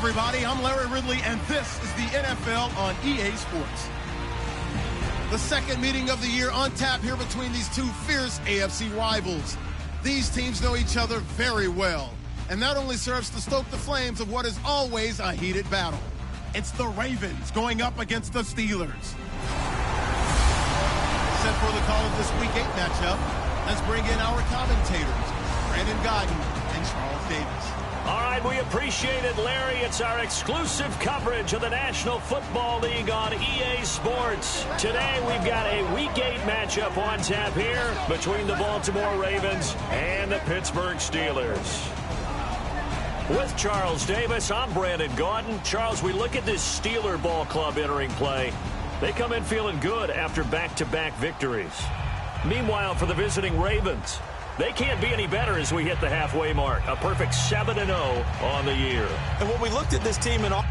everybody. I'm Larry Ridley, and this is the NFL on EA Sports. The second meeting of the year on tap here between these two fierce AFC rivals. These teams know each other very well, and that only serves to stoke the flames of what is always a heated battle. It's the Ravens going up against the Steelers. Set for the call of this Week 8 matchup, let's bring in our commentators, Brandon Godden and Charles Davis. All right, we appreciate it, Larry. It's our exclusive coverage of the National Football League on EA Sports. Today, we've got a Week 8 matchup on tap here between the Baltimore Ravens and the Pittsburgh Steelers. With Charles Davis, I'm Brandon Gaudin. Charles, we look at this Steeler ball club entering play. They come in feeling good after back-to-back victories. Meanwhile, for the visiting Ravens, they can't be any better as we hit the halfway mark. A perfect 7-0 on the year. And when we looked at this team in all...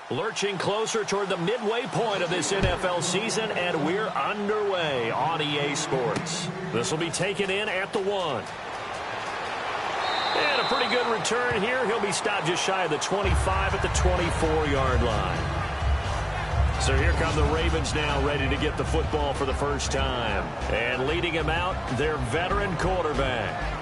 Lurching closer toward the midway point of this NFL season, and we're underway on EA Sports. This will be taken in at the 1. And a pretty good return here. He'll be stopped just shy of the 25 at the 24-yard line. So here come the Ravens now, ready to get the football for the first time. And leading him out, their veteran quarterback.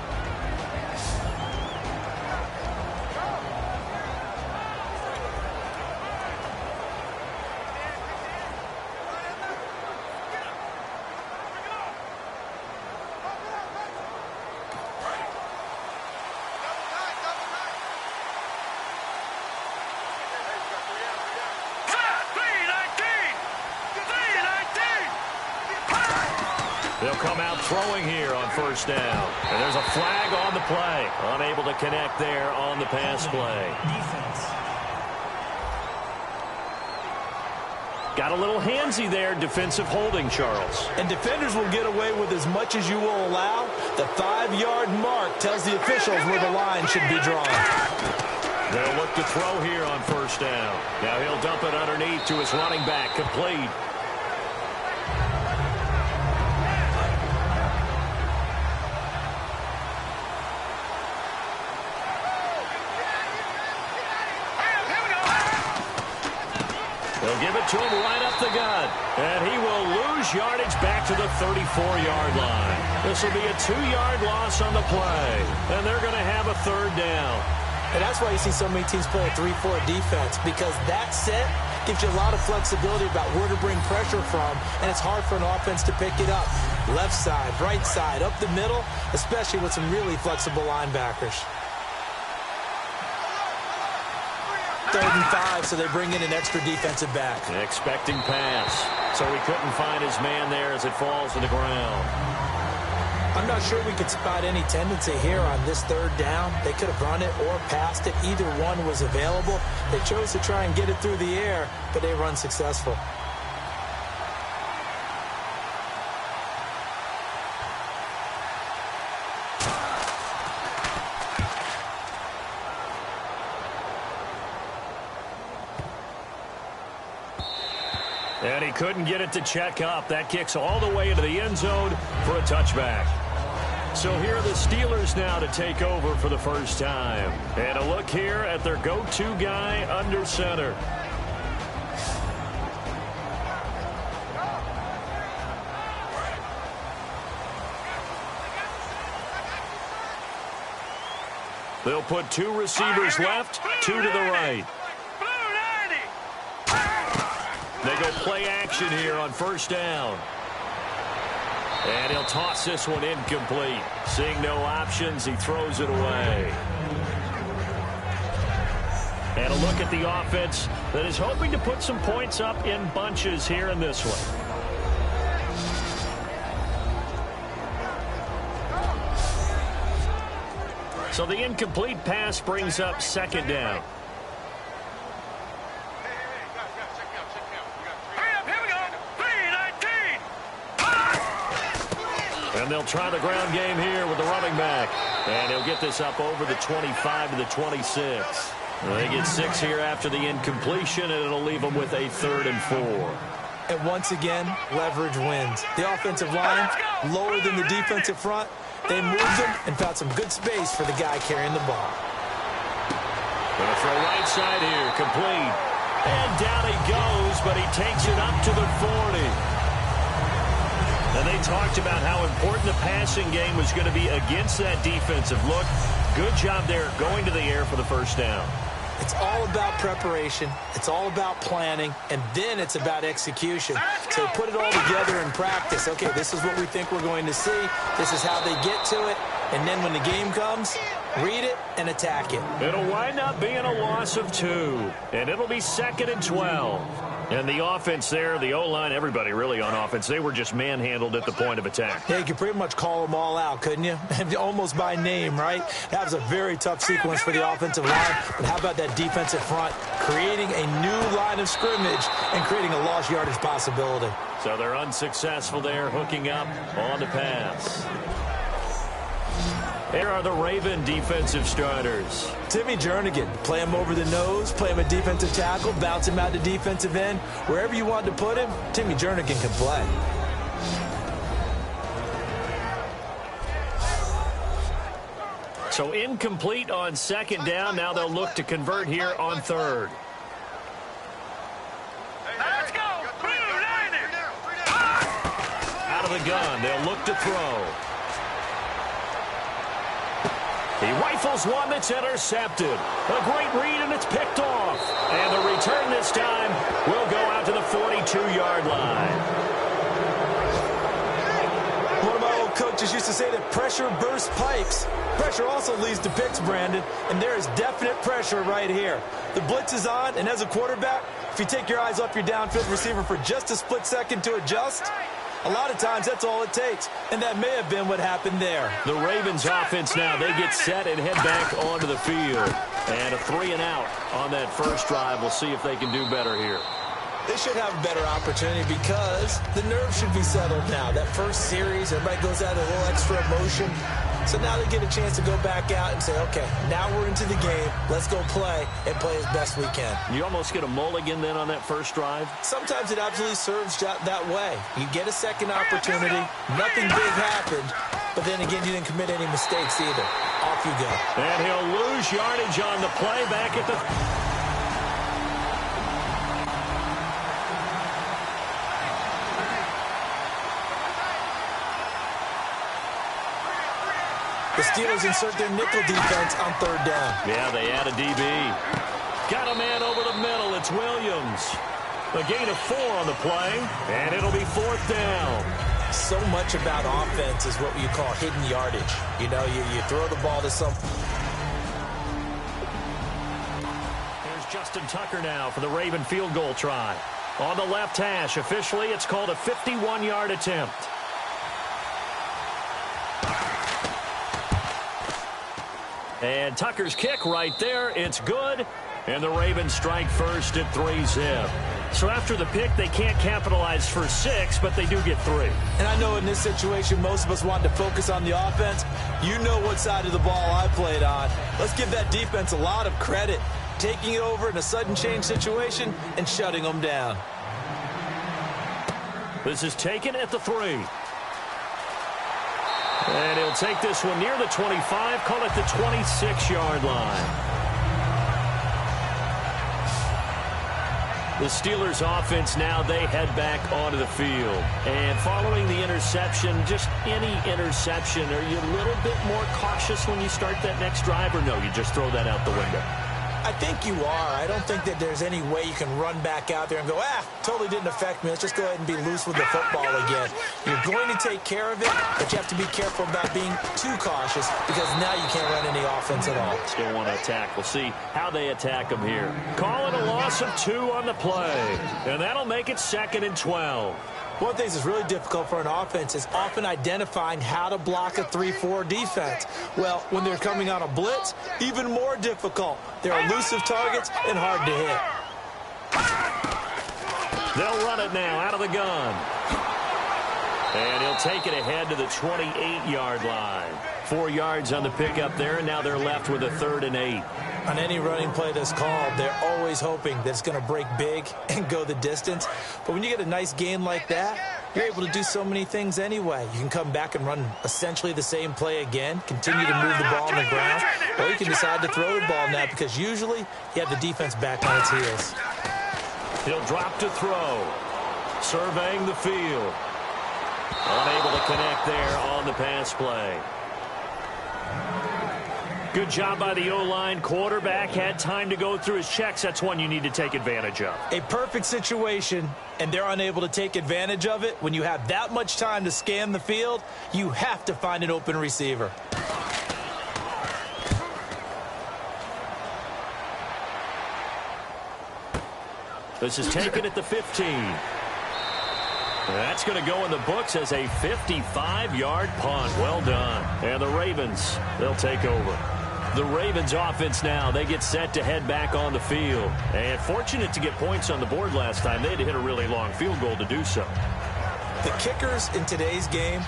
They'll come out throwing here on first down. And there's a flag on the play. Unable to connect there on the pass play. Got a little handsy there, defensive holding, Charles. And defenders will get away with as much as you will allow. The 5-yard mark tells the officials where the line should be drawn. They'll look to throw here on first down. Now he'll dump it underneath to his running back, complete. They'll give it to him right up the gut. And he will lose yardage back to the 34-yard line. This will be a 2-yard loss on the play. And they're going to have a third down. And that's why you see so many teams play a 3-4 defense, because that set gives you a lot of flexibility about where to bring pressure from, and it's hard for an offense to pick it up. Left side, right side, up the middle, especially with some really flexible linebackers. 3rd and 5, so they bring in an extra defensive back. Expecting pass. So he couldn't find his man there as it falls to the ground. I'm not sure we could spot any tendency here on this 3rd down. They could have run it or passed it. Either one was available. They chose to try and get it through the air, but they were unsuccessful. And he couldn't get it to check up. That kicks all the way into the end zone for a touchback. So here are the Steelers now to take over for the first time. And a look here at their go-to guy under center. They'll put 2 receivers left, 2 to the right. They go play action here on first down. And he'll toss this one incomplete. Seeing no options, he throws it away. And a look at the offense that is hoping to put some points up in bunches here in this one. So the incomplete pass brings up 2nd down. And they'll try the ground game here with the running back. And he'll get this up over the 25 to the 26. They get 6 here after the incompletion, and it'll leave them with a 3rd and 4. And once again, leverage wins. The offensive line, lower than the defensive front. They moved them and found some good space for the guy carrying the ball. Gonna throw right side here, complete. And down he goes, but he takes it up to the 40. And they talked about how important the passing game was going to be against that defensive look. Good job there going to the air for the first down. It's all about preparation. It's all about planning. And then it's about execution. So put it all together in practice. Okay, this is what we think we're going to see. This is how they get to it. And then when the game comes, read it and attack it. It'll wind up being a loss of 2. And it'll be 2nd and 12. And the offense there, the O-line, everybody really on offense, they were just manhandled at the point of attack. Yeah, you could pretty much call them all out, couldn't you? Almost by name, right? That was a very tough sequence for the offensive line. But how about that defensive front creating a new line of scrimmage and creating a lost yardage possibility? So they're unsuccessful there, hooking up on the pass. Here are the Raven defensive starters. Timmy Jernigan, play him over the nose, play him a defensive tackle, bounce him out to defensive end. Wherever you want to put him, Timmy Jernigan can play. So incomplete on 2nd down. Now they'll look to convert here on 3rd. Let's go! Out of the gun, they'll look to throw. He rifles one that's intercepted. A great read, and it's picked off. And the return this time will go out to the 42-yard line. One of my old coaches used to say that pressure bursts pipes. Pressure also leads to picks, Brandon, and there is definite pressure right here. The blitz is on, and as a quarterback, if you take your eyes off your downfield receiver for just a split second to adjust, a lot of times that's all it takes, and that may have been what happened there. The Ravens offense now, they get set and head back onto the field. And a 3 and out on that first drive. We'll see if they can do better here. They should have a better opportunity because the nerves should be settled now. That first series, everybody goes out with a little extra emotion. So now they get a chance to go back out and say, okay, now we're into the game. Let's go play and play as best we can. You almost get a mulligan then on that first drive? Sometimes it absolutely serves that way. You get a second opportunity. Nothing big happened. But then again, you didn't commit any mistakes either. Off you go. And he'll lose yardage on the play back at the... The Steelers insert their nickel defense on 3rd down. Yeah, they add a DB. Got a man over the middle. It's Williams. A gain of 4 on the play, and it'll be 4th down. So much about offense is what you call hidden yardage. You know, you throw the ball to some... Here's Justin Tucker now for the Raven field goal try. On the left hash, officially, it's called a 51-yard attempt. And Tucker's kick right there. It's good. And the Ravens strike first at 3-zip. So after the pick, they can't capitalize for 6, but they do get 3. And I know in this situation, most of us want to focus on the offense. You know what side of the ball I played on. Let's give that defense a lot of credit. Taking it over in a sudden change situation and shutting them down. This is taken at the 3. And he'll take this one near the 25, call it the 26-yard line. The Steelers offense now, they head back onto the field. And following the interception, just any interception, are you a little bit more cautious when you start that next drive, or no, you just throw that out the window? I think you are. I don't think that there's any way you can run back out there and go, totally didn't affect me. Let's just go ahead and be loose with the football again. You're going to take care of it, but you have to be careful about being too cautious because now you can't run any offense at all. Still want to attack. We'll see how they attack them here. Calling a loss of 2 on the play, and that'll make it 2nd and 12. One of the things that's really difficult for an offense is often identifying how to block a 3-4 defense. Well, when they're coming on a blitz, even more difficult. They're elusive targets and hard to hit. They'll run it now out of the gun. And he'll take it ahead to the 28-yard line. 4 yards on the pickup there, and now they're left with a 3rd and 8. On any running play that's called, they're always hoping that it's going to break big and go the distance. But when you get a nice gain like that, you're able to do so many things anyway. You can come back and run essentially the same play again, continue to move the ball on the ground, or you can decide to throw the ball now because usually you have the defense back on its heels. He'll drop to throw. Surveying the field. Unable to connect there on the pass play. Good job by the O-line. Quarterback had time to go through his checks. That's one you need to take advantage of. A perfect situation, and they're unable to take advantage of it. When you have that much time to scan the field, you have to find an open receiver. This is taken at the 15. That's going to go in the books as a 55-yard punt. Well done. And the Ravens, they'll take over. The Ravens offense now, they get set to head back on the field. And fortunate to get points on the board last time. They had to hit a really long field goal to do so. The kickers in today's game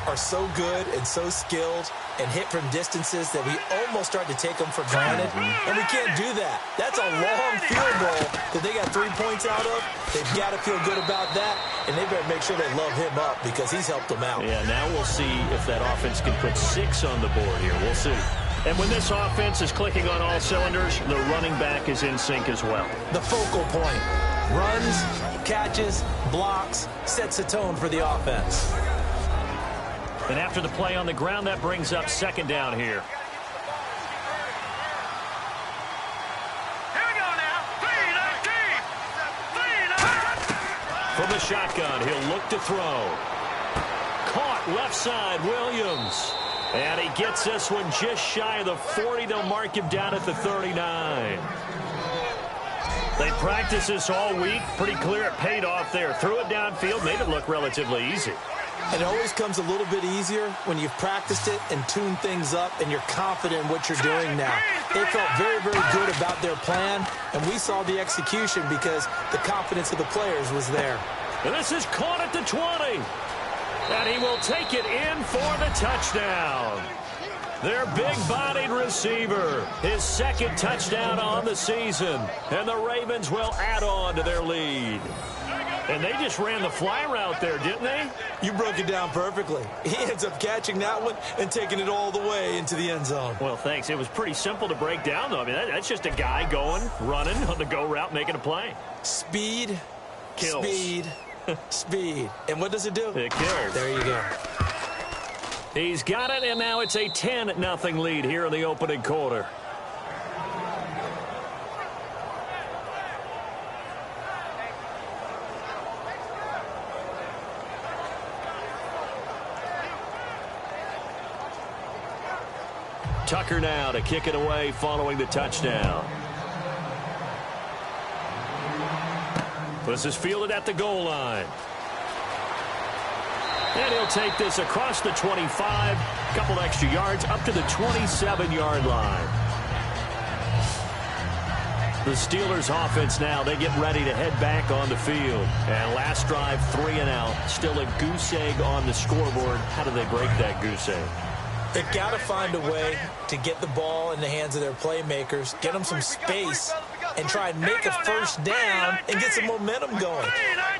are so good and so skilled and hit from distances that we almost start to take them for granted. And we can't do that. That's a long field goal that they got 3 points out of. They've got to feel good about that, and they better make sure they love him up because he's helped them out. Yeah, now we'll see if that offense can put 6 on the board here. We'll see. And when this offense is clicking on all cylinders, the running back is in sync as well. The focal point. Runs, catches, blocks, sets the tone for the offense. And after the play on the ground, that brings up 2nd down here. Here we go now. 3-19. From the shotgun, he'll look to throw. Caught left side, Williams. And he gets this one just shy of the 40. They'll mark him down at the 39. They practiced this all week. Pretty clear it paid off there. Threw it downfield, made it look relatively easy. It always comes a little bit easier when you've practiced it and tuned things up and you're confident in what you're doing now. They felt very, very good about their plan, and we saw the execution because the confidence of the players was there. And this is caught at the 20. And he will take it in for the touchdown. Their big-bodied receiver, his 2nd touchdown on the season. And the Ravens will add on to their lead. And they just ran the fly route there, didn't they? You broke it down perfectly. He ends up catching that one and taking it all the way into the end zone. Well, thanks. It was pretty simple to break down, though. I mean, that's just a guy going, running on the go route, making a play. Speed, kills. Speed, speed. And what does it do? It kills. There you go. He's got it, and now it's a 10-0 lead here in the opening quarter. Tucker now to kick it away following the touchdown. This is fielded at the goal line. And he'll take this across the 25, a couple extra yards up to the 27-yard line. The Steelers offense now, they get ready to head back on the field. And last drive, 3 and out. Still a goose egg on the scoreboard. How do they break that goose egg? They've got to find a way to get the ball in the hands of their playmakers, get them some space, and try and make a first down and get some momentum going.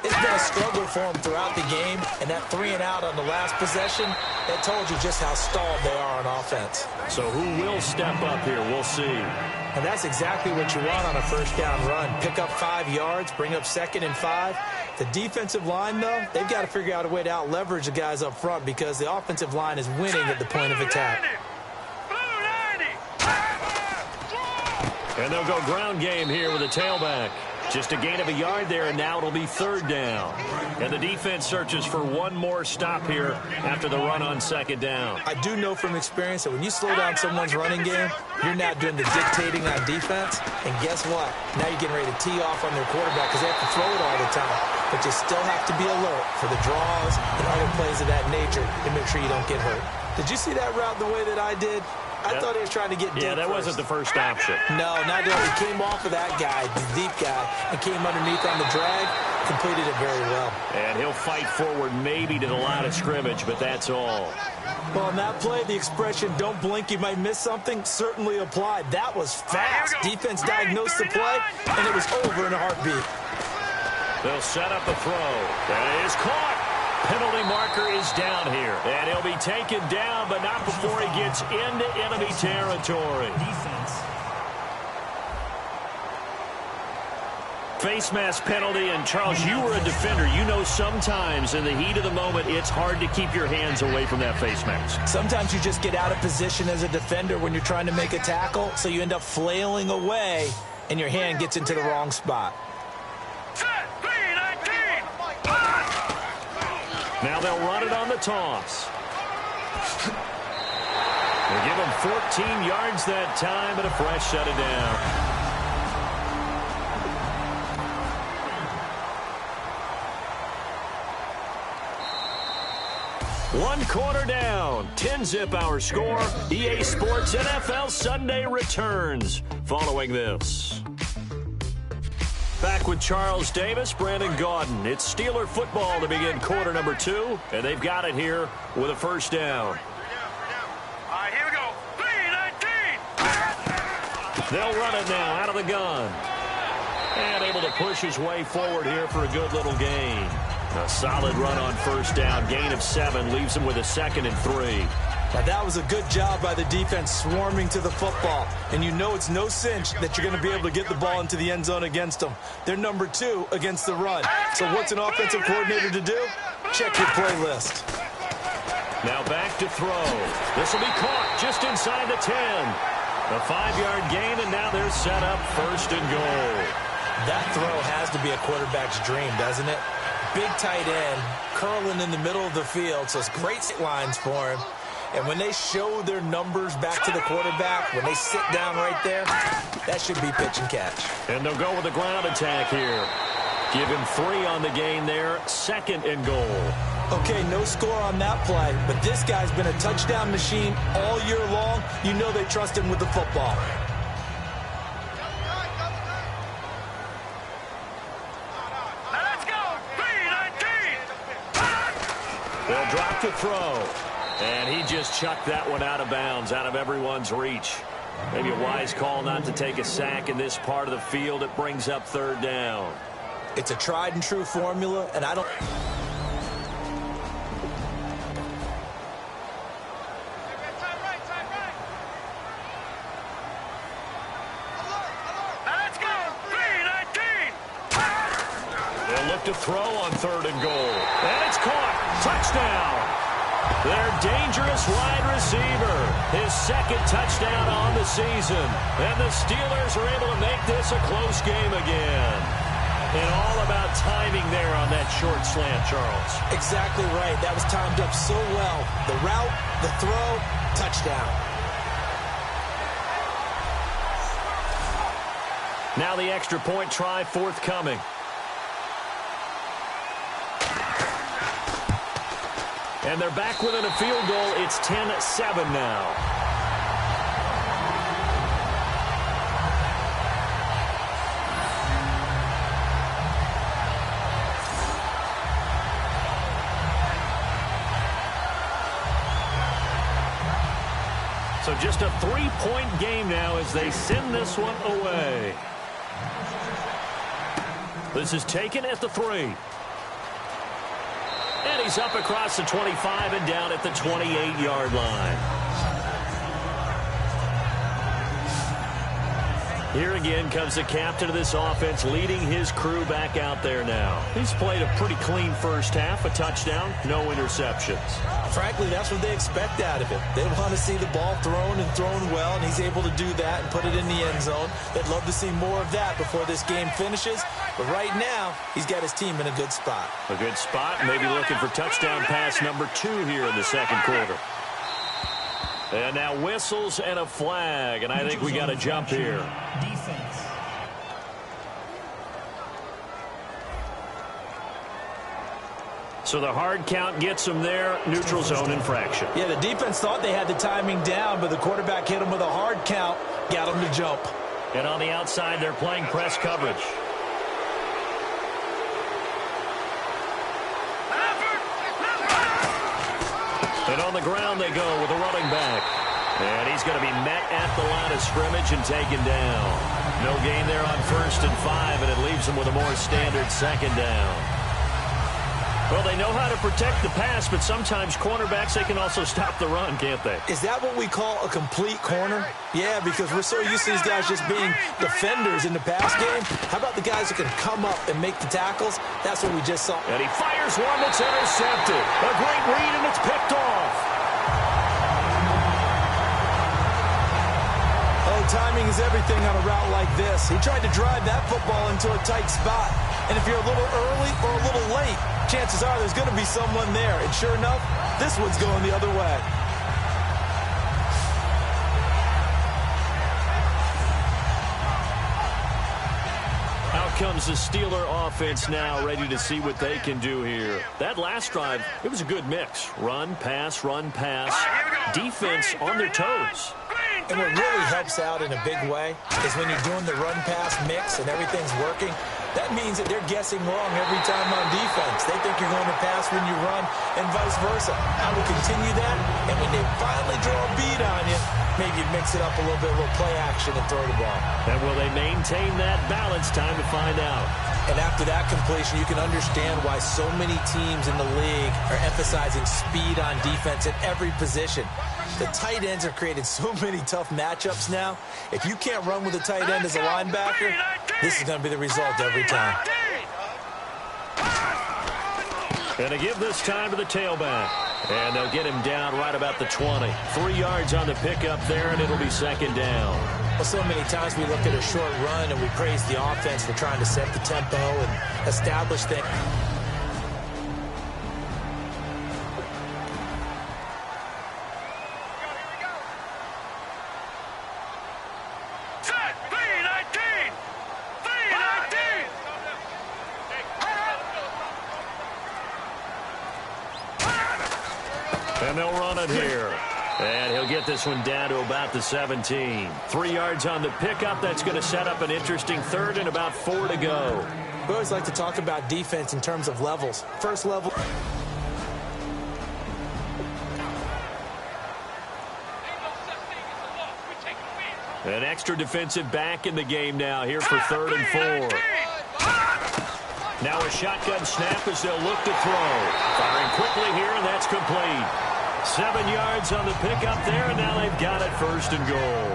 It's been a struggle for them throughout the game, and that 3 and out on the last possession, that told you just how stalled they are on offense. So who will step up here? We'll see. And that's exactly what you want on a first down run. Pick up 5 yards, bring up 2nd and 5. The defensive line, though, they've got to figure out a way to out-leverage the guys up front because the offensive line is winning at the point of attack. And they'll go ground game here with a tailback. Just a gain of a yard there, and now it'll be 3rd down. And the defense searches for one more stop here after the run on 2nd down. I do know from experience that when you slow down someone's running game, you're not doing the dictating on defense. And guess what? Now you're getting ready to tee off on their quarterback because they have to throw it all the time. But you still have to be alert for the draws and other plays of that nature to make sure you don't get hurt. Did you see that route the way that I did? I thought he was trying to get deep. Yeah, that wasn't the first option. No, not that. He came off of that guy, the deep guy, and came underneath on the drag. Completed it very well. And he'll fight forward maybe to the line of scrimmage, but that's all. Well, on that play, the expression, don't blink, you might miss something, certainly applied. That was fast. Defense diagnosed the play, and it was over in a heartbeat. They'll set up a throw. That is caught. Penalty marker is down here. And he'll be taken down, but not before he gets into enemy territory. Face mask penalty, and Charles, you were a defender. You know sometimes in the heat of the moment, it's hard to keep your hands away from that face mask. Sometimes you just get out of position as a defender when you're trying to make a tackle, so you end up flailing away, and your hand gets into the wrong spot. Now they'll run it on the toss. They give him 14 yards that time, but a fresh shut it down. One quarter down, 10-zip our score. EA Sports NFL Sunday returns following this. Back with Charles Davis, Brandon Gaudin. It's Steeler football to begin quarter number 2, and they've got it here with a first down. All right, here we go. 3-19. They'll run it now out of the gun. And able to push his way forward here for a good little gain. A solid run on first down. Gain of 7 leaves him with a 2nd and 3. Now, that was a good job by the defense swarming to the football. And you know it's no cinch that you're going to be able to get the ball into the end zone against them. They're number 2 against the run. So what's an offensive coordinator to do? Check your play list. Now back to throw. This will be caught just inside the 10. A 5-yard gain, and now they're set up 1st and goal. That throw has to be a quarterback's dream, doesn't it? Big tight end, curling in the middle of the field, so it's great lines for him. And when they show their numbers back to the quarterback, when they sit down right there, that should be pitch and catch. And they'll go with a ground attack here. Give him 3 on the gain there, 2nd and goal. Okay, no score on that play, but this guy's been a touchdown machine all year long. You know they trust him with the football. They'll drop to throw. And he just chucked that one out of bounds, out of everyone's reach. Maybe a wise call not to take a sack in this part of the field. It brings up 3rd down. It's a tried and true formula, and I don't... They'll look to throw on 3rd and goal. And it's caught. Touchdown. Their dangerous wide receiver. His 2nd touchdown on the season. And the Steelers are able to make this a close game again. And all about timing there on that short slant, Charles. Exactly right. That was timed up so well. The route, the throw, touchdown. Now the extra point try forthcoming. And they're back within a field goal. It's 10-7 now. So just a 3-point game now as they send this one away. This is taken at the 3. And he's up across the 25 and down at the 28-yard line. Here again comes the captain of this offense leading his crew back out there now. He's played a pretty clean first half, a touchdown, no interceptions. Frankly, that's what they expect out of him. They want to see the ball thrown and thrown well, and he's able to do that and put it in the end zone. They'd love to see more of that before this game finishes. But right now, he's got his team in a good spot. A good spot, maybe looking for touchdown pass number 2 here in the 2nd quarter. And now whistles and a flag, and I think we got a jump here. Defense. So the hard count gets them there, neutral zone infraction. Yeah, the defense thought they had the timing down, but the quarterback hit him with a hard count, got him to jump. And on the outside, they're playing press coverage. And on the ground they go with a running back. And he's going to be met at the line of scrimmage and taken down. No gain there on 1st and 5, and it leaves him with a more standard 2nd down. Well, they know how to protect the pass, but sometimes cornerbacks, they can also stop the run, can't they? Is that what we call a complete corner? Yeah, because we're so used to these guys just being defenders in the pass game. How about the guys who can come up and make the tackles? That's what we just saw. And he fires one that's intercepted. A great read, and it's picked off. Oh, timing is everything on a route like this. He tried to drive that football into a tight spot. And if you're a little early or a little late, chances are there's going to be someone there. And sure enough, this one's going the other way. Out comes the Steeler offense now, ready to see what they can do here. That last drive, it was a good mix. Run, pass, defense on their toes. And what really helps out in a big way is when you're doing the run-pass mix and everything's working, that means that they're guessing wrong every time on defense. They think you're going to pass when you run and vice versa. I will continue that, and when they finally draw a bead on you, maybe mix it up a little bit, a little play action and throw the ball. And will they maintain that balance? Time to find out. And after that completion, you can understand why so many teams in the league are emphasizing speed on defense at every position. The tight ends have created so many tough matchups now. If you can't run with a tight end as a linebacker, this is going to be the result every time. And to give this time to the tailback. And they'll get him down right about the 20. 3 yards on the pickup there, and it'll be 2nd down. Well, so many times we look at a short run and we praise the offense for trying to set the tempo and establish things. And they'll run it here. And he'll get this one down to about the 17. 3 yards on the pickup. That's going to set up an interesting 3rd and about 4 to go. We always like to talk about defense in terms of levels. First level. An extra defensive back in the game now here for 3rd and 4. Now a shotgun snap as they'll look to throw. Firing quickly here, and that's complete. 7 yards on the pickup there, and now they've got it 1st and goal.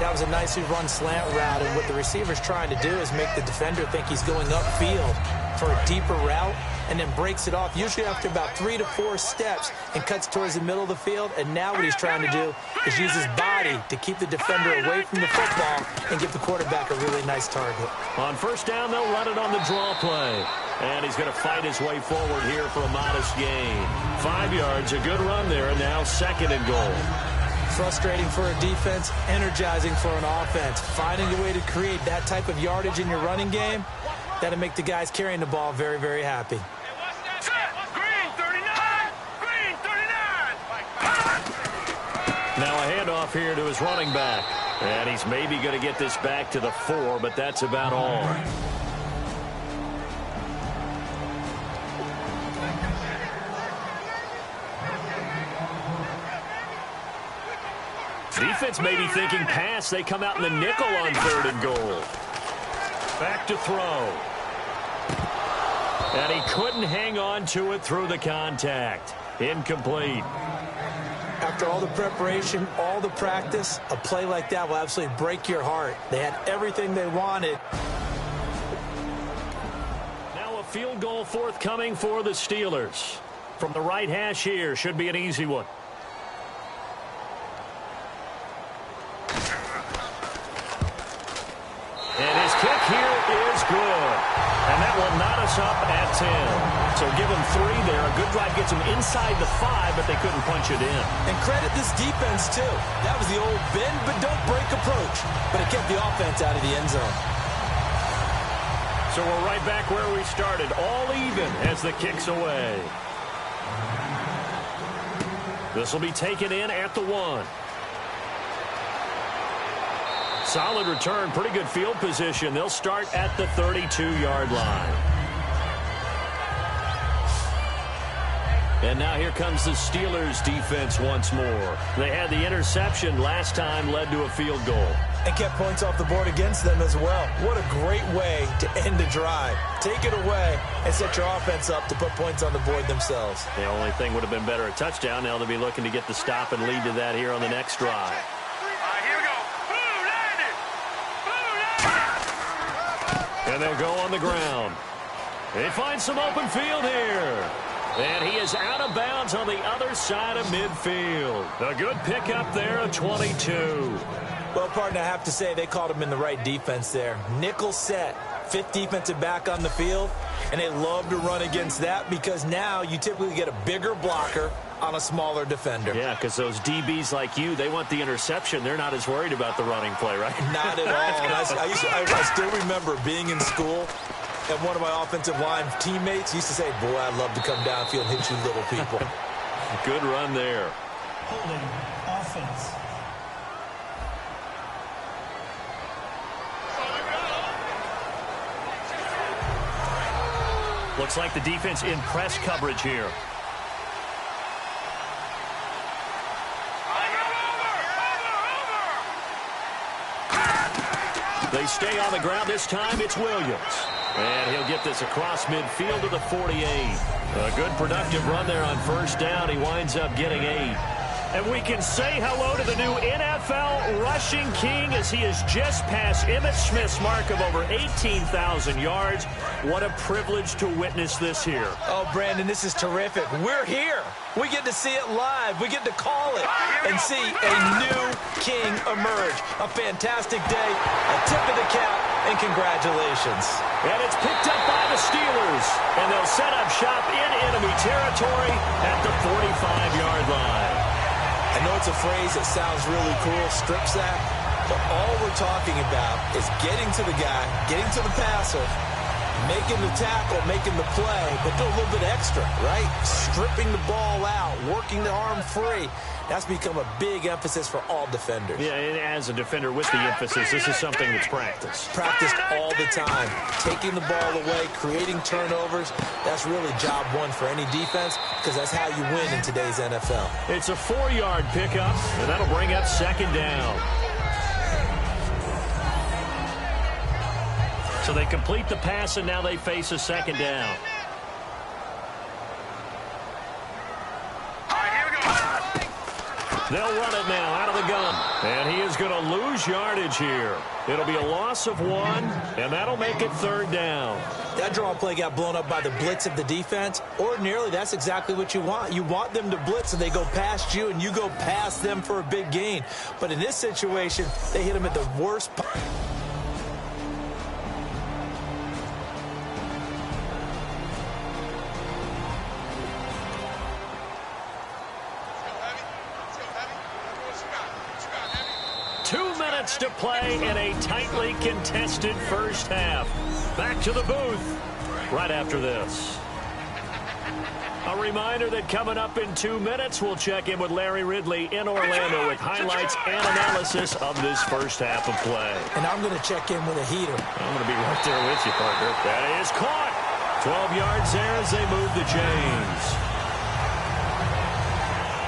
That was a nicely run slant route, and what the receiver's trying to do is make the defender think he's going upfield for a deeper route, and then breaks it off, usually after about 3 to 4 steps, and cuts towards the middle of the field. And now what he's trying to do is use his body to keep the defender away from the football and give the quarterback a really nice target. On 1st down, they'll run it on the draw play. And he's going to fight his way forward here for a modest gain. 5 yards, a good run there, and now 2nd and goal. Frustrating for a defense, energizing for an offense. Finding a way to create that type of yardage in your running game, that'll make the guys carrying the ball very, very happy. Now a handoff here to his running back. And he's maybe going to get this back to the 4, but that's about all. Defense may be thinking pass. They come out in the nickel on 3rd and goal. Back to throw. And he couldn't hang on to it through the contact. Incomplete. After all the preparation, all the practice, a play like that will absolutely break your heart. They had everything they wanted. Now a field goal forthcoming for the Steelers. From the right hash here, should be an easy one. And his kick here is good. And that will knot us up at 10. So give him 3 there. A good drive gets him inside the 5, but they couldn't punch it in. And credit this defense, too. That was the old bend but don't break approach. But it kept the offense out of the end zone. So we're right back where we started. All even as the kick's away. This will be taken in at the 1. Solid return, pretty good field position. They'll start at the 32-yard line. And now here comes the Steelers defense once more. They had the interception last time, led to a field goal. And kept points off the board against them as well. What a great way to end a drive. Take it away and set your offense up to put points on the board themselves. The only thing would have been better, a touchdown. Now they'll be looking to get the stop and lead to that here on the next drive. Here we go. And they'll go on the ground. They find some open field here. And he is out of bounds on the other side of midfield. A good pickup there, a 22. Well, partner, I have to say they called him in the right defense there. Nickel set, fifth defensive back on the field, and they love to run against that because now you typically get a bigger blocker on a smaller defender. Yeah, because those DBs like you, they want the interception. They're not as worried about the running play, right? Not at all. And I still remember being in school, and one of my offensive line teammates used to say, boy, I'd love to come downfield and hit you little people. Good run there. Holding offense. Looks like the defense in press coverage here. They stay on the ground. This time it's Williams. And he'll get this across midfield to the 48. A good productive run there on first down. He winds up getting 8. And we can say hello to the new NFL rushing king as he has just passed Emmitt Smith's mark of over 18,000 yards. What a privilege to witness this here. Oh, Brandon, this is terrific. We're here. We get to see it live. We get to call it and see a new king emerge. A fantastic day, a tip of the cap, and congratulations. And it's picked up by the Steelers. And they'll set up shop in enemy territory at the 45-yard line. I know it's a phrase that sounds really cool, strip sack, but all we're talking about is getting to the guy, getting to the passer, making the tackle, making the play, but do a little bit extra, right? Stripping the ball out, working the arm free. That's become a big emphasis for all defenders. Yeah, and as a defender with the emphasis, this is something that's practiced. Practiced all the time. Taking the ball away, creating turnovers, that's really job one for any defense because that's how you win in today's NFL. It's a 4-yard pickup, and that'll bring up second down. So they complete the pass, and now they face a second down. They'll run it now out of the gun. And he is going to lose yardage here. It'll be a loss of 1, and that'll make it third down. That draw play got blown up by the blitz of the defense. Ordinarily, that's exactly what you want. You want them to blitz, and they go past you, and you go past them for a big gain. But in this situation, they hit him at the worst. To play in a tightly contested first half. Back to the booth right after this. A reminder that coming up in 2 minutes, we'll check in with Larry Ridley in Orlando with highlights and analysis of this first half of play. And I'm going to check in with a heater. I'm going to be right there with you, partner. That is caught. 12 yards there as they move the chains.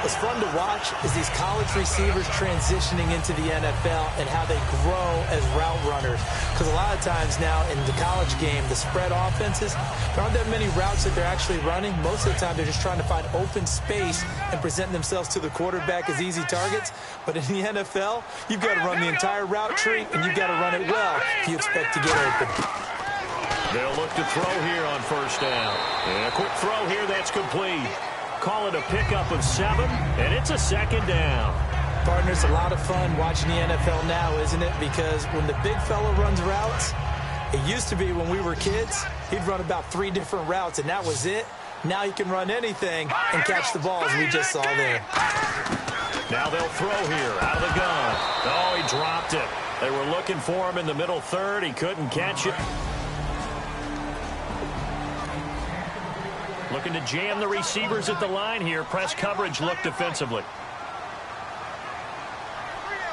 What's fun to watch is these college receivers transitioning into the NFL and how they grow as route runners. Because a lot of times now in the college game, the spread offenses, there aren't that many routes that they're actually running. Most of the time, they're just trying to find open space and present themselves to the quarterback as easy targets. But in the NFL, you've got to run the entire route tree, and you've got to run it well if you expect to get open. They'll look to throw here on first down. And a quick throw here that's complete. Call it a pickup of 7, and it's a second down. Partner, it's a lot of fun watching the NFL now, isn't it? Because when the big fella runs routes, it used to be when we were kids, he'd run about 3 different routes, and that was it. Now he can run anything and catch the ball, as we just saw there. Now they'll throw here out of the gun. Oh, he dropped it. They were looking for him in the middle third. He couldn't catch it. Looking to jam the receivers at the line here. Press coverage look defensively.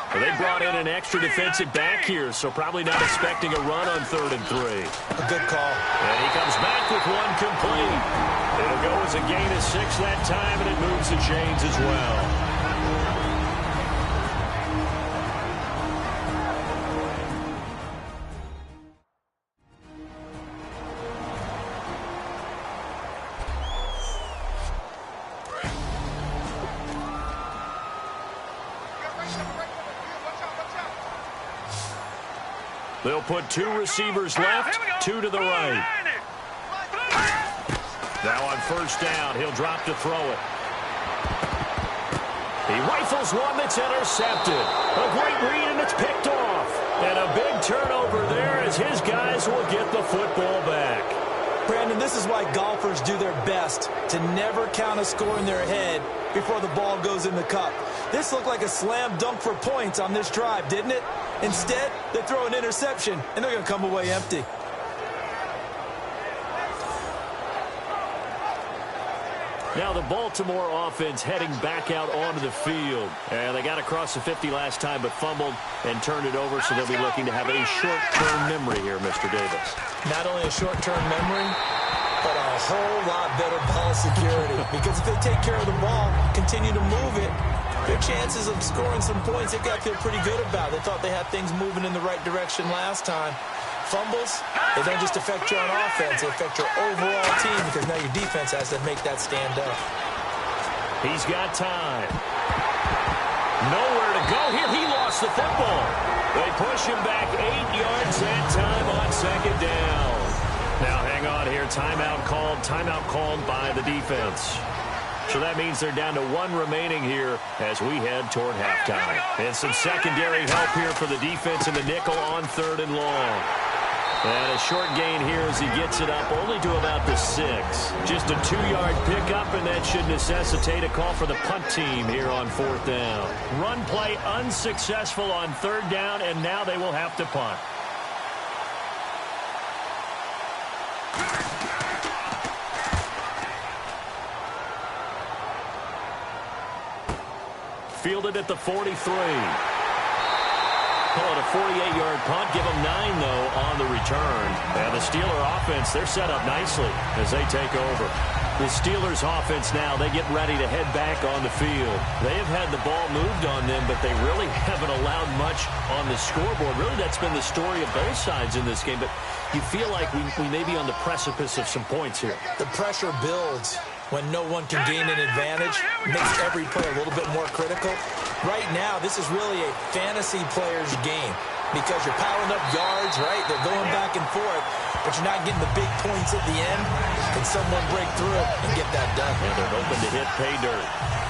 Well, they brought in an extra defensive back here, so probably not expecting a run on 3rd and 3. A good call. And he comes back with one complete. It'll go as a gain of 6 that time, and it moves the chains as well. They'll put 2 receivers left, 2 to the right. Now on first down, he'll drop to throw it. He rifles one that's intercepted. A great read, and it's picked off. And a big turnover there as his guys will get the football back. Brandon, this is why golfers do their best to never count a score in their head before the ball goes in the cup. This looked like a slam dunk for points on this drive, didn't it? Instead, they throw an interception, and they're going to come away empty. Now the Baltimore offense heading back out onto the field. And they got across the 50 last time but fumbled and turned it over, so they'll be looking to have a short-term memory here, Mr. Davis. Not only a short-term memory, but a whole lot better ball security. Because if they take care of the ball, continue to move it, their chances of scoring some points, they've got to feel pretty good about. They thought they had things moving in the right direction last time. Fumbles, they don't just affect you on offense, they affect your overall team because now your defense has to make that stand up. He's got time. Nowhere to go here. He lost the football. They push him back 8 yards that time on second down. Now hang on here. Timeout called by the defense. So that means they're down to 1 remaining here as we head toward halftime. And some secondary help here for the defense in the nickel on 3rd and long. And a short gain here as he gets it up only to about the 6. Just a 2-yard pickup, and that should necessitate a call for the punt team here on 4th down. Run play unsuccessful on 3rd down, and now they will have to punt. Fielded at the 43. Call it a 48-yard punt. Give them 9, though, on the return. And the Steeler offense, they're set up nicely as they take over. The Steelers offense now, they get ready to head back on the field. They have had the ball moved on them, but they really haven't allowed much on the scoreboard. Really, that's been the story of both sides in this game. But you feel like we may be on the precipice of some points here. The pressure builds when no one can gain an advantage. Makes every play a little bit more critical. Right now, this is really a fantasy player's game because you're piling up yards, right? They're going back and forth, but you're not getting the big points at the end. Can someone break through and get that done? And they're hoping to hit pay dirt.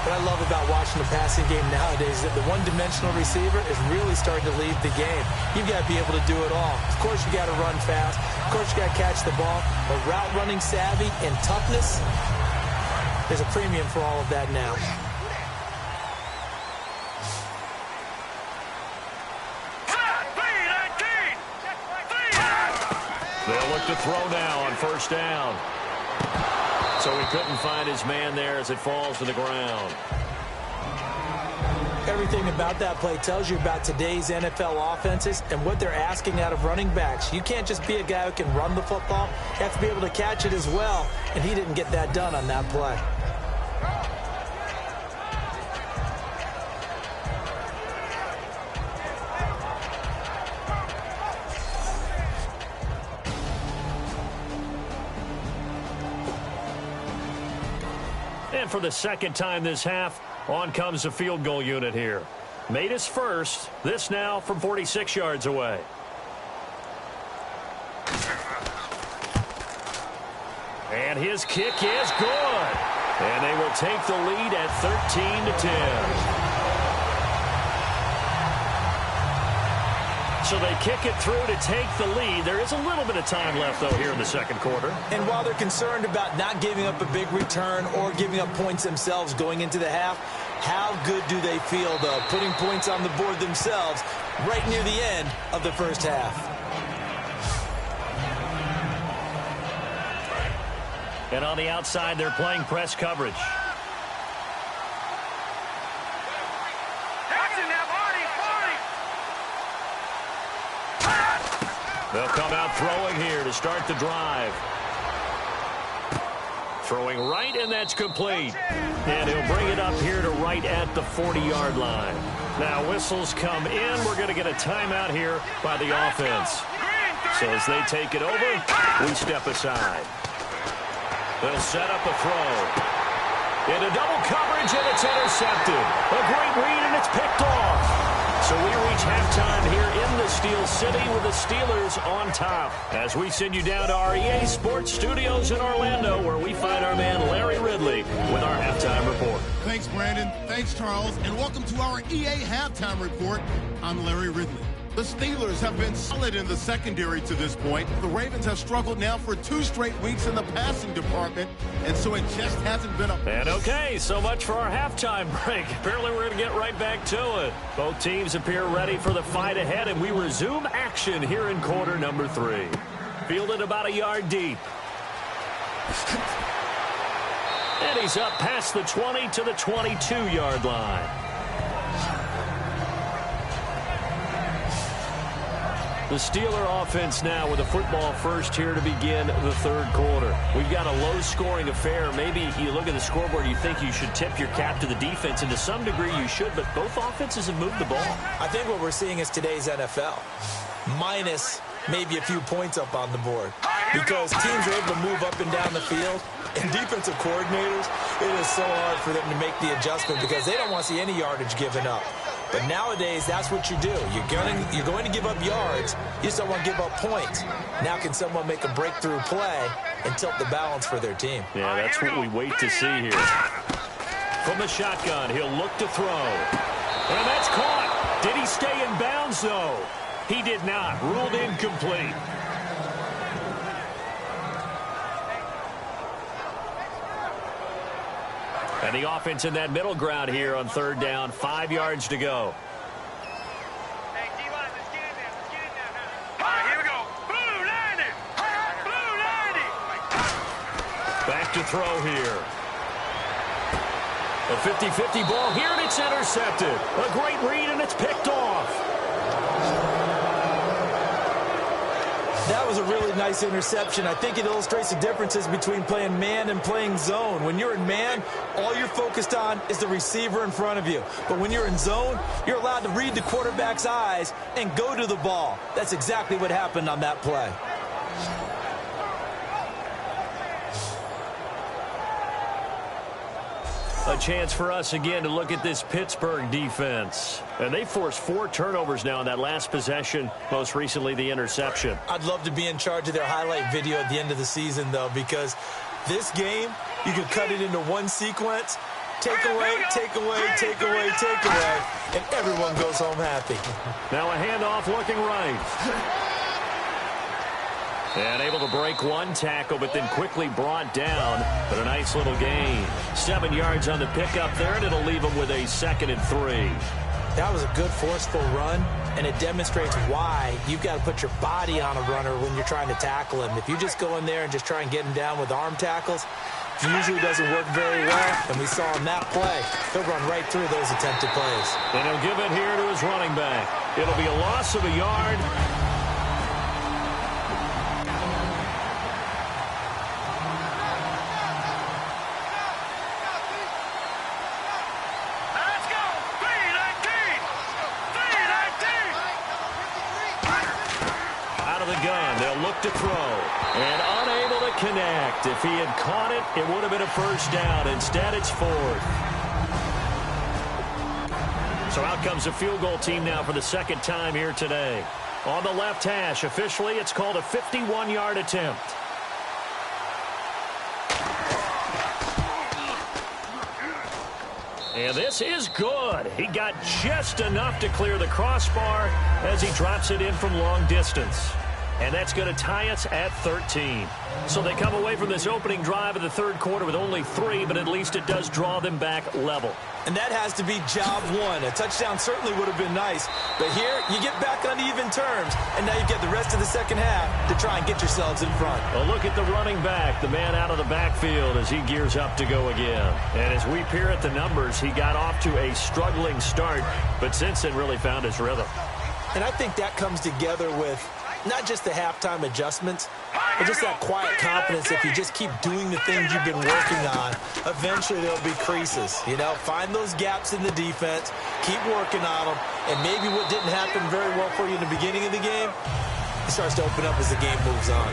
What I love about watching the passing game nowadays is that the one-dimensional receiver is really starting to lead the game. You've got to be able to do it all. Of course, you got to run fast. Of course, you got to catch the ball. But route running savvy and toughness, there's a premium for all of that now. They'll look to throw now on first down. So he couldn't find his man there as it falls to the ground. Everything about that play tells you about today's NFL offenses and what they're asking out of running backs. You can't just be a guy who can run the football. You have to be able to catch it as well, and he didn't get that done on that play. And for the second time this half, on comes the field goal unit here. Made his first. This now from 46 yards away. And his kick is good. And they will take the lead at 13-10. So they kick it through to take the lead. There is a little bit of time left, though, here in the second quarter. And while they're concerned about not giving up a big return or giving up points themselves going into the half, how good do they feel, though, putting points on the board themselves right near the end of the first half? And on the outside, they're playing press coverage. They'll come out throwing here to start the drive. Throwing right, and that's complete. And he'll bring it up here to right at the 40-yard line. Now whistles come in. We're going to get a timeout here by the offense. So as they take it over, we step aside. They'll set up a throw. Into double coverage, and it's intercepted. A great read, and it's picked off. So we reach halftime here in the Steel City with the Steelers on top. As we send you down to our EA Sports Studios in Orlando, where we find our man Larry Ridley with our halftime report. Thanks, Brandon. Thanks, Charles. And welcome to our EA Halftime Report. I'm Larry Ridley. The Steelers have been solid in the secondary to this point. The Ravens have struggled now for 2 straight weeks in the passing department, and so it just hasn't been a... And okay, so much for our halftime break. Apparently we're going to get right back to it. Both teams appear ready for the fight ahead, and we resume action here in quarter number 3. Fielded about a yard deep. And he's up past the 20 to the 22-yard line. The Steeler offense now with the football first here to begin the third quarter. We've got a low-scoring affair. Maybe you look at the scoreboard, you think you should tip your cap to the defense, and to some degree you should, but both offenses have moved the ball. I think what we're seeing is today's NFL, minus maybe a few points up on the board, because teams are able to move up and down the field, and defensive coordinators, it is so hard for them to make the adjustment because they don't want to see any yardage given up. But nowadays, that's what you do. You're going to give up yards. You just don't want to give up points. Now can someone make a breakthrough play and tilt the balance for their team? Yeah, that's what we wait to see here. From the shotgun, he'll look to throw. And that's caught. Did he stay in bounds, though? He did not. Ruled incomplete. And the offense in that middle ground here on third down. 5 yards to go. Hey, D-line, let's get in there. Let's get in there now. All right, here we go. Blue 90. Blue 90. Back to throw here. A 50-50 ball here, and it's intercepted. A great read, and it's picked off. That was a really nice interception. I think it illustrates the differences between playing man and playing zone. When you're in man, all you're focused on is the receiver in front of you. But when you're in zone, you're allowed to read the quarterback's eyes and go to the ball. That's exactly what happened on that play. A chance for us again to look at this Pittsburgh defense. And they forced 4 turnovers now in that last possession, most recently the interception. I'd love to be in charge of their highlight video at the end of the season, though, because this game, you can cut it into one sequence, take away, take away, take away, take away, and everyone goes home happy. Now a handoff looking right. And able to break one tackle, but then quickly brought down. But a nice little gain. 7 yards on the pickup there, and it'll leave them with a 2nd and 3. That was a good forceful run, and it demonstrates why you've got to put your body on a runner when you're trying to tackle him. If you just go in there and just try and get him down with arm tackles, it usually doesn't work very well, and we saw in that play, he'll run right through those attempted plays. And he'll give it here to his running back. It'll be a loss of a yard. To throw, and unable to connect. If he had caught it, it would have been a first down. Instead, it's 4th. So out comes the field goal team now for the 2nd time here today. On the left hash, officially, it's called a 51-yard attempt. And this is good. He got just enough to clear the crossbar as he drops it in from long distance. And that's going to tie us at 13. So they come away from this opening drive of the third quarter with only 3, but at least it does draw them back level. And that has to be job 1. A touchdown certainly would have been nice. But here, you get back on even terms, and now you get the rest of the second half to try and get yourselves in front. Well, look at the running back, the man out of the backfield as he gears up to go again. And as we peer at the numbers, he got off to a struggling start, but since then really found his rhythm. And I think that comes together with not just the halftime adjustments, But just that quiet confidence, if you just keep doing the things you've been working on, eventually there'll be creases. You know, find those gaps in the defense, keep working on them, and maybe what didn't happen very well for you in the beginning of the game, it starts to open up as the game moves on.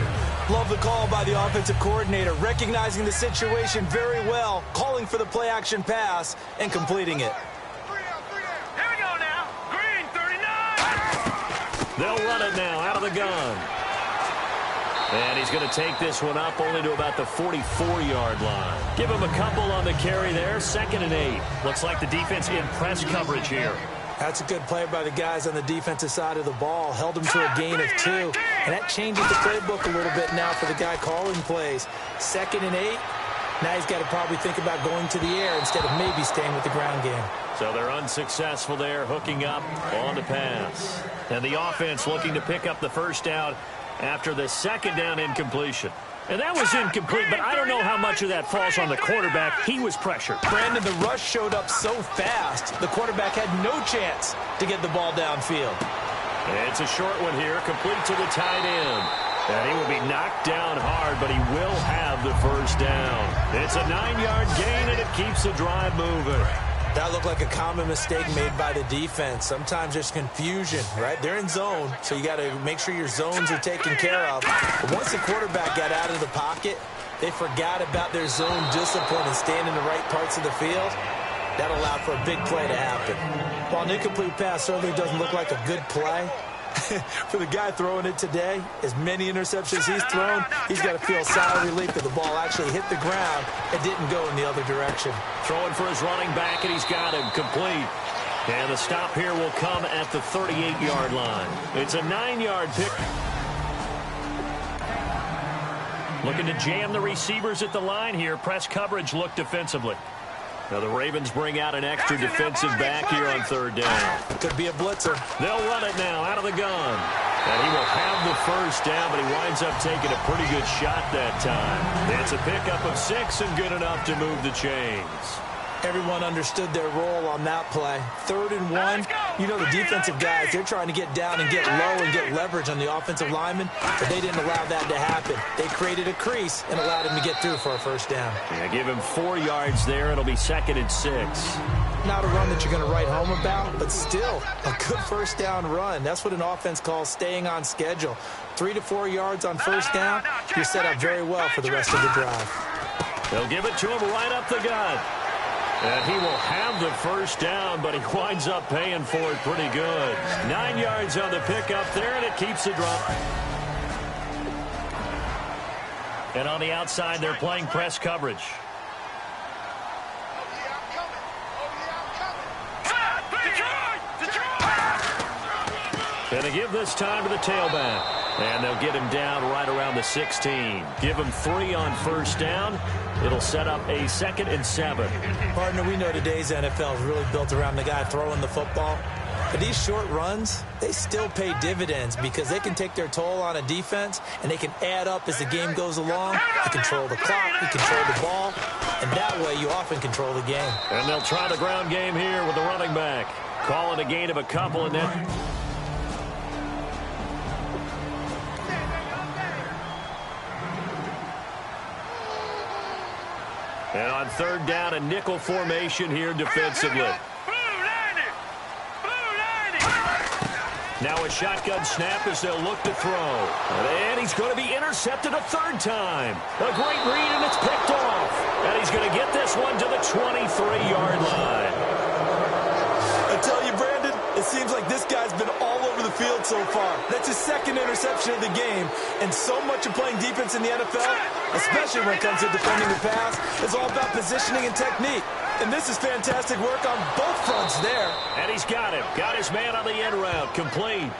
Love the call by the offensive coordinator, recognizing the situation very well, calling for the play-action pass, and completing it. Here we go now. Green, 39. They'll run it now out of the gun. And he's going to take this one up only to about the 44-yard line. Give him a couple on the carry there, 2nd and 8. Looks like the defense in press coverage here. That's a good play by the guys on the defensive side of the ball. Held them to a gain of 2. And that changes the playbook a little bit now for the guy calling plays. 2nd and 8. Now he's got to probably think about going to the air instead of maybe staying with the ground game. So they're unsuccessful there, hooking up on the pass. And the offense looking to pick up the first down after the 2nd down incompletion. And that was incomplete, but I don't know how much of that falls on the quarterback. He was pressured. Brandon, the rush showed up so fast, the quarterback had no chance to get the ball downfield. It's a short one here, complete to the tight end. And he will be knocked down hard, but he will have the first down. It's a 9-yard gain, and it keeps the drive moving. That looked like a common mistake made by the defense. Sometimes there's confusion, right? They're in zone, so you got to make sure your zones are taken care of. But once the quarterback got out of the pocket, they forgot about their zone discipline and staying in the right parts of the field. That allowed for a big play to happen. While an incomplete pass certainly doesn't look like a good play, for the guy throwing it today, as many interceptions he's thrown, he's got to feel sigh of relief that the ball actually hit the ground and didn't go in the other direction. Throwing for his running back, and he's got him complete. And the stop here will come at the 38-yard line. It's a 9-yard pick. Looking to jam the receivers at the line here. Press coverage look defensively. Now the Ravens bring out an extra defensive back here on 3rd down. Could be a blitzer. They'll run it now out of the gun. And he will have the first down, but he winds up taking a pretty good shot that time. It's a pickup of 6 and good enough to move the chains. Everyone understood their role on that play. 3rd and 1, you know the defensive guys, they're trying to get down and get low and get leverage on the offensive lineman, but they didn't allow that to happen. They created a crease and allowed him to get through for a first down. Yeah, give him 4 yards there. It'll be 2nd and 6. Not a run that you're going to write home about, but still a good first down run. That's what an offense calls staying on schedule. 3 to 4 yards on first down, you're set up very well for the rest of the drive. They'll give it to him right up the gut. And he will have the first down, but he winds up paying for it pretty good. 9 yards on the pickup there, and it keeps the drop. And on the outside, they're playing press coverage. And they give this time to the tailback. And they'll get him down right around the 16. Give him 3 on first down. It'll set up a 2nd and 7. Partner, we know today's NFL is really built around the guy throwing the football. But these short runs, they still pay dividends because they can take their toll on a defense and they can add up as the game goes along. You control the clock, you control the ball, and that way you often control the game. And they'll try the ground game here with the running back. Calling a gain of a couple, and then and on 3rd down, a nickel formation here defensively. Now a shotgun snap as they'll look to throw. And he's going to be intercepted a 3rd time. A great read, and it's picked off. And he's going to get this one to the 23-yard line. I tell you, Brandon, it seems like this guy's been all over the field so far. That's his 2nd interception of the game. And so much of playing defense in the NFL, especially when it comes to defending the pass, is all about positioning and technique. And this is fantastic work on both fronts there. And he's got him. Got his man on the end route. Complete.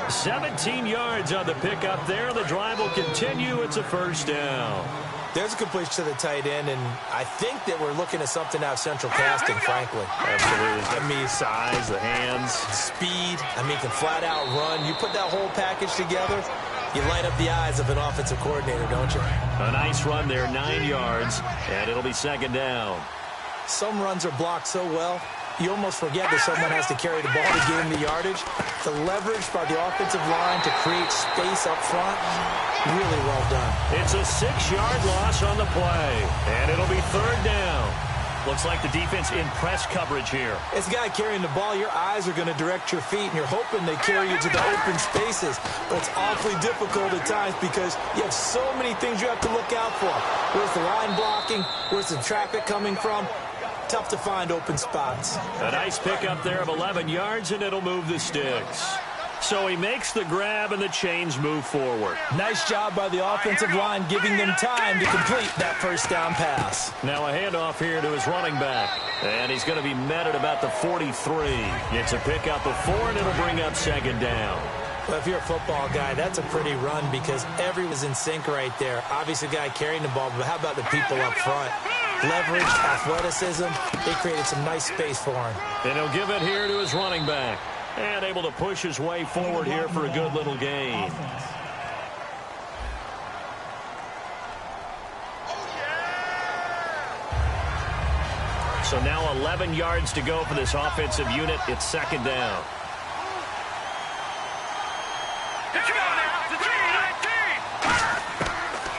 17 yards on the pickup there. The drive will continue. It's a first down. There's a completion to the tight end, and I think that we're looking at something out of central casting, frankly. Absolutely. I mean, size, the hands. Speed. I mean, can flat out run. You put that whole package together, you light up the eyes of an offensive coordinator, don't you? A nice run there, 9 yards, and it'll be 2nd down. Some runs are blocked so well, you almost forget that someone has to carry the ball to gain the yardage. The leverage by the offensive line to create space up front, really well done. It's a 6-yard loss on the play, and it'll be 3rd down. Looks like the defense in press coverage here. As a guy carrying the ball, your eyes are going to direct your feet, and you're hoping they carry you to the open spaces. But it's awfully difficult at times because you have so many things you have to look out for. Where's the line blocking? Where's the traffic coming from? Tough to find open spots. A nice pickup there of 11 yards, and it'll move the sticks. So he makes the grab, and the chains move forward. Nice job by the offensive line giving them time to complete that first down pass. Now a handoff here to his running back. And he's going to be met at about the 43. It's a pickup of 4, and it'll bring up 2nd down. Well, if you're a football guy, that's a pretty run because everyone's in sync right there. Obviously, the guy carrying the ball, but how about the people up front? Leverage, athleticism, they created some nice space for him. And he'll give it here to his running back. And able to push his way forward here for a good little gain. So now 11 yards to go for this offensive unit. It's 2nd down.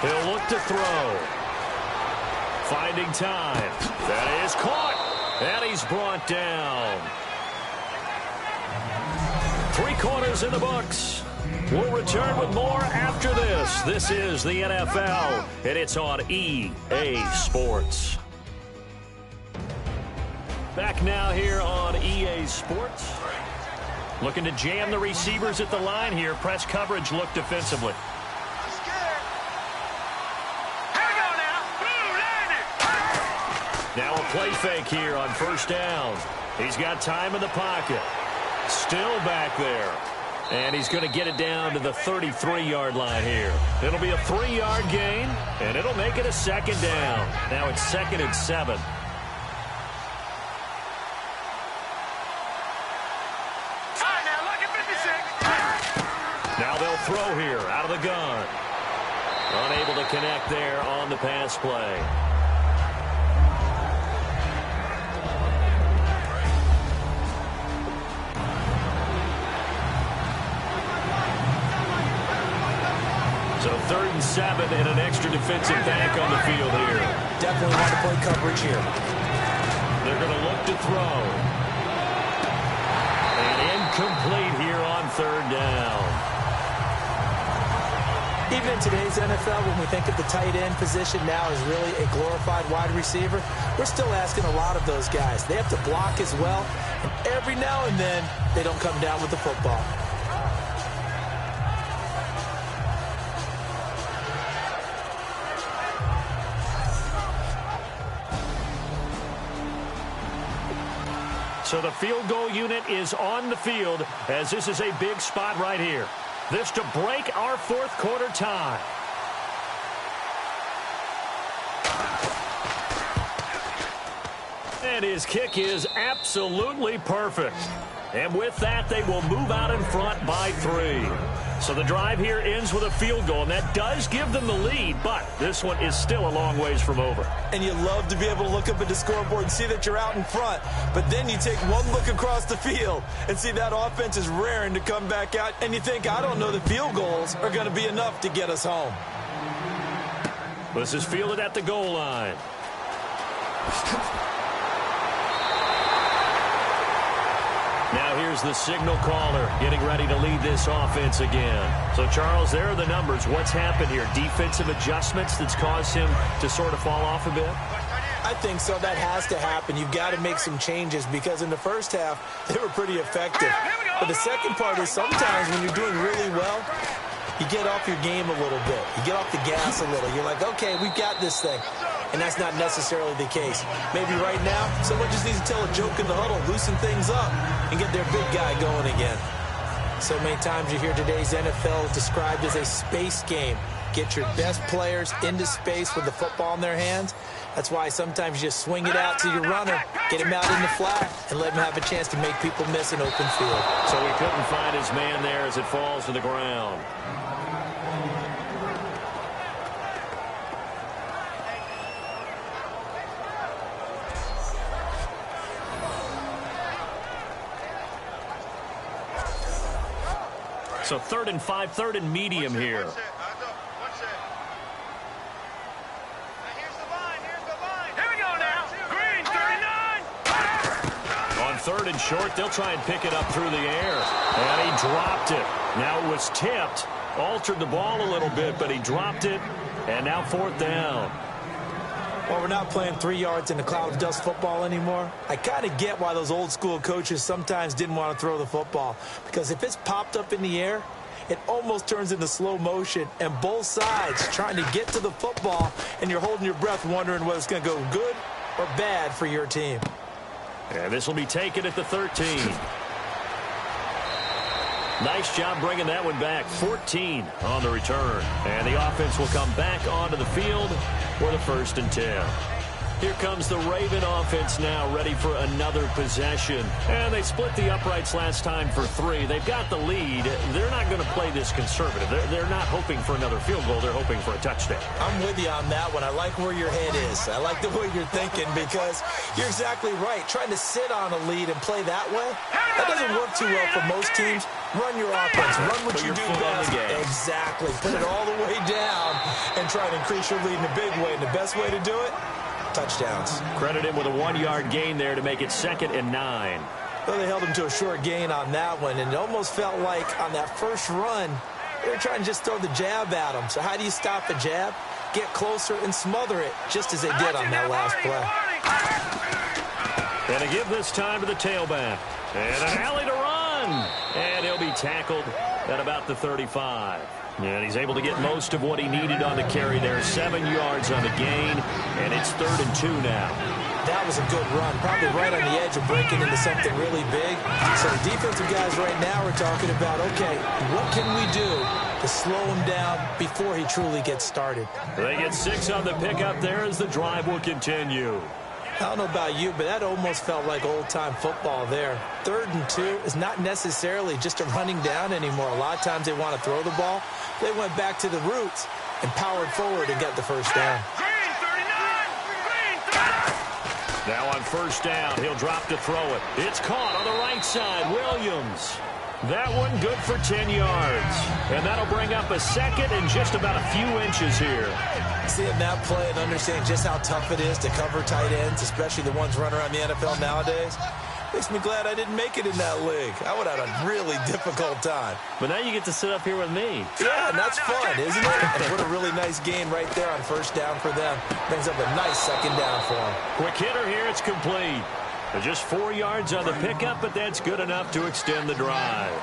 He'll look to throw. Finding time. That is caught. And he's brought down. 3 quarters in the books. We'll return with more after this. This is the NFL, and it's on EA Sports. Back now here on EA Sports. Looking to jam the receivers at the line here. Press coverage look defensively. Now a play fake here on 1st down. He's got time in the pocket. Still back there. And he's going to get it down to the 33-yard line here. It'll be a 3-yard gain, and it'll make it a 2nd down. Now it's 2nd and 7. Now they'll throw here out of the gun. Unable to connect there on the pass play. So 3rd and 7 and an extra defensive back on the field here. Definitely want to play coverage here. They're going to look to throw. And incomplete here on 3rd down. Even in today's NFL, when we think of the tight end position now as really a glorified wide receiver, we're still asking a lot of those guys. They have to block as well, and every now and then, they don't come down with the football. So the field goal unit is on the field as this is a big spot right here. This to break our 4th quarter tie. And his kick is absolutely perfect. And with that, they will move out in front by 3. So the drive here ends with a field goal, and that does give them the lead, but this one is still a long ways from over. And you love to be able to look up at the scoreboard and see that you're out in front, but then you take one look across the field and see that offense is raring to come back out, and you think, I don't know, the field goals are going to be enough to get us home. This is fielded at the goal line. Now here's the signal caller getting ready to lead this offense again. So, Charles, there are the numbers. What's happened here? Defensive adjustments that's caused him to sort of fall off a bit? I think so. That has to happen. You've got to make some changes because in the first half, they were pretty effective. But the second part is sometimes when you're doing really well, you get off your game a little bit. You get off the gas a little. You're like, okay, we've got this thing. And that's not necessarily the case. Maybe right now, someone just needs to tell a joke in the huddle, loosen things up, and get their big guy going again. So many times you hear today's NFL described as a space game. Get your best players into space with the football in their hands. That's why sometimes you just swing it out to your runner, get him out in the flat, and let him have a chance to make people miss an open field. So he couldn't find his man there as it falls to the ground. So 3rd and 5, 3rd and medium here. One set. Here's the line. Here we go now. Green, 39. On 3rd and short, they'll try and pick it up through the air. And he dropped it. Now it was tipped. Altered the ball a little bit, but he dropped it. And now 4th down. Well, we're not playing 3 yards in a cloud of dust football anymore. I kind of get why those old school coaches sometimes didn't want to throw the football. Because if it's popped up in the air, it almost turns into slow motion. And both sides trying to get to the football, and you're holding your breath wondering whether it's going to go good or bad for your team. And this will be taken at the 13. Nice job bringing that one back. 14 on the return. And the offense will come back onto the field for the 1st and 10. Here comes the Raven offense now, ready for another possession. And they split the uprights last time for 3. They've got the lead. They're not going to play this conservative. They're not hoping for another field goal. They're hoping for a touchdown. I'm with you on that one. I like where your head is. I like the way you're thinking because you're exactly right. Trying to sit on a lead and play that way, that doesn't work too well for most teams. Run your offense. Run what you do best. Exactly. Put it all the way down and try and increase your lead in a big way. And the best way to do it, touchdowns. Credit him with a 1-yard gain there to make it 2nd and 9. Well, they held him to a short gain on that one, and it almost felt like on that first run, they were trying to just throw the jab at him. So how do you stop a jab? Get closer and smother it, just as they did on that last play. And a give this time to the tailback. And an alley to run. And he'll be tackled at about the 35. And he's able to get most of what he needed on the carry there. 7 yards on the gain, and it's 3rd and 2 now. That was a good run, probably right on the edge of breaking into something really big. So the defensive guys right now are talking about, okay, what can we do to slow him down before he truly gets started? They get 6 on the pickup there as the drive will continue. I don't know about you, but that almost felt like old-time football there. 3rd and 2 is not necessarily just a running down anymore. A lot of times they want to throw the ball. They went back to the roots and powered forward and got the 1st down. Green, 39. Now on 1st down, he'll drop to throw it. It's caught on the right side. Williams. That one good for 10 yards. And that'll bring up a 2nd and just about a few inches here. Seeing that play and understanding just how tough it is to cover tight ends, especially the ones running around the NFL nowadays, makes me glad I didn't make it in that league. I would have had a really difficult time. But now you get to sit up here with me. Yeah, and that's fun, isn't it? And what a really nice gain right there on 1st down for them. Brings up a nice 2nd down for them. Quick hitter here, it's complete. Just 4 yards on the pickup, but that's good enough to extend the drive.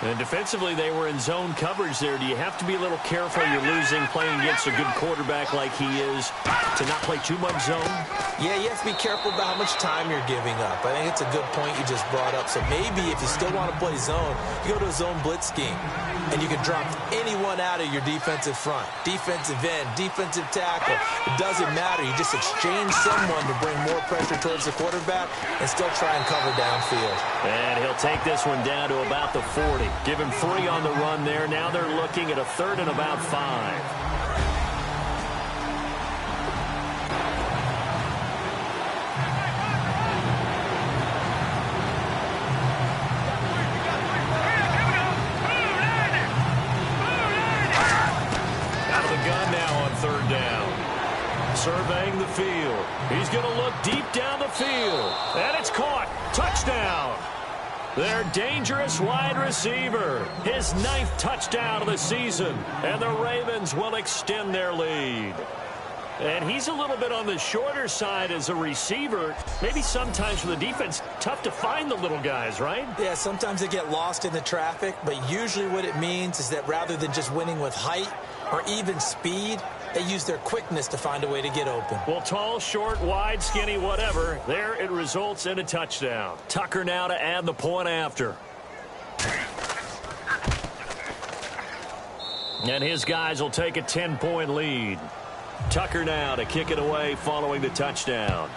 And defensively, they were in zone coverage there. Do you have to be a little careful? You're losing playing against a good quarterback like he is to not play too much zone? Yeah, you have to be careful about how much time you're giving up. I think it's a good point you just brought up. So maybe if you still want to play zone, you go to a zone blitz scheme. And you can drop anyone out of your defensive front. Defensive end, defensive tackle. It doesn't matter. You just exchange someone to bring more pressure towards the quarterback and still try and cover downfield. And he'll take this one down to about the 40. Give him 3 on the run there. Now they're looking at a 3rd and about 5. Surveying the field. He's going to look deep down the field. And it's caught. Touchdown. Their dangerous wide receiver. His 9th touchdown of the season. And the Ravens will extend their lead. And he's a little bit on the shorter side as a receiver. Maybe sometimes for the defense, tough to find the little guys, right? Yeah, sometimes they get lost in the traffic. But usually what it means is that rather than just winning with height or even speed, they use their quickness to find a way to get open. Well, tall, short, wide, skinny, whatever. There it results in a touchdown. Tucker now to add the point after. And his guys will take a 10-point lead. Tucker now to kick it away following the touchdown.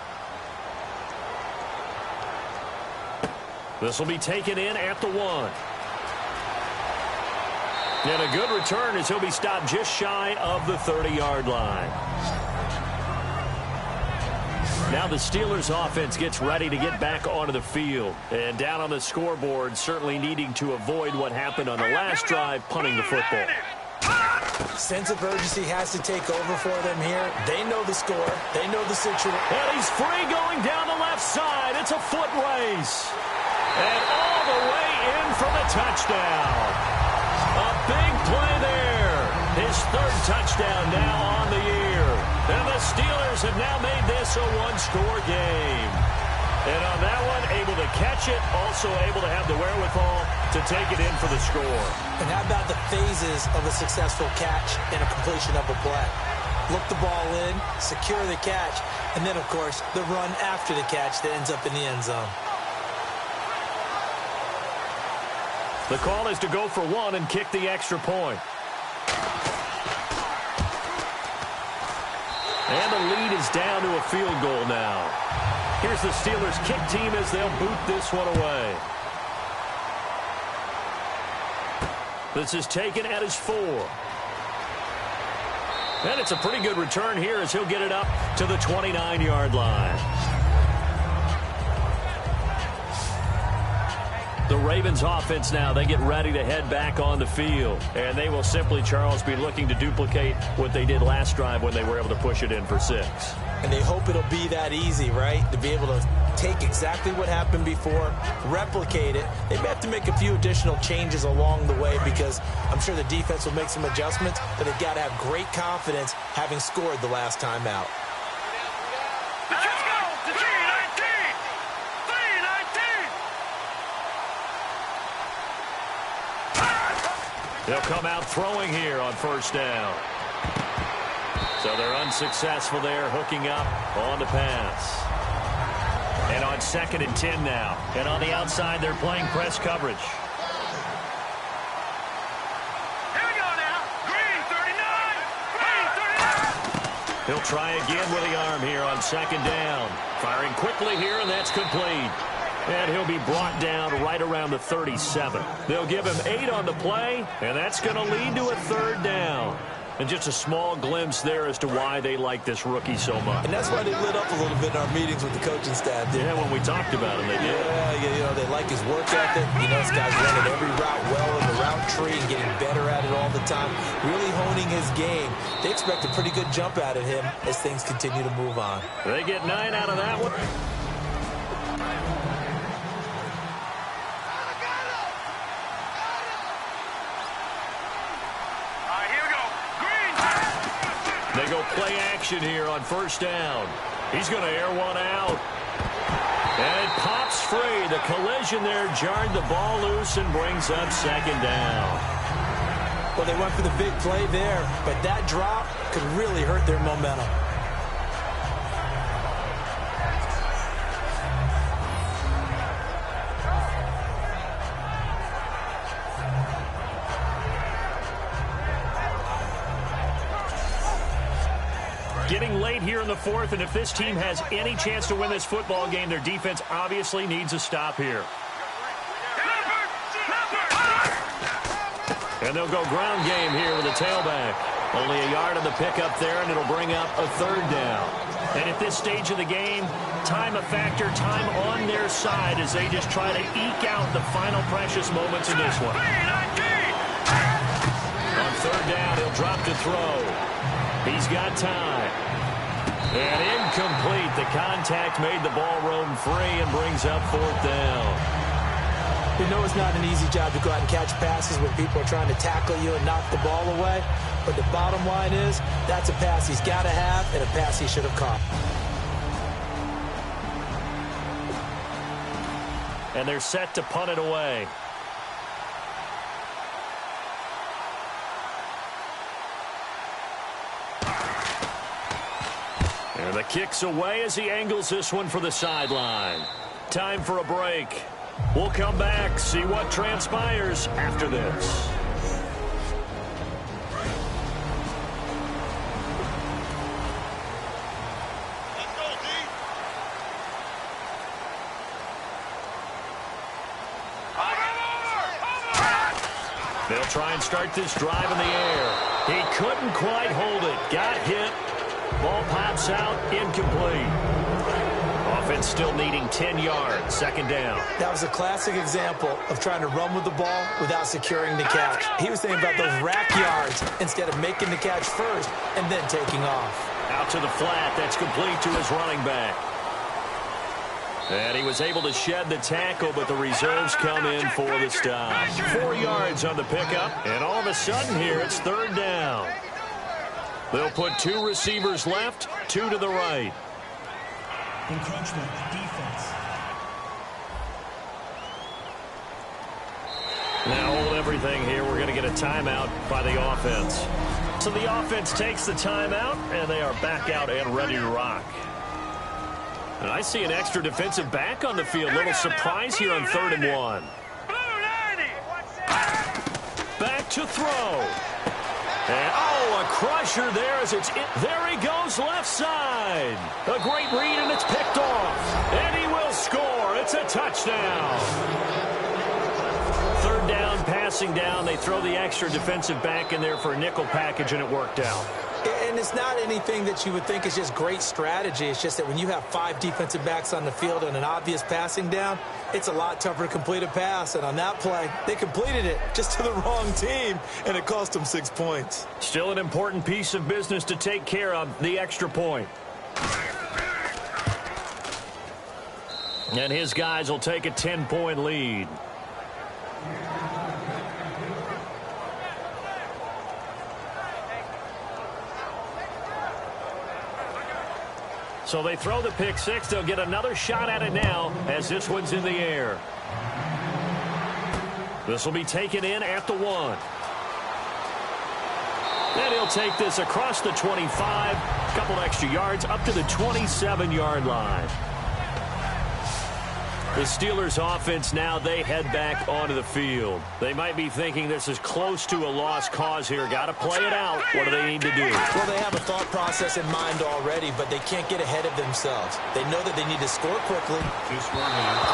This will be taken in at the 1. And a good return as he'll be stopped just shy of the 30-yard line. Now the Steelers offense gets ready to get back onto the field. And down on the scoreboard, certainly needing to avoid what happened on the last drive, punting the football. Sense of urgency has to take over for them here. They know the score. They know the situation. And he's free going down the left side. It's a foot race. And all the way in for the touchdown. A big play there. His third touchdown now on the year. And the Steelers have now made this a one-score game. And on that one, able to catch it, also able to have the wherewithal to take it in for the score. And how about the phases of a successful catch and a completion of a play? Look the ball in, secure the catch, and then, of course, the run after the catch that ends up in the end zone. The call is to go for one and kick the extra point. And the lead is down to a field goal now. Here's the Steelers kick team as they'll boot this one away. This is taken at his 4. And it's a pretty good return here as he'll get it up to the 29-yard line. The Ravens offense now, they get ready to head back on the field. And they will simply, Charles, be looking to duplicate what they did last drive when they were able to push it in for 6. And they hope it'll be that easy, right? To be able to take exactly what happened before, replicate it. They may have to make a few additional changes along the way because I'm sure the defense will make some adjustments, but they've got to have great confidence having scored the last time out. Let's go! 319! 319! They'll come out throwing here on first down. So they're unsuccessful there, hooking up on the pass. And on 2nd and 10 now. And on the outside, they're playing press coverage. Here we go now. Green 39! Green 39! He'll try again with the arm here on 2nd down. Firing quickly here, and that's complete. And he'll be brought down right around the 37. They'll give him 8 on the play, and that's going to lead to a 3rd down. And just a small glimpse there as to why they like this rookie so much. And that's why they lit up a little bit in our meetings with the coaching staff. Yeah, when we talked about him, they did. Yeah, you know, they like his work ethic. You know, this guy's running every route well in the route tree and getting better at it all the time. Really honing his game. They expect a pretty good jump out of him as things continue to move on. They get 9 out of that one. They go play action here on first down. He's going to air one out. And it pops free. The collision there jarred the ball loose and brings up 2nd down. Well, they went for the big play there, but that drop could really hurt their momentum. Getting late here in the 4th, and if this team has any chance to win this football game, their defense obviously needs a stop here. And they'll go ground game here with a tailback. Only a yard on the pickup there, and it'll bring up a 3rd down. And at this stage of the game, time a factor, time on their side as they just try to eke out the final precious moments in this one. On 3rd down, he'll drop to throw. He's got time. And incomplete. The contact made the ball roam free and brings up 4th down. You know it's not an easy job to go out and catch passes when people are trying to tackle you and knock the ball away. But the bottom line is, that's a pass he's got to have and a pass he should have caught. And they're set to punt it away. And the kick's away as he angles this one for the sideline. Time for a break. We'll come back, see what transpires after this. Let's go, D. They'll try and start this drive in the air. He couldn't quite hold it. Got hit. Ball pops out, incomplete. offense still needing 10 yards. Second down. That was a classic example of trying to run with the ball without securing the catch. He was thinking about those rack yards instead of making the catch first and then taking off. Out to the flat. That's complete to his running back. And he was able to shed the tackle, but the reserves come in for the stop. 4 yards on the pickup, and all of a sudden here, it's third down. They'll put 2 receivers left, 2 to the right. Encroachment, defense. Now hold everything here. We're going to get a timeout by the offense. So the offense takes the timeout, and they are back out and ready to rock. And I see an extra defensive back on the field. Little surprise here on 3rd and 1. Back to throw. And, oh, a crusher there as it's in. There he goes left side. A great read, and it's picked off. And he will score. It's a touchdown. 3rd down, passing down. They throw the extra defensive back in there for a nickel package, and it worked out. And it's not anything that you would think is just great strategy. It's just that when you have 5 defensive backs on the field and an obvious passing down, it's a lot tougher to complete a pass. And on that play, they completed it just to the wrong team, and it cost them 6 points. Still an important piece of business to take care of, the extra point. And his guys will take a 10-point lead. So they throw the pick six. They'll get another shot at it now as this one's in the air. This will be taken in at the 1. And he'll take this across the 25. A couple extra yards up to the 27-yard line. The Steelers offense now, they head back onto the field. They might be thinking this is close to a lost cause here. Got to play it out. What do they need to do? Well, they have a thought process in mind already, but they can't get ahead of themselves. They know that they need to score quickly,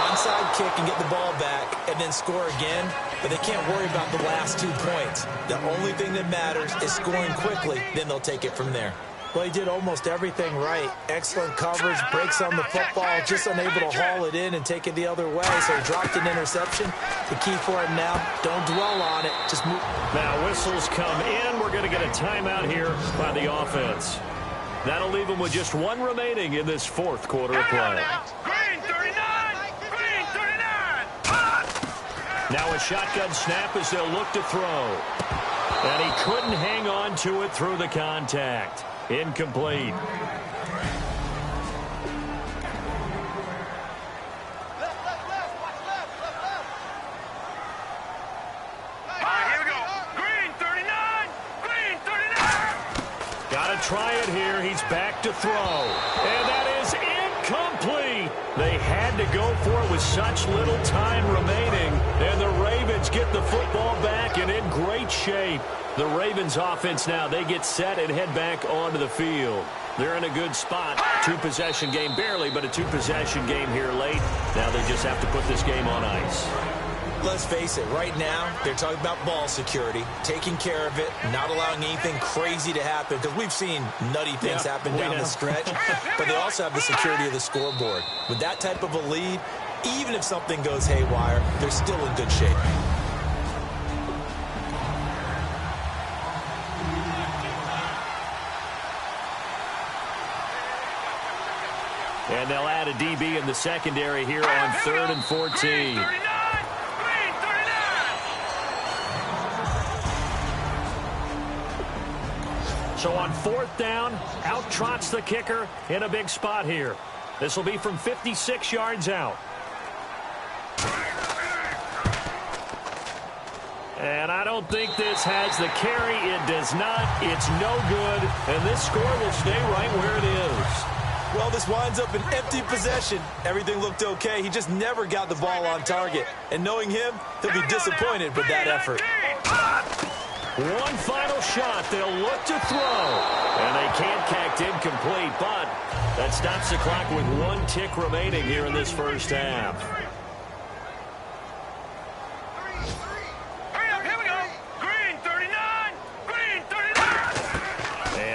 onside kick and get the ball back, and then score again. But they can't worry about the last 2 points. The only thing that matters is scoring quickly. Then they'll take it from there. Well, he did almost everything right. Excellent coverage, breaks on the football, just unable to haul it in and take it the other way. So he dropped an interception. The key for him now, don't dwell on it. Just move. Now whistles come in. We're going to get a timeout here by the offense. That'll leave them with just 1 remaining in this 4th quarter of play. Green 39! Green 39! Now a shotgun snap as they'll look to throw. And he couldn't hang on to it through the contact. Incomplete. All right, here we go. Green 39! Green 39! Got to try it here. He's back to throw. And that is incomplete. They had to go for it with such little time remaining. And the Ravens get the football back and in great shape. The Ravens offense now, they get set and head back onto the field. They're in a good spot. 2-possession game, barely, but a 2-possession game here late. Now they just have to put this game on ice. Let's face it, right now, they're talking about ball security, taking care of it, not allowing anything crazy to happen, because we've seen nutty things happen down the stretch, but they also have the security of the scoreboard. With that type of a lead, even if something goes haywire, they're still in good shape. And they'll add a DB in the secondary here on 3rd and 14. Green 39! Green 39! So on 4th down, out trots the kicker in a big spot here. This will be from 56 yards out. And I don't think this has the carry. It does not. It's no good. And this score will stay right where it is. Well, this winds up an empty possession. Everything looked okay. He just never got the ball on target. And knowing him, he'll be disappointed with that effort. One final shot. They'll look to throw. And they can't catch incomplete, but that stops the clock with 1 tick remaining here in this first half.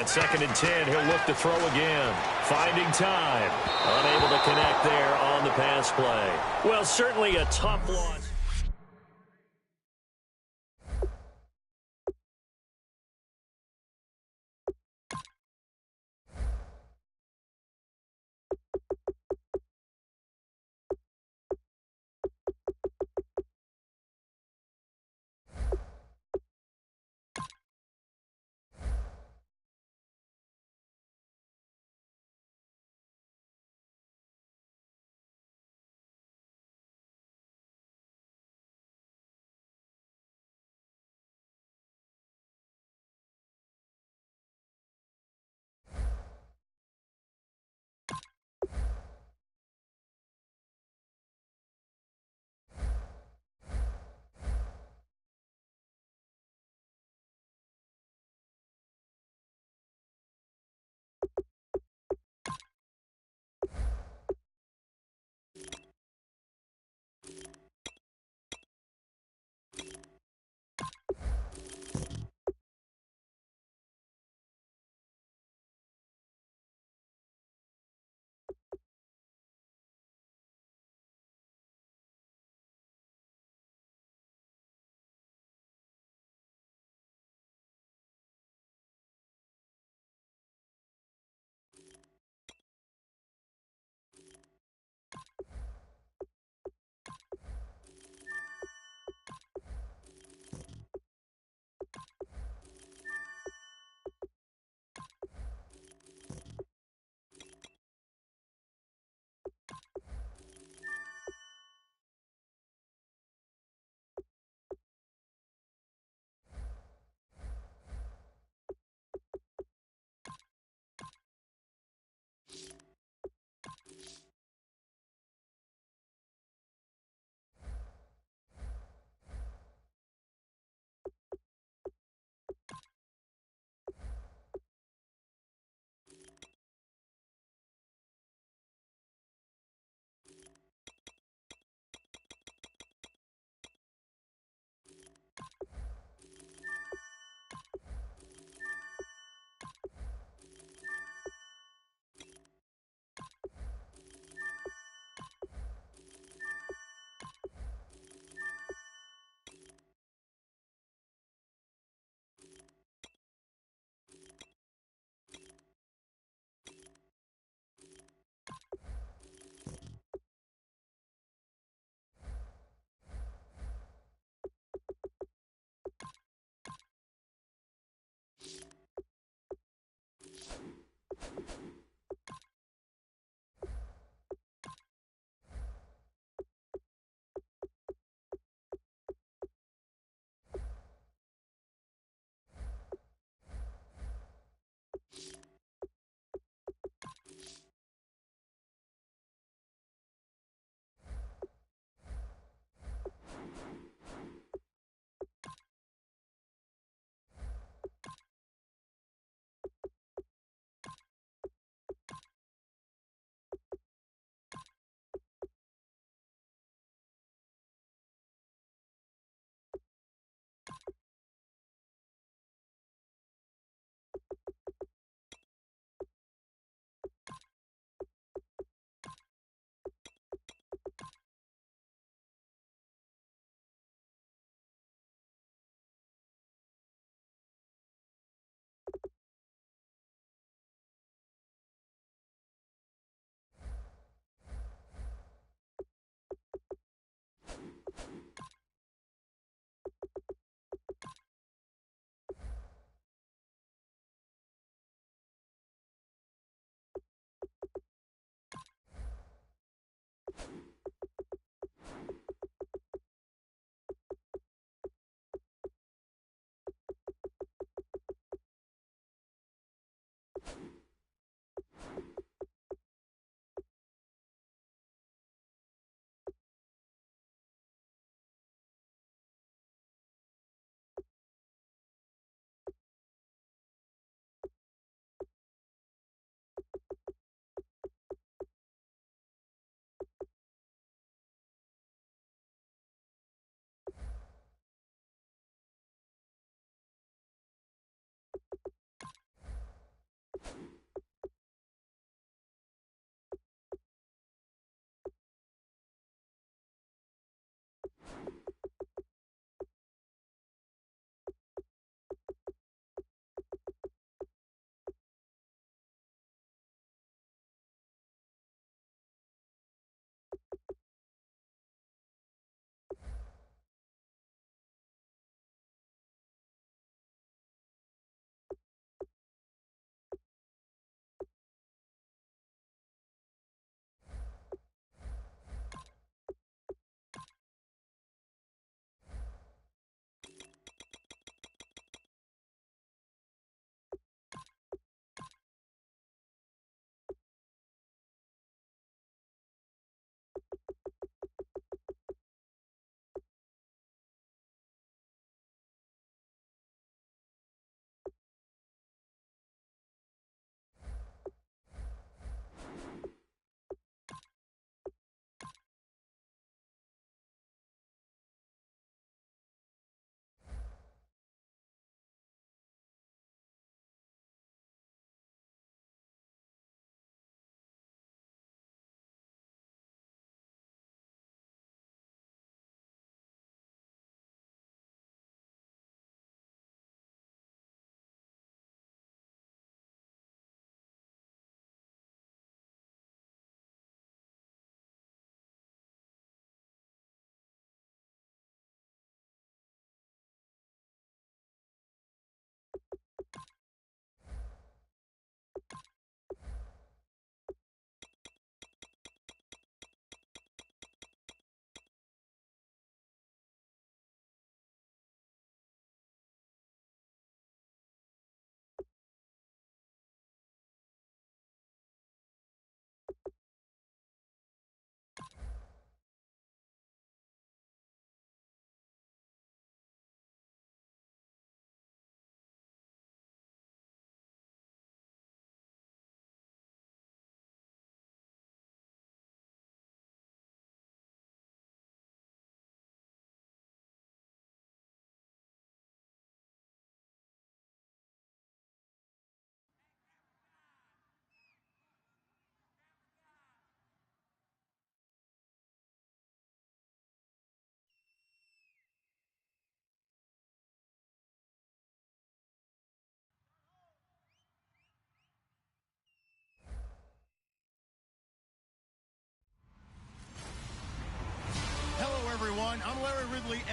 2nd and 10, he'll look to throw again. Finding time. Unable to connect there on the pass play. Well, certainly a tough loss.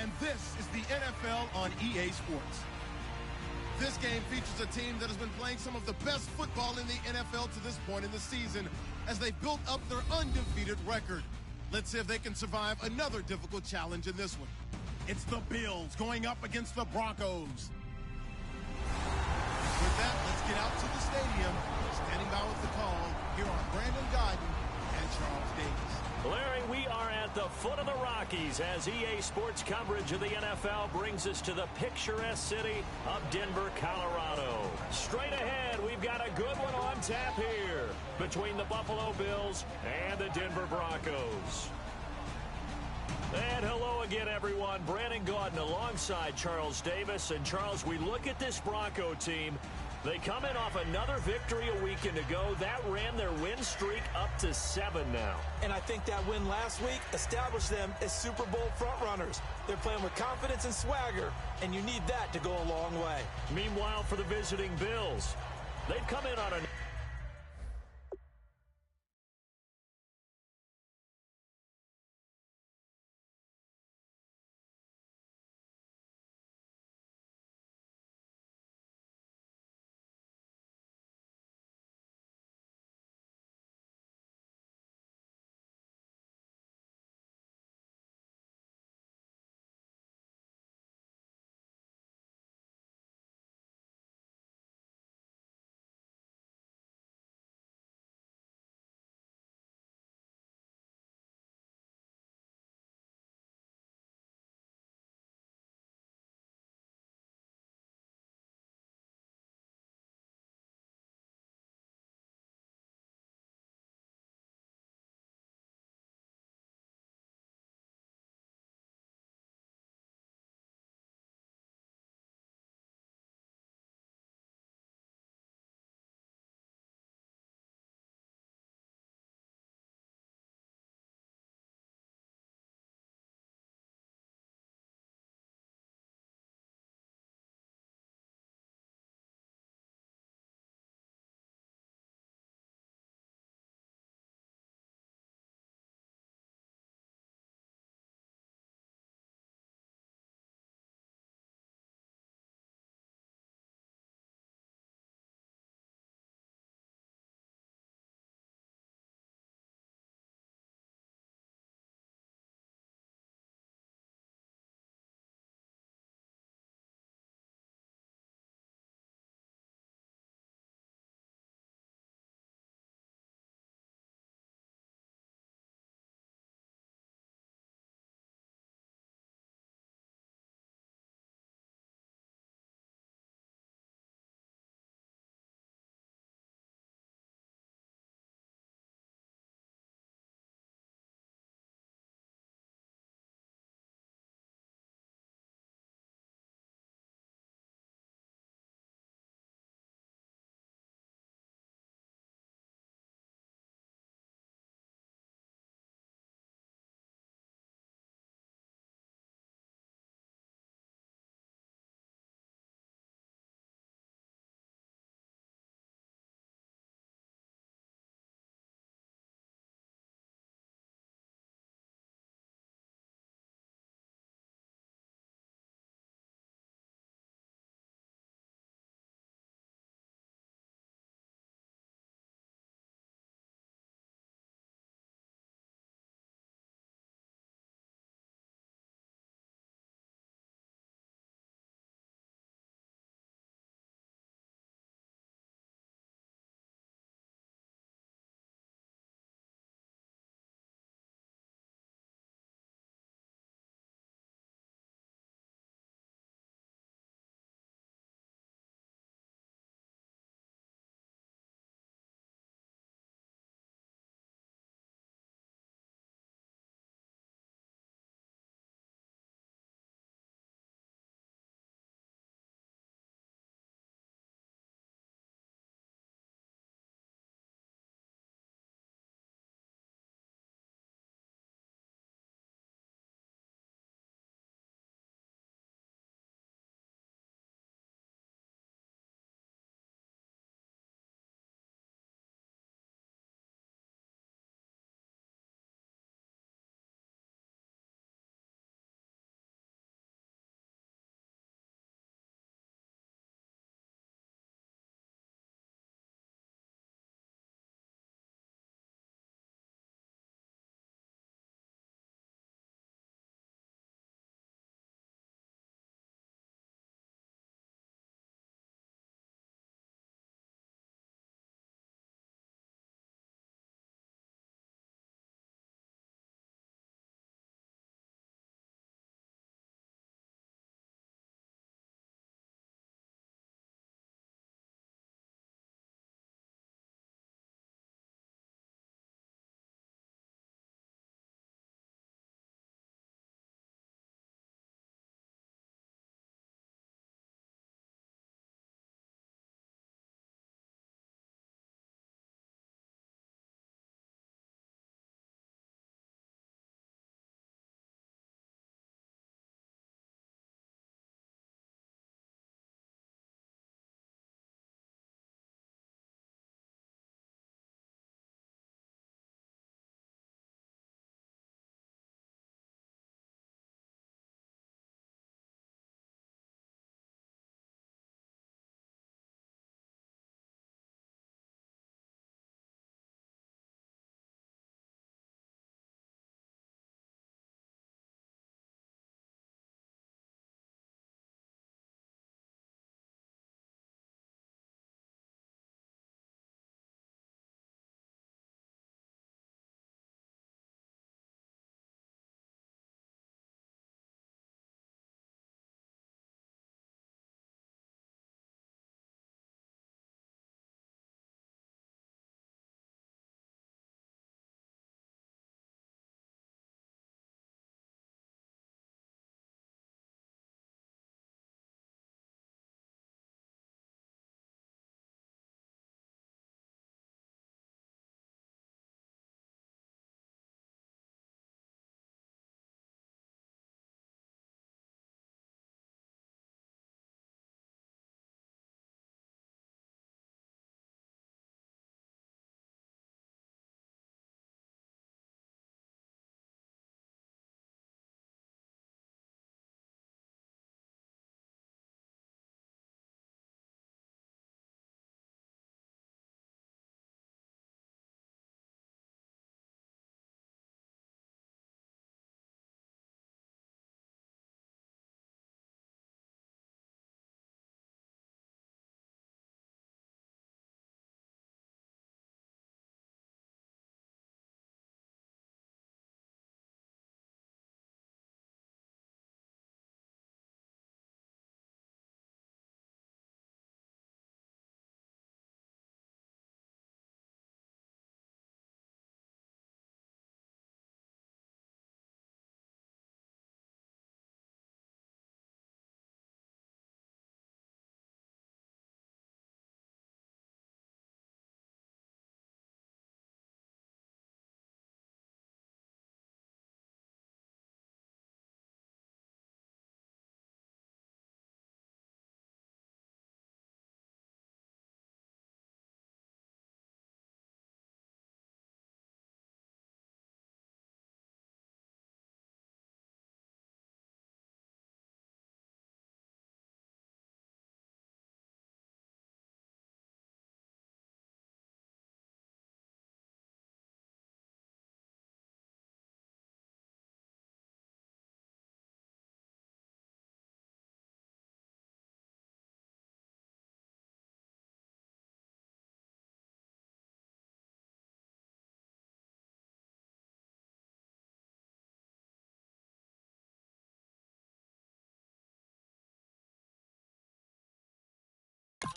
and this is the NFL on EA Sports. This game features a team that has been playing some of the best football in the NFL to this point in the season as they built up their undefeated record. Let's see if they can survive another difficult challenge in this one. It's the Bills going up against the Broncos. With that, let's get out to the stadium. Standing by with the call, here are Brandon Godden and Charles Davis. Larry, we are at the foot of the Rockies as EA Sports coverage of the NFL brings us to the picturesque city of Denver, Colorado. Straight ahead, we've got a good one on tap here between the Buffalo Bills and the Denver Broncos. And hello again, everyone. Brandon Gaudin alongside Charles Davis. And, Charles, we look at this Bronco team. They come in off another victory a weekend ago. That ran their win streak up to 7 now. And I think that win last week established them as Super Bowl frontrunners. They're playing with confidence and swagger, and you need that to go a long way. Meanwhile, for the visiting Bills, they've come in on a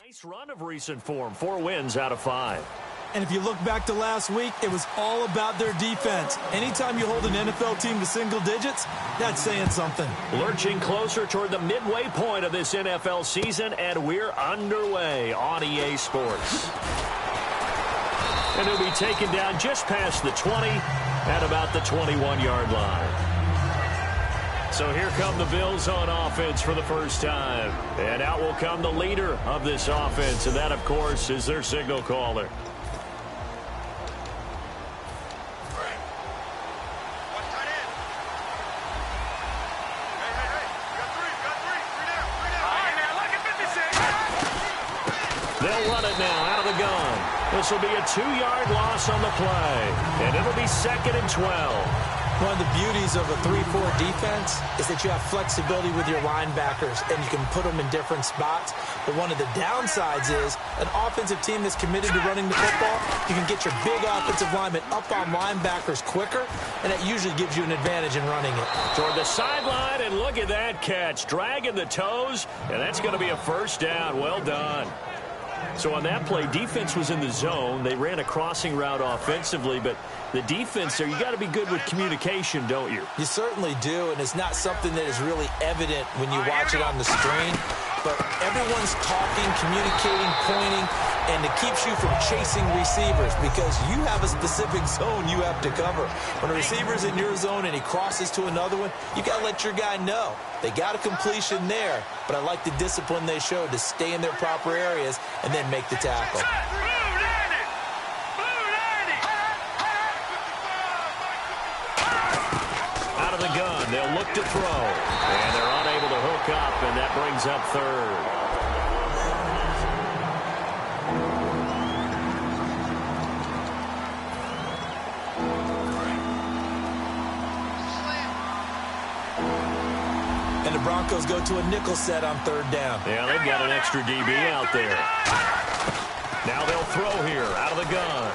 Nice run of recent form. 4 wins out of 5. And if you look back to last week, it was all about their defense. Anytime you hold an NFL team to single digits, that's saying something. Lurching closer toward the midway point of this NFL season, and we're underway on EA Sports. And he'll be taken down just past the 20 at about the 21-yard line. So here come the Bills on offense for the first time. And out will come the leader of this offense, and that, of course, is their signal caller. They'll run it now out of the gun. This will be a 2-yard loss on the play, and it'll be 2nd and 12. One of the beauties of a 3-4 defense is that you have flexibility with your linebackers, and you can put them in different spots. But one of the downsides is an offensive team that's committed to running the football, you can get your big offensive linemen up on linebackers quicker, and that usually gives you an advantage in running it. Toward the sideline, and look at that catch. Dragging the toes, and that's going to be a first down. Well done. So on that play, defense was in the zone. They ran a crossing route offensively, but the defense there, you got to be good with communication, don't you? You certainly do, and it's not something that is really evident when you watch it on the screen. But everyone's talking, communicating, pointing, and it keeps you from chasing receivers because you have a specific zone you have to cover. When a receiver's in your zone and he crosses to another one, you got to let your guy know. They got a completion there, but I like the discipline they showed to stay in their proper areas and then make the tackle. Out of the gun, they'll look to throw, and they're unable to hook up, and that brings up 3rd. And the Broncos go to a nickel set on 3rd down. Yeah, they've got an extra DB out there. Now they'll throw here out of the gun.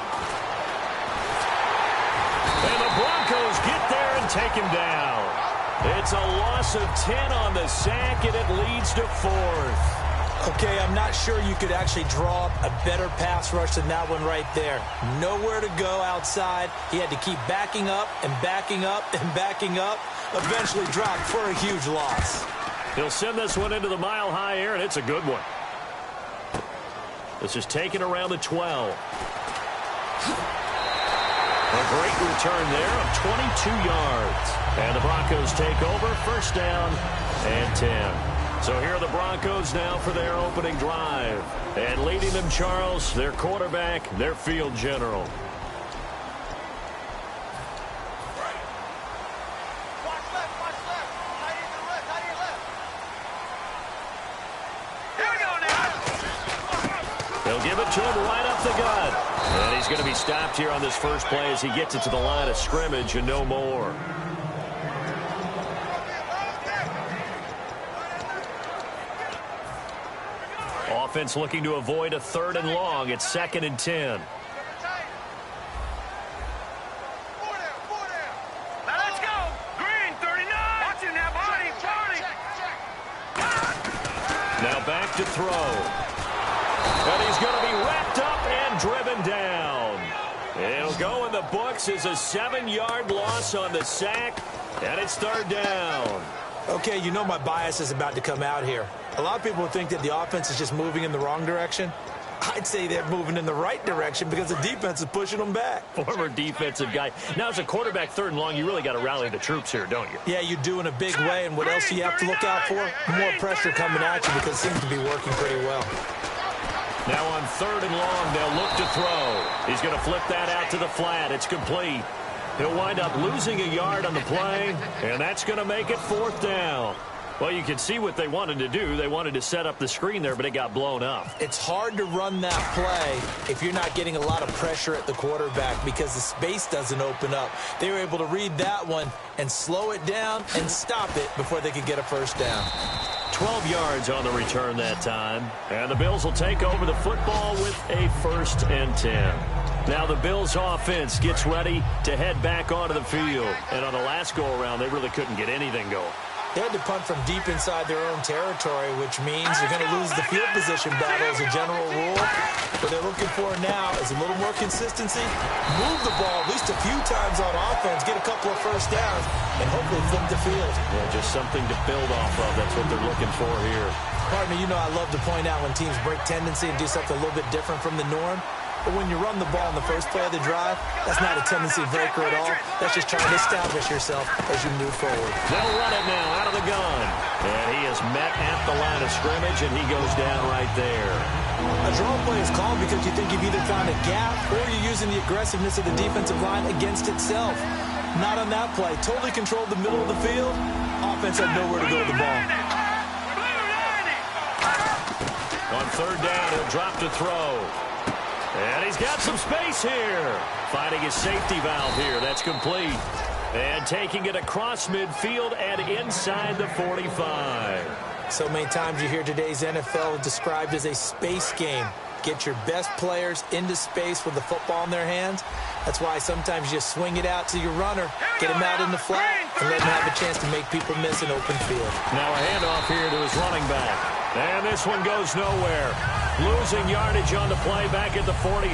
And the Broncos get there and take him down. It's a loss of 10 on the sack, and it leads to 4th. Okay, I'm not sure you could actually draw up a better pass rush than that one right there. Nowhere to go outside. He had to keep backing up and backing up and backing up. Eventually dropped for a huge loss. He'll send this one into the mile-high air, and it's a good one. This is taken around the 12. A great return there of 22 yards. And the Broncos take over, 1st down and 10. So here are the Broncos now for their opening drive. And leading them, Charles, their quarterback, their field general. Give it to him right up the gut. And he's going to be stopped here on this first play as he gets it to the line of scrimmage and no more. Offense looking to avoid a 3rd and long. It's 2nd and 10. Now let's go. Green, 39. Watch him now, buddy. Now back to throw. And he's going to be wrapped up and driven down. It'll go in the books as a 7-yard loss on the sack, and it's 3rd down. Okay, you know my bias is about to come out here. A lot of people think that the offense is just moving in the wrong direction. I'd say they're moving in the right direction because the defense is pushing them back. Former defensive guy. Now, as a quarterback 3rd and long, you really got to rally the troops here, don't you? Yeah, you do in a big way, and what else do you have to look out for? More pressure coming at you because it seems to be working pretty well. Now on 3rd and long, they'll look to throw. He's going to flip that out to the flat. It's complete. He'll wind up losing a yard on the play, and that's going to make it 4th down. Well, you can see what they wanted to do. They wanted to set up the screen there, but it got blown up. It's hard to run that play if you're not getting a lot of pressure at the quarterback because the space doesn't open up. They were able to read that one and slow it down and stop it before they could get a 1st down. 12 yards on the return that time. And the Bills will take over the football with a 1st and 10. Now the Bills offense gets ready to head back onto the field. And on the last go-around, they really couldn't get anything going. They had to punt from deep inside their own territory, which means you're going to lose the field position battle as a general rule. What they're looking for now is a little more consistency, move the ball at least a few times on offense, get a couple of first downs, and hopefully flip the field. Yeah, just something to build off of. That's what they're looking for here. Partner, you know I love to point out when teams break tendency and do something a little bit different from the norm. But when you run the ball in the first play of the drive, that's not a tendency breaker at all. That's just trying to establish yourself as you move forward. They'll run it now out of the gun. And he is met at the line of scrimmage, and he goes down right there. A draw play is called because you think you've either found a gap or you're using the aggressiveness of the defensive line against itself. Not on that play. Totally controlled the middle of the field. Offense had nowhere to go with the ball. On third down, he'll drop to throw. And he's got some space here. Finding his safety valve here. That's complete. And taking it across midfield and inside the 45. So many times you hear today's NFL described as a space game. Get your best players into space with the football in their hands. That's why sometimes you just swing it out to your runner, get him out in the flat, and let him have a chance to make people miss an open field. Now a handoff here to his running back. And this one goes nowhere. Losing yardage on the play back at the 46.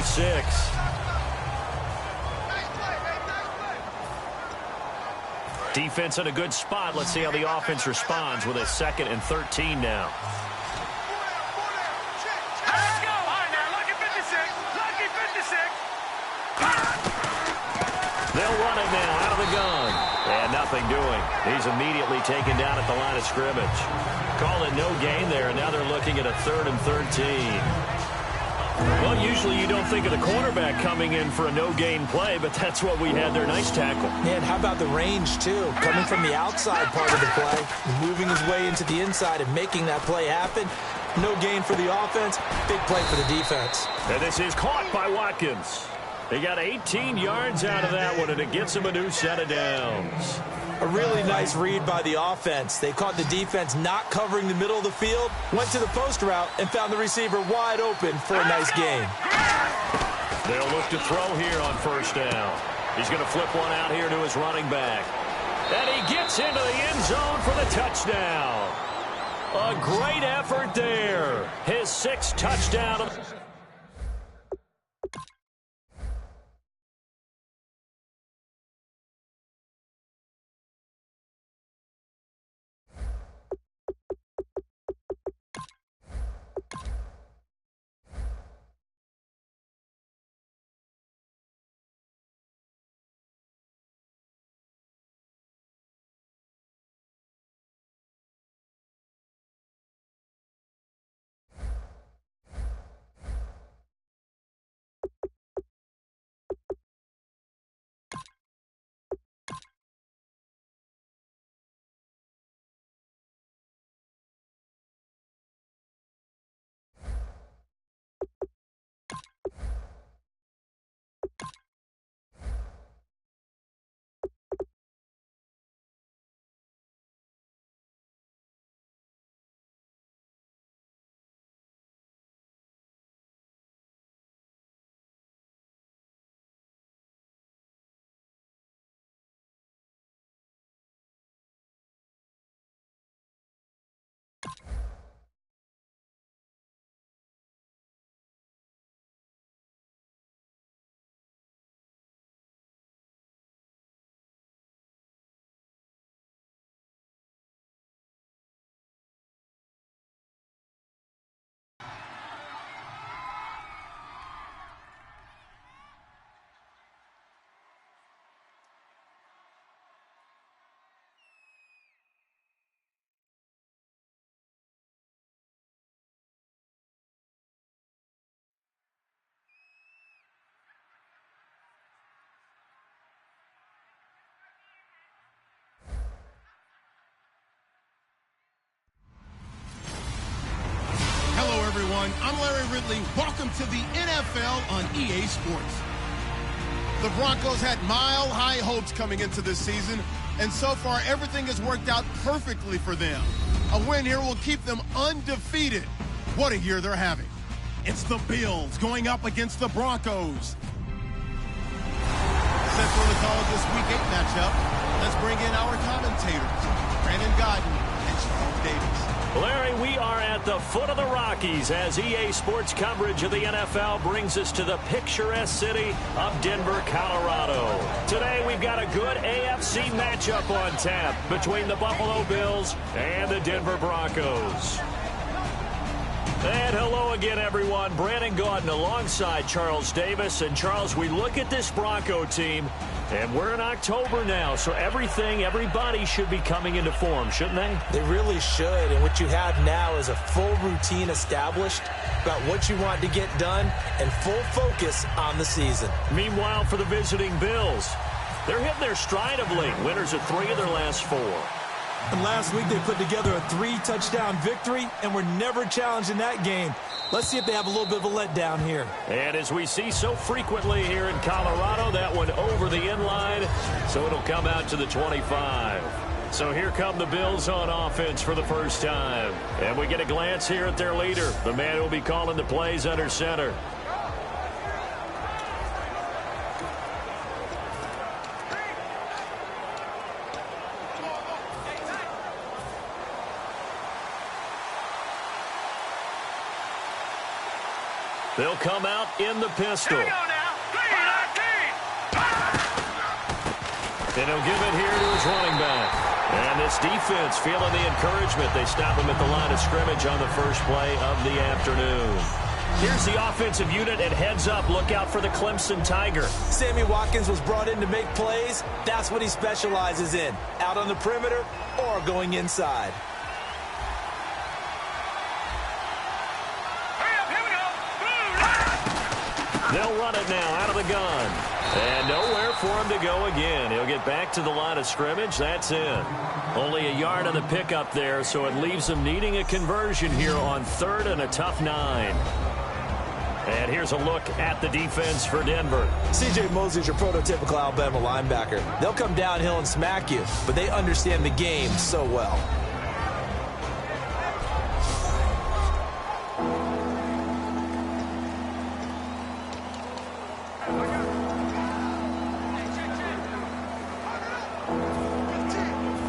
Defense in a good spot. Let's see how the offense responds with a 2nd and 13 now. Let's go. All right, now, lucky 56. Lucky 56. They'll run it now out of the gun. And nothing doing. He's immediately taken down at the line of scrimmage. Call it no gain there, and now they're looking at a 3rd and 13. Well, usually you don't think of the cornerback coming in for a no-gain play, but that's what we had there. Nice tackle. And how about the range, too? Coming from the outside part of the play, moving his way into the inside and making that play happen. No gain for the offense, big play for the defense. And this is caught by Watkins. He got 18 yards out of that one, and it gets him a new set of downs. A really nice read by the offense. They caught the defense not covering the middle of the field, went to the post route, and found the receiver wide open for a nice gain. They'll look to throw here on first down. He's going to flip one out here to his running back. And he gets into the end zone for the touchdown. A great effort there. His 6th touchdown. everyone. I'm Larry Ridley. Welcome to the NFL on EA Sports. The Broncos had mile-high hopes coming into this season, and so far everything has worked out perfectly for them. A win here will keep them undefeated. What a year they're having. It's the Bills going up against the Broncos. Set for the call of this Week 8 matchup. Let's bring in our commentators, Brandon Godden and Charles Davis. Larry, we are at the foot of the Rockies as EA Sports coverage of the NFL brings us to the picturesque city of Denver, Colorado. Today, we've got a good AFC matchup on tap between the Buffalo Bills and the Denver Broncos. And hello again, everyone. Brandon Gaudin alongside Charles Davis. And, Charles, we look at this Bronco team, and we're in October now, so everybody should be coming into form, shouldn't they? They really should, and what you have now is a full routine established about what you want to get done and full focus on the season. Meanwhile, for the visiting Bills, they're hitting their stride of late. Winners of 3 of their last 4. And last week they put together a 3-touchdown victory and were never challenged in that game. Let's see if they have a little bit of a letdown here. And as we see so frequently here in Colorado, that one over the end line, so it'll come out to the 25. So here come the Bills on offense for the first time. And we get a glance here at their leader, the man who will be calling the plays under center. They'll come out in the pistol. Here we go now. 3-19. And he'll give it here to his running back. And this defense feeling the encouragement. They stop him at the line of scrimmage on the first play of the afternoon. Here's the offensive unit, and heads up, look out for the Clemson Tiger. Sammy Watkins was brought in to make plays. That's what he specializes in, out on the perimeter or going inside. They'll run it now out of the gun. And nowhere for him to go again. He'll get back to the line of scrimmage. That's it. Only a yard on the pickup there, so it leaves him needing a conversion here on 3rd and a tough 9. And here's a look at the defense for Denver. C.J. Mosley's your prototypical Alabama linebacker. They'll come downhill and smack you, but they understand the game so well.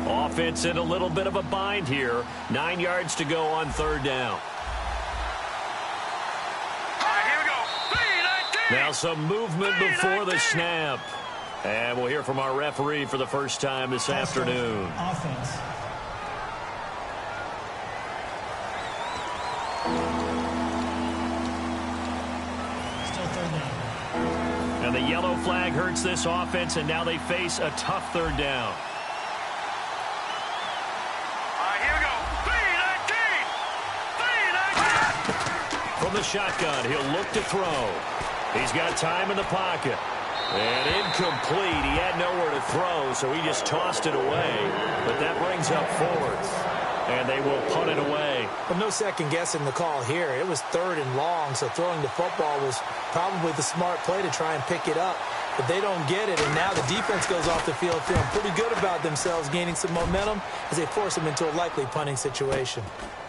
Offense in a little bit of a bind here. 9 yards to go on 3rd down. Here we go. 3-19. Now some movement before the snap. And we'll hear from our referee for the first time this afternoon. Offense. Still 3rd down. And the yellow flag hurts this offense, and now they face a tough 3rd down. Here we go. 3-19. From the shotgun, he'll look to throw. He's got time in the pocket. And incomplete. He had nowhere to throw, so he just tossed it away. But that brings up 4th. And they will punt it away. Well, no second guessing the call here. It was 3rd and long, so throwing the football was probably the smart play to try and pick it up. But they don't get it, and now the defense goes off the field feeling pretty good about themselves, gaining some momentum as they force them into a likely punting situation.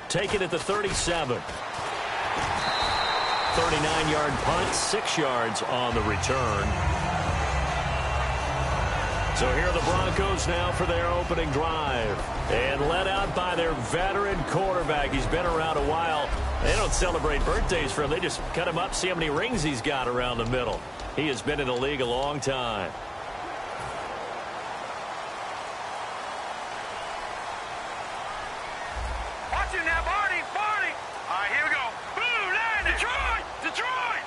Take it at the 37. 39-yard punt, 6 yards on the return. So here are the Broncos now for their opening drive. And led out by their veteran quarterback. He's been around a while. They don't celebrate birthdays for him. They just cut him up, see how many rings he's got around the middle. He has been in the league a long time. Watch him now, Barney. Here we go. Boom, landed. Detroit.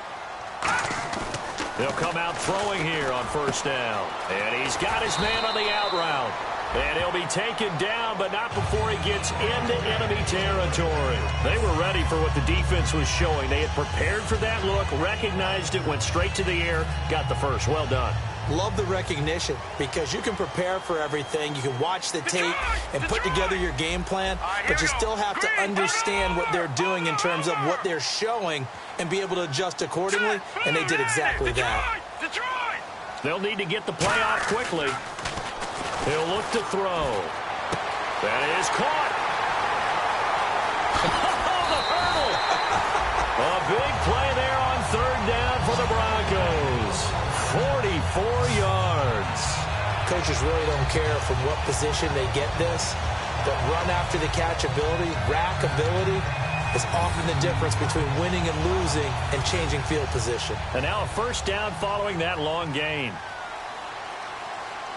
They'll come out throwing here on 1st down. And he's got his man on the out route. And he'll be taken down, but not before he gets into enemy territory. They were ready for what the defense was showing. They had prepared for that look, recognized it, went straight to the air, got the first. Well done. Love the recognition because you can prepare for everything. You can watch the tape and put together your game plan, but you still have to understand what they're doing in terms of what they're showing and be able to adjust accordingly, and they did exactly that. They'll need to get the play off quickly. He'll look to throw. That is caught. The hurdle. A big play there on 3rd down for the Broncos. 44 yards. coaches really don't care from what position they get this, but run after the catch ability, rack ability, is often the difference between winning and losing and changing field position. And now a first down following that long gain.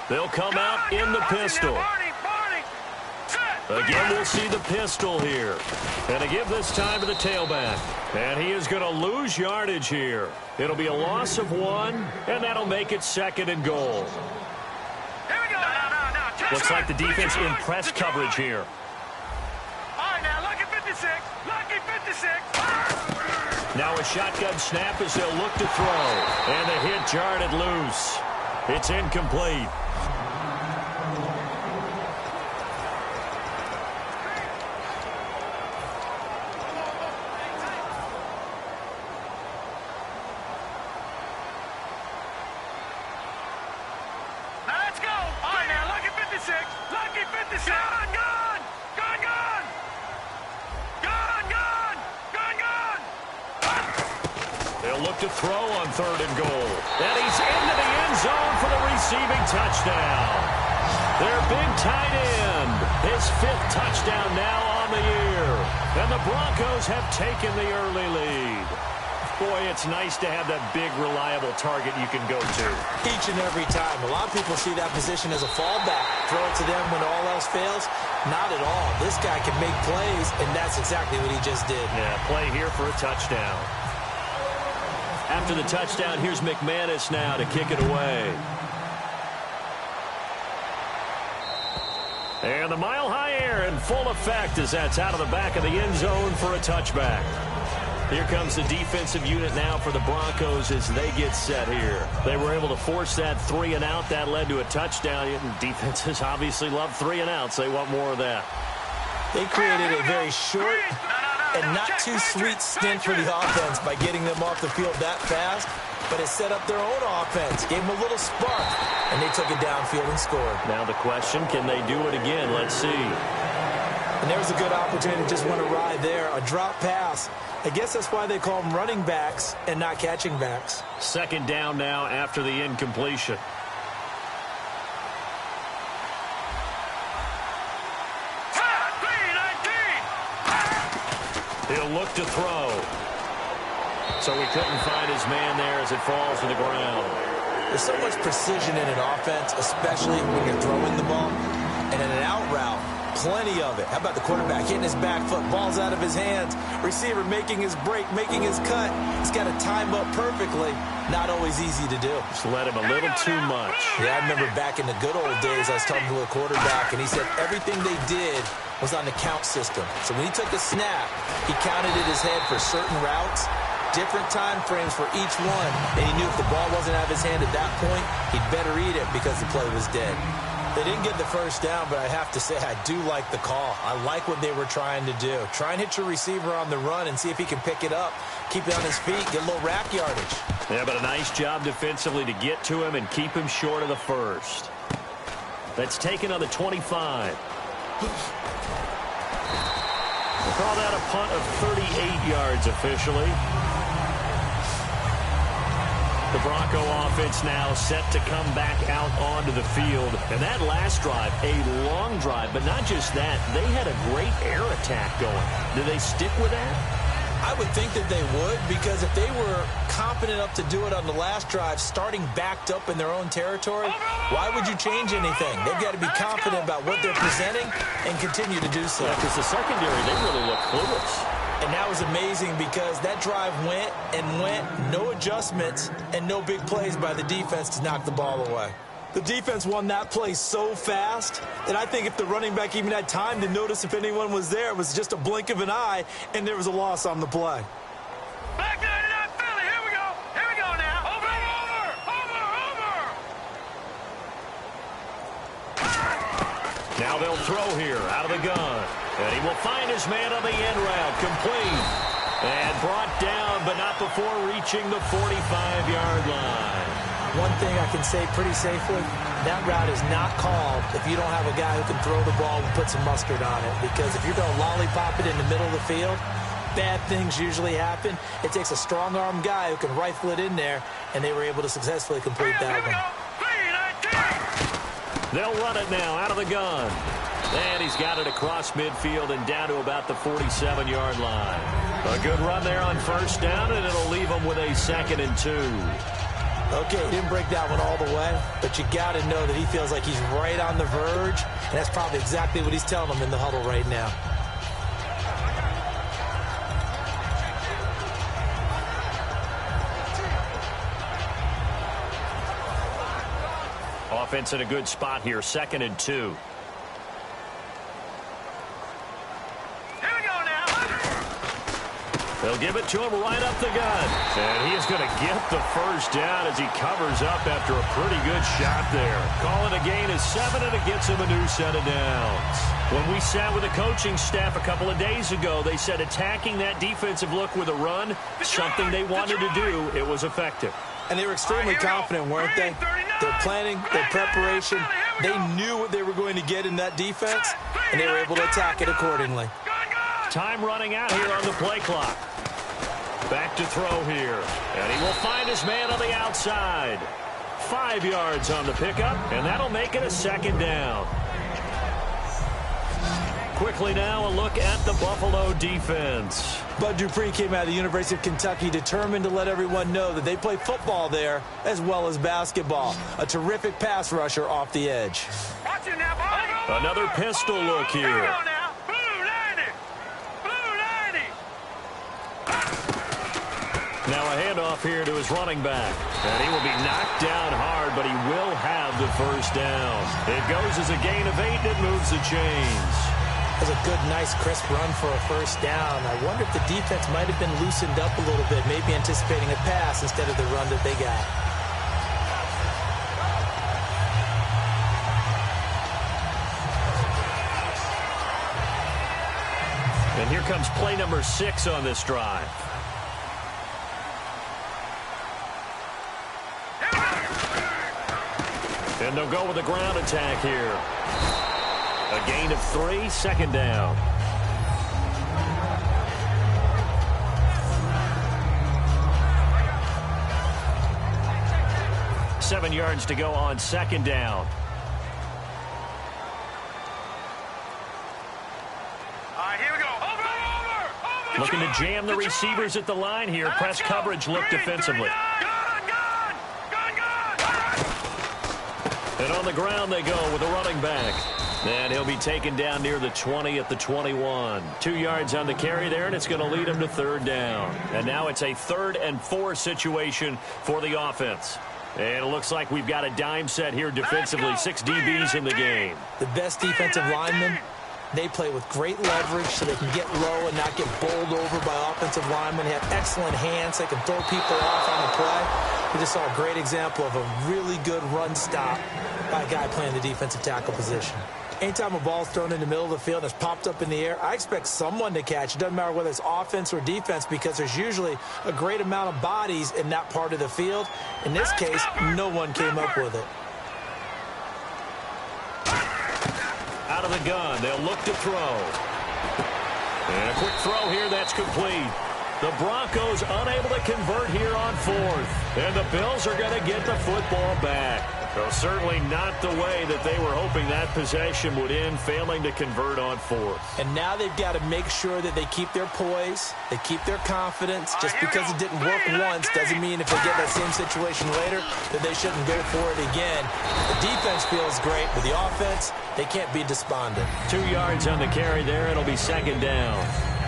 They'll come out in the pistol. Again, we'll see the pistol here. And to give this time to the tailback. And he is going to lose yardage here. It'll be a loss of 1, and that'll make it 2nd and goal. Here we go. No. Looks like the defense in press coverage here. All right, now, lucky 56. Lucky 56. Now a shotgun snap as they'll look to throw. And the hit jarred it loose. It's incomplete. Look to throw on 3rd and goal. And he's into the end zone for the receiving touchdown. Their big tight end. His 5th touchdown now on the year. And the Broncos have taken the early lead. Boy, it's nice to have that big, reliable target you can go to. Each and every time. A lot of people see that position as a fallback. Throw it to them when all else fails. Not at all. This guy can make plays, and that's exactly what he just did. Yeah, play here for a touchdown. After the touchdown, here's McManus now to kick it away. And the mile-high air in full effect as that's out of the back of the end zone for a touchback. Here comes the defensive unit now for the Broncos as they get set here. They were able to force that 3 and out. That led to a touchdown. Defenses obviously love 3 and outs. They want more of that. They created a very short and not too sweet stint for the offense by getting them off the field that fast, but it set up their own offense, gave them a little spark, and they took it downfield and scored. Now the question, can they do it again? Let's see. And there's a good opportunity to just want to ride there, a drop pass. I guess that's why they call them running backs and not catching backs. 2nd down now after the incompletion. He'll look to throw. So he couldn't find his man there as it falls to the ground. There's so much precision in an offense, especially when you're throwing the ball. And in an out route, plenty of it. How about the quarterback hitting his back foot, ball's out of his hands, receiver making his break, making his cut. He's got to time up perfectly. Not always easy to do. Just let him a little too much. Yeah, I remember back in the good old days, I was talking to a quarterback, and he said everything they did was on the count system. So when he took a snap, he counted in his head for certain routes, different time frames for each one, and he knew if the ball wasn't out of his hand at that point, he'd better eat it because the play was dead. They didn't get the first down, but I have to say I do like the call. I like what they were trying to do. Try and hit your receiver on the run and see if he can pick it up, keep it on his feet, get a little rack yardage. Yeah, but a nice job defensively to get to him and keep him short of the first. That's taken on the 25. We'll call that a punt of 38 yards officially. The Bronco offense now set to come back out onto the field. And that last drive, a long drive, but not just that. They had a great air attack going. Do they stick with that? I would think that they would, because if they were confident enough to do it on the last drive, starting backed up in their own territory, why would you change anything? They've got to be confident about what they're presenting and continue to do so. Yeah, because the secondary, they really look clueless. And that was amazing because that drive went and went, no adjustments, and no big plays by the defense to knock the ball away. The defense won that play so fast that I think if the running back even had time to notice if anyone was there, it was just a blink of an eye, and there was a loss on the play. Back 99 Philly, here we go. Here we go now. Over. Now they'll throw here out of the gun. And he will find his man on the end route, complete. And brought down, but not before reaching the 45-yard line. One thing I can say pretty safely, that route is not called if you don't have a guy who can throw the ball and put some mustard on it. Because if you're going to lollipop it in the middle of the field, bad things usually happen. It takes a strong-arm guy who can rifle it in there, and they were able to successfully complete that one. They'll run it now out of the gun. And he's got it across midfield and down to about the 47-yard line. A good run there on first down, and it'll leave him with a 2nd and 2. Okay, he didn't break that one all the way, but you got to know that he feels like he's right on the verge, and that's probably exactly what he's telling them in the huddle right now. Offense in a good spot here, 2nd and 2. They'll give it to him right up the gut. And he is going to get the first down as he covers up after a pretty good shot there. Calling a gain of 7, and it gets him a new set of downs. When we sat with the coaching staff a couple of days ago, they said attacking that defensive look with a run, something they wanted to do, it was effective. And they were extremely confident, weren't they? Their planning, their preparation, they knew what they were going to get in that defense, and they were able to attack it accordingly. Time running out here on the play clock. Back to throw here. And he will find his man on the outside. 5 yards on the pickup, and that'll make it a 2nd down. Quickly now, a look at the Buffalo defense. Bud Dupree came out of the University of Kentucky determined to let everyone know that they play football there as well as basketball. A terrific pass rusher off the edge. Watch it now, boy. Another pistol look here. Now a handoff here to his running back. And he will be knocked down hard, but he will have the first down. It goes as a gain of 8, and it moves the chains. That was a good, nice, crisp run for a first down. I wonder if the defense might have been loosened up a little bit, maybe anticipating a pass instead of the run that they got. And here comes play number 6 on this drive. And they'll go with a ground attack here. A gain of 3, 2nd down. Seven yards to go on 2nd down. All right, here we go. Over. Looking to jam the receivers at the line here. Press coverage look defensively. And on the ground they go with a running back. And he'll be taken down near the 20 at the 21. 2 yards on the carry there, and it's going to lead him to 3rd down. And now it's a 3rd and 4 situation for the offense. And it looks like we've got a dime set here defensively. 6 DBs in the game. The best defensive linemen, they play with great leverage so they can get low and not get bowled over by offensive linemen. They have excellent hands. They can throw people off on the play. We just saw a great example of a really good run stop by a guy playing the defensive tackle position. Anytime a ball's thrown in the middle of the field and it's popped up in the air, I expect someone to catch. It doesn't matter whether it's offense or defense because there's usually a great amount of bodies in that part of the field. In this case, no one came up with it. Out of the gun, they'll look to throw. And a quick throw here, that's complete. The Broncos unable to convert here on 4th. And the Bills are going to get the football back. So certainly not the way that they were hoping that possession would end, failing to convert on 4th. And now they've got to make sure that they keep their poise, they keep their confidence. Just because it didn't work once doesn't mean if they get that same situation later that they shouldn't go for it again. The defense feels great, but the offense, they can't be despondent. 2 yards on the carry there. It'll be 2nd down.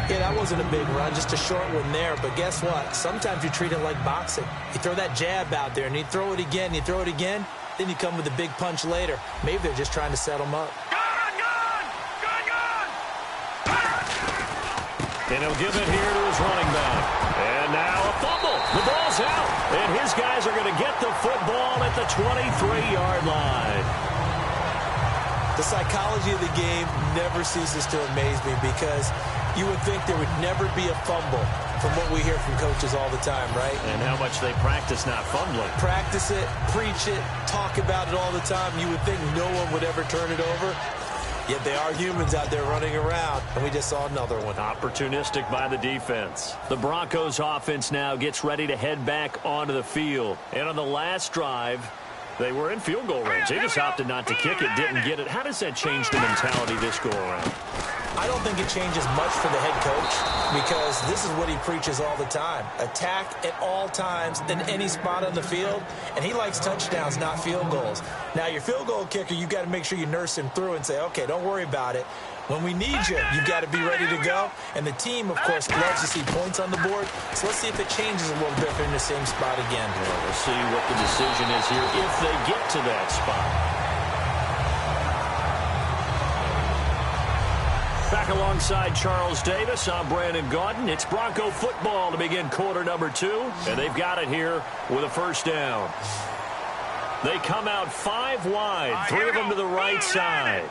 Yeah, that wasn't a big run, just a short one there. But guess what? Sometimes you treat it like boxing. You throw that jab out there, and you throw it again, you throw it again, then you come with a big punch later. Maybe they're just trying to set them up. Gun! And he'll give it here to his running back. And now a fumble. The ball's out. And his guys are going to get the football at the 23-yard line. The psychology of the game never ceases to amaze me because you would think there would never be a fumble from what we hear from coaches all the time, right? And how much they practice not fumbling. Practice it, preach it, talk about it all the time. You would think no one would ever turn it over. Yet they are humans out there running around, and we just saw another one. Opportunistic by the defense. The Broncos offense now gets ready to head back onto the field. And on the last drive, They were in field goal range. They just opted not to kick it, didn't get it. How does that change the mentality this go around? I don't think it changes much for the head coach because this is what he preaches all the time. Attack at all times in any spot on the field, and he likes touchdowns, not field goals. Now, your field goal kicker, you've got to make sure you nurse him through and say, okay, don't worry about it. When we need you, you've got to be ready to go. And the team, of course, loves to see points on the board. So let's see if it changes a little bit if they're in the same spot again. Well, we'll see what the decision is here if they get to that spot. Back alongside Charles Davis, I'm Brandon Gaudin. It's Bronco football to begin quarter number 2, and they've got it here with a first down. They come out 5 wide, 3 of them to the right side.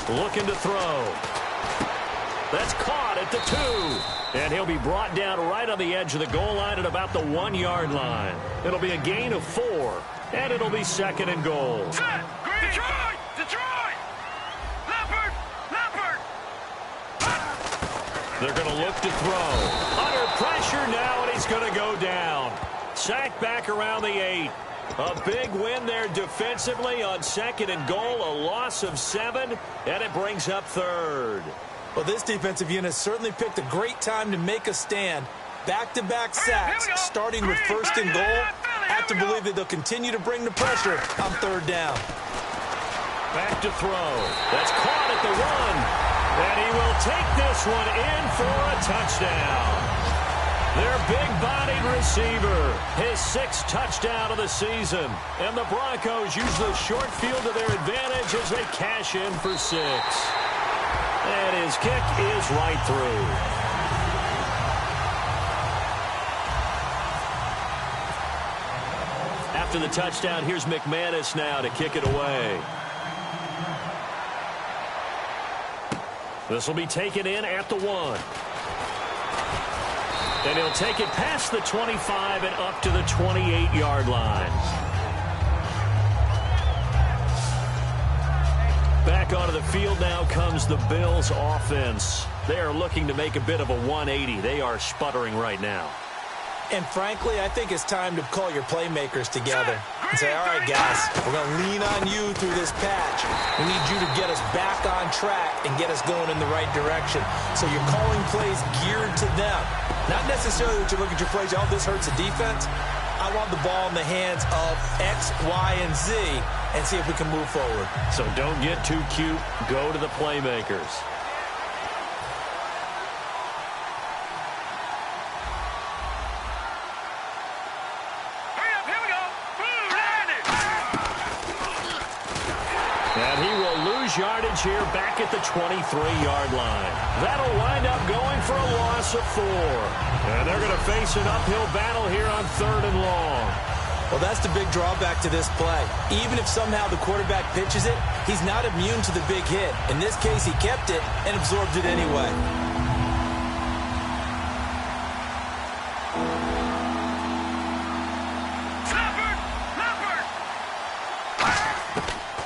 Looking to throw. That's caught at the 2. And he'll be brought down right on the edge of the goal line at about the 1-yard line. It'll be a gain of 4. And it'll be 2nd and goal. Set! Detroit! Detroit! Leopard! Leopard! They're going to look to throw. Under pressure now, and he's going to go down. Sacked back around the 8. A big win there defensively on 2nd and goal. A loss of 7, and it brings up 3rd. Well, this defensive unit certainly picked a great time to make a stand. Back-to-back sacks, starting with 1st and goal. I have to believe that they'll continue to bring the pressure on 3rd down. Back to throw. That's caught at the 1. And he will take this one in for a touchdown. Their big-bodied receiver, his 6th touchdown of the season. And the Broncos use the short field to their advantage as they cash in for 6. And his kick is right through. After the touchdown, here's McManus now to kick it away. This will be taken in at the 1. And he'll take it past the 25 and up to the 28-yard line. Back onto the field now comes the Bills offense. They are looking to make a bit of a 180. They are sputtering right now. And frankly, I think it's time to call your playmakers together and say, all right, guys, we're going to lean on you through this patch. We need you to get us back on track and get us going in the right direction. So you're calling plays geared to them. Not necessarily that you look at your plays, oh, this hurts the defense. I want the ball in the hands of X, Y, and Z and see if we can move forward. So don't get too cute. Go to the playmakers. And he will lose yardage here back at the 23-yard line. That'll wind up going for a loss of 4. And they're going to face an uphill battle here on 3rd and long. Well, that's the big drawback to this play. Even if somehow the quarterback pitches it, he's not immune to the big hit. In this case, he kept it and absorbed it anyway.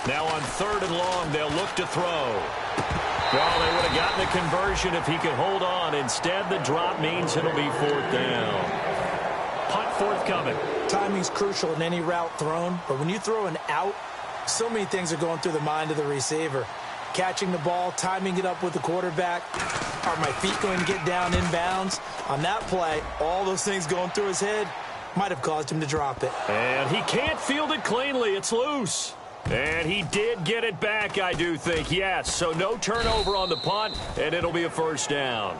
Now on 3rd and long, they'll look to throw. Well, they would have gotten the conversion if he could hold on. Instead, the drop means it'll be 4th down. Punt forthcoming. Timing's crucial in any route thrown, but when you throw an out, so many things are going through the mind of the receiver. Catching the ball, timing it up with the quarterback. Are my feet going to get down inbounds? On that play, all those things going through his head might have caused him to drop it. And he can't field it cleanly. It's loose. And he did get it back, I do think, yes. So no turnover on the punt, and it'll be a 1st down.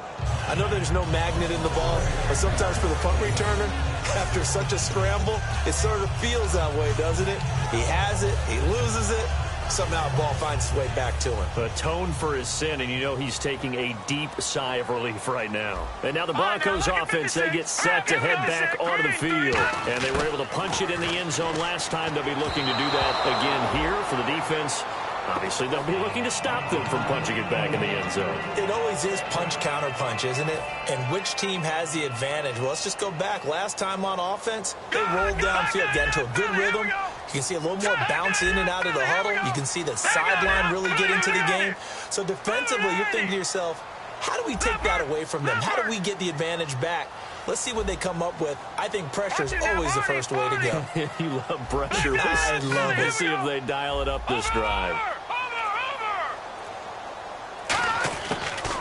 I know there's no magnet in the ball, but sometimes for the punt returner, after such a scramble, it sort of feels that way, doesn't it? He has it, he loses it, somehow the ball finds its way back to him. Atone for his sin, and you know he's taking a deep sigh of relief right now. And now the Broncos offense, they get set to head back onto the field. And they were able to punch it in the end zone last time. They'll be looking to do that again here for the defense. Obviously, they'll be looking to stop them from punching it back in the end zone. It always is punch-counter-punch, isn't it? And which team has the advantage? Well, let's just go back. Last time on offense, they rolled downfield, got into a good rhythm. You can see a little more bounce in and out of the huddle. You can see the sideline really get into the game. So defensively, you're thinking to yourself, How do we take that away from them? How do we get the advantage back? Let's see what they come up with. I think pressure is always the first way to go. You love pressure. I love it. Let's see if they dial it up this drive.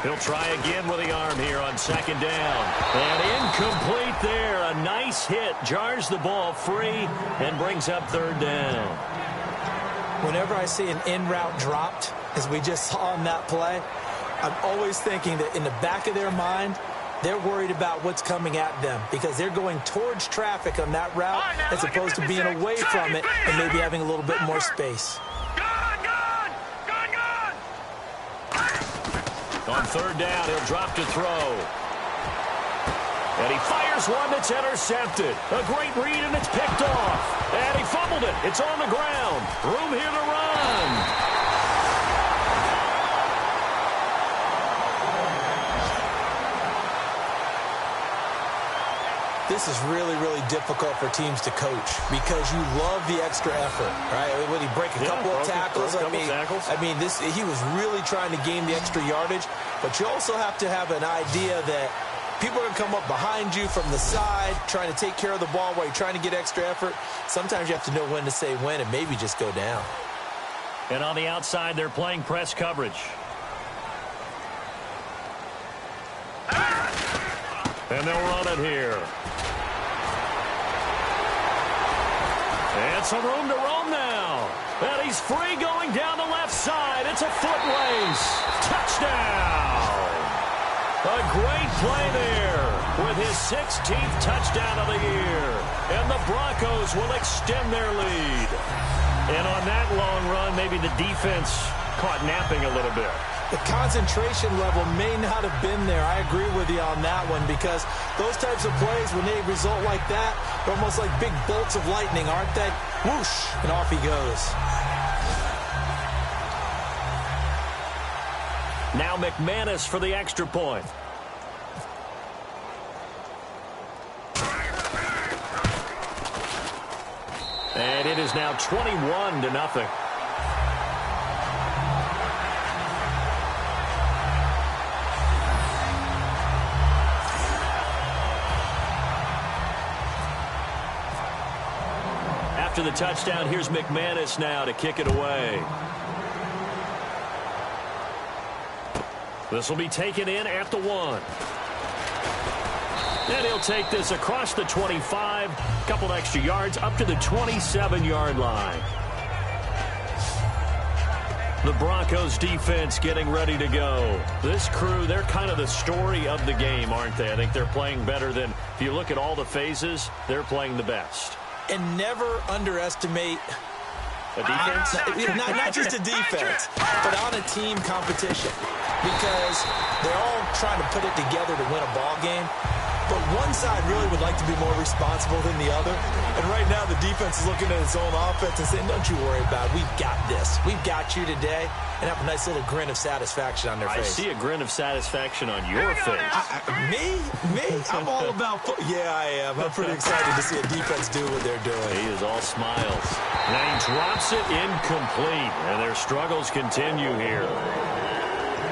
He'll try again with the arm here on second down. And incomplete there. A nice hit. Jars the ball free and brings up third down. Whenever I see an in-route dropped, as we just saw in that play, I'm always thinking that in the back of their mind, they're worried about what's coming at them because they're going towards traffic on that route as opposed to being away from it and maybe having a little bit more space. On third down, he'll drop to throw. And he fires one that's intercepted. A great read, and it's picked off. And he fumbled it. It's on the ground. Room here to run. This is really, really difficult for teams to coach because you love the extra effort, right? When he break a couple of tackles, I mean, he was really trying to gain the extra yardage, but you also have to have an idea that people are going to come up behind you from the side, trying to take care of the ball while you're trying to get extra effort. Sometimes you have to know when to say when and maybe just go down. And on the outside, they're playing press coverage. And they'll run it here. And some room to roam now. And he's free going down the left side. It's a foot race. Touchdown. A great play there with his 16th touchdown of the year. And the Broncos will extend their lead. And on that long run, maybe the defense caught napping a little bit. The concentration level may not have been there. I agree with you on that one because those types of plays, when they result like that, they're almost like big bolts of lightning, aren't they? Whoosh, and off he goes. Now McManus for the extra point. And it is now 21-0. After the touchdown, here's McManus now to kick it away. This will be taken in at the 1. And he'll take this across the 25, couple extra yards up to the 27-yard line. The Broncos defense getting ready to go. This crew, they're kind of the story of the game, aren't they? I think they're playing better than, if you look at all the phases, they're playing the best. And never underestimate a defense? Not just a defense, but on a team competition. Because they're all trying to put it together to win a ball game. But one side really would like to be more responsible than the other. And right now the defense is looking at its own offense and saying, don't you worry about it. We've got this. We've got you today. And have a nice little grin of satisfaction on their face. I see a grin of satisfaction on your face. Me? I'm all about football. Yeah, I am. I'm pretty excited to see a defense do what they're doing. He is all smiles. Now he drops it incomplete. And their struggles continue here.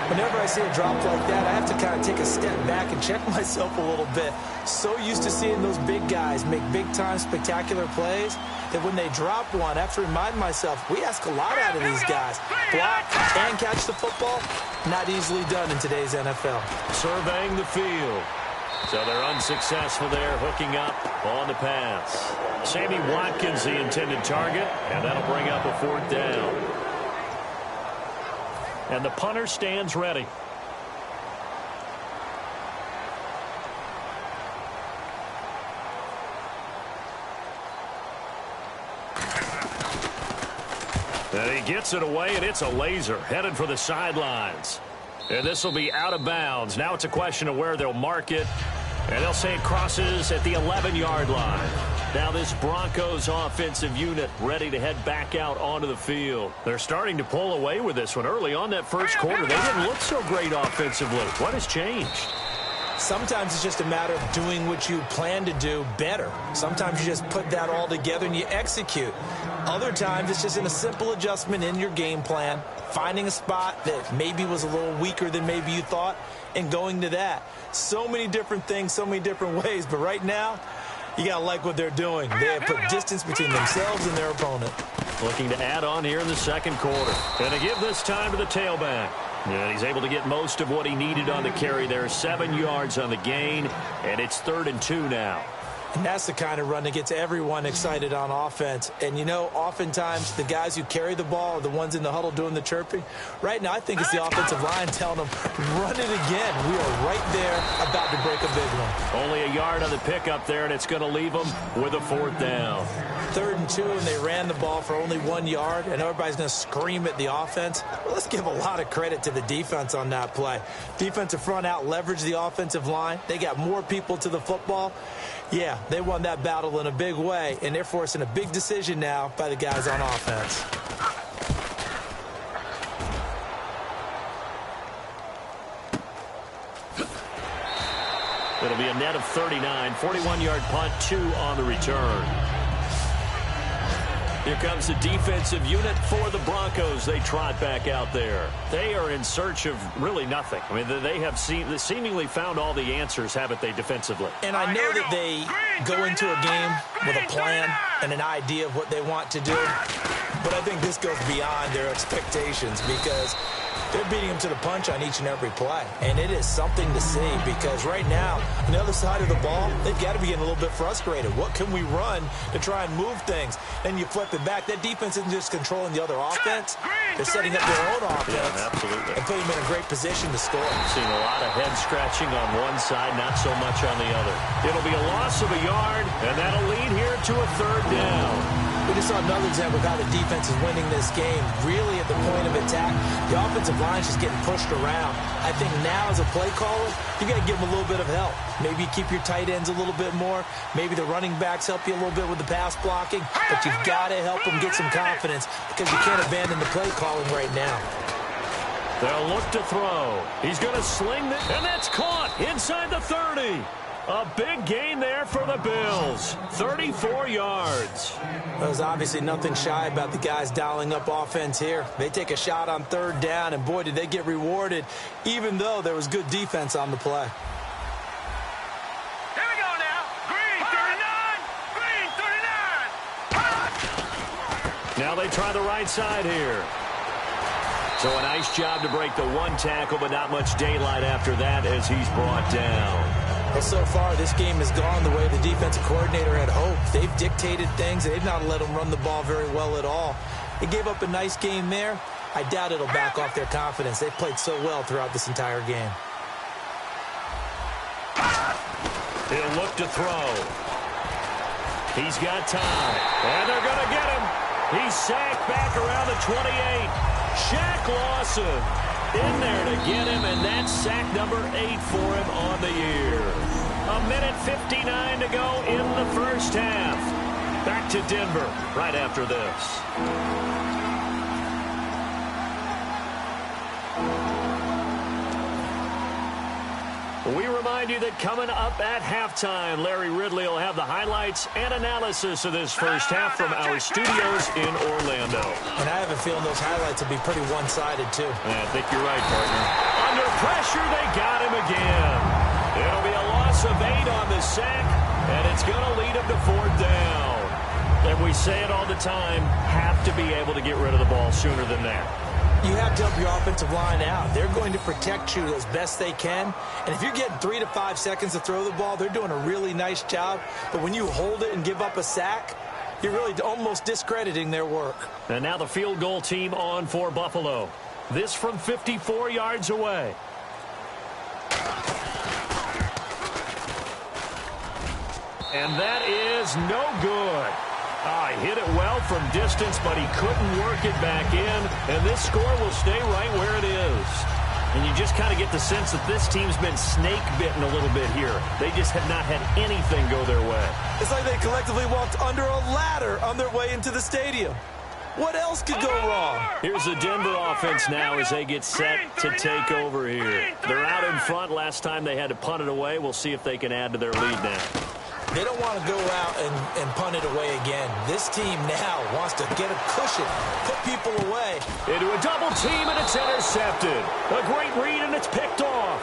Whenever I see a drop like that, I have to kind of take a step back and check myself a little bit. So used to seeing those big guys make big-time spectacular plays that when they drop one, I have to remind myself, we ask a lot out of these guys. Block and catch the football, not easily done in today's NFL. Surveying the field. So they're unsuccessful there, hooking up on the pass. Sammy Watkins, the intended target, and that'll bring up a 4th down. And the punter stands ready. And he gets it away, and it's a laser headed for the sidelines. And this will be out of bounds. Now it's a question of where they'll mark it. And they'll say it crosses at the 11-yard line. Now this Broncos offensive unit ready to head back out onto the field. They're starting to pull away with this one. Early on that first quarter, they didn't look so great offensively. What has changed? Sometimes it's just a matter of doing what you plan to do better. Sometimes you just put that all together and you execute. Other times it's just in a simple adjustment in your game plan, finding a spot that maybe was a little weaker than maybe you thought, and going to that. So many different things, so many different ways, but right now, you got to like what they're doing. They have put distance between themselves and their opponent. Looking to add on here in the second quarter. Going to give this time to the tailback. And he's able to get most of what he needed on the carry there. 7 yards on the gain, and it's 3rd and 2 now. And that's the kind of run that gets everyone excited on offense. And, you know, oftentimes the guys who carry the ball are the ones in the huddle doing the chirping. Right now, I think it's the offensive line telling them, run it again. We are right there about to break a big one. Only a yard on the pickup there, and it's going to leave them with a 4th down. 3rd and 2, and they ran the ball for only 1 yard, and everybody's going to scream at the offense. Well, let's give a lot of credit to the defense on that play. Defensive front out leveraged the offensive line. They got more people to the football. Yeah, they won that battle in a big way, and they're forcing a big decision now by the guys on offense. It'll be a net of 39, 41-yard punt, 2 on the return. Here comes the defensive unit for the Broncos. They trot back out there. They are in search of really nothing. I mean, they have seemingly found all the answers, haven't they, defensively? And I know that they go into a game with a plan and an idea of what they want to do. But I think this goes beyond their expectations because they're beating them to the punch on each and every play. And it is something to see because right now, on the other side of the ball, they've got to be getting a little bit frustrated. What can we run to try and move things? Then you flip it back. That defense isn't just controlling the other offense. They're setting up their own offense. Yeah, absolutely. And putting them in a great position to score. Seeing a lot of head scratching on one side, not so much on the other. It'll be a loss of a yard, and that'll lead here to a 3rd down. We just saw another example of how the defense is winning this game. Really at the point of attack, the offensive line's just getting pushed around. I think now as a play caller, you got to give them a little bit of help. Maybe keep your tight ends a little bit more. Maybe the running backs help you a little bit with the pass blocking. But you've got to help them get some confidence because you can't abandon the play calling right now. They'll look to throw. He's going to sling it, and that's caught inside the 30. A big gain there for the Bills. 34 yards. There's obviously nothing shy about the guys dialing up offense here. They take a shot on 3rd down, and boy, did they get rewarded, even though there was good defense on the play. Here we go now. Green 39. Green 39. Now they try the right side here. So a nice job to break the 1 tackle, but not much daylight after that as he's brought down. Well, so far, this game has gone the way the defensive coordinator had hoped. They've dictated things. They've not let them run the ball very well at all. They gave up a nice game there. I doubt it'll back off their confidence. They've played so well throughout this entire game. He'll look to throw. He's got time. And they're going to get him. He's sacked back around the 28. Shaq Lawson in there to get him, and that's sack number 8 for him on the year. 1:59 to go in the first half. Back to Denver right after this. We remind you that coming up at halftime, Larry Ridley will have the highlights and analysis of this first half from our studios in Orlando. And I have a feeling those highlights will be pretty one-sided, too. I think you're right, partner. Under pressure, they got him again. It'll be a loss of 8 on the sack, and it's going to lead him to 4th down. And we say it all the time, have to be able to get rid of the ball sooner than that. You have to help your offensive line out. They're going to protect you as best they can. And if you're getting 3 to 5 seconds to throw the ball, they're doing a really nice job. But when you hold it and give up a sack, you're really almost discrediting their work. And now the field goal team on for Buffalo. This from 54 yards away. And that is no good. He hit it well from distance, but he couldn't work it back in. And this score will stay right where it is. And you just kind of get the sense that this team's been snake-bitten a little bit here. They just have not had anything go their way. It's like they collectively walked under a ladder on their way into the stadium. What else could go wrong? Here's the Denver offense now as they get set to take over here. They're out in front. Last time they had to punt it away. We'll see if they can add to their lead now. They don't want to go out and punt it away again. This team now wants to get a cushion, put people away. Into a double team, and it's intercepted. A great read, and it's picked off.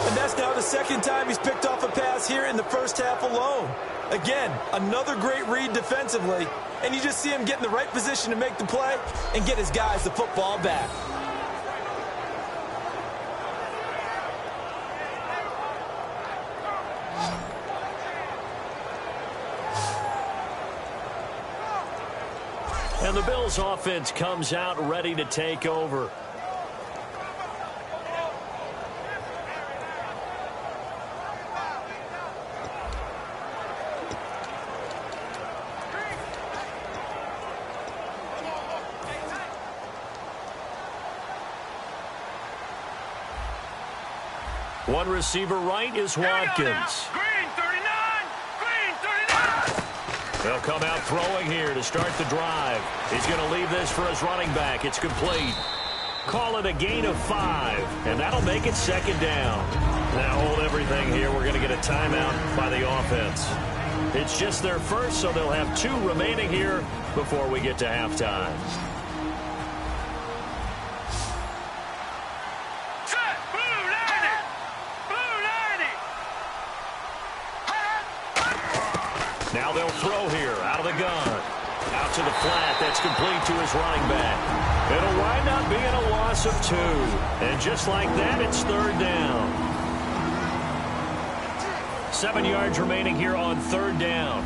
And that's now the second time he's picked off a pass here in the first half alone. Again, another great read defensively, and you just see him get in the right position to make the play and get his guys the football back. And the Bills offense comes out ready to take over. One receiver right is Watkins. Green 39! Green 39! They'll come out throwing here to start the drive. He's going to leave this for his running back. It's complete. Call it a gain of 5, and that'll make it second down. Now hold everything here. We're going to get a timeout by the offense. It's just their first, so they'll have 2 remaining here before we get to halftime. Set! Blue 90! Blue 90! Now they'll throw here out of the gun. Out to the flat. That's complete to his running back. It'll wind up being a loss of 2. And just like that, it's third down. 7 yards remaining here on third down.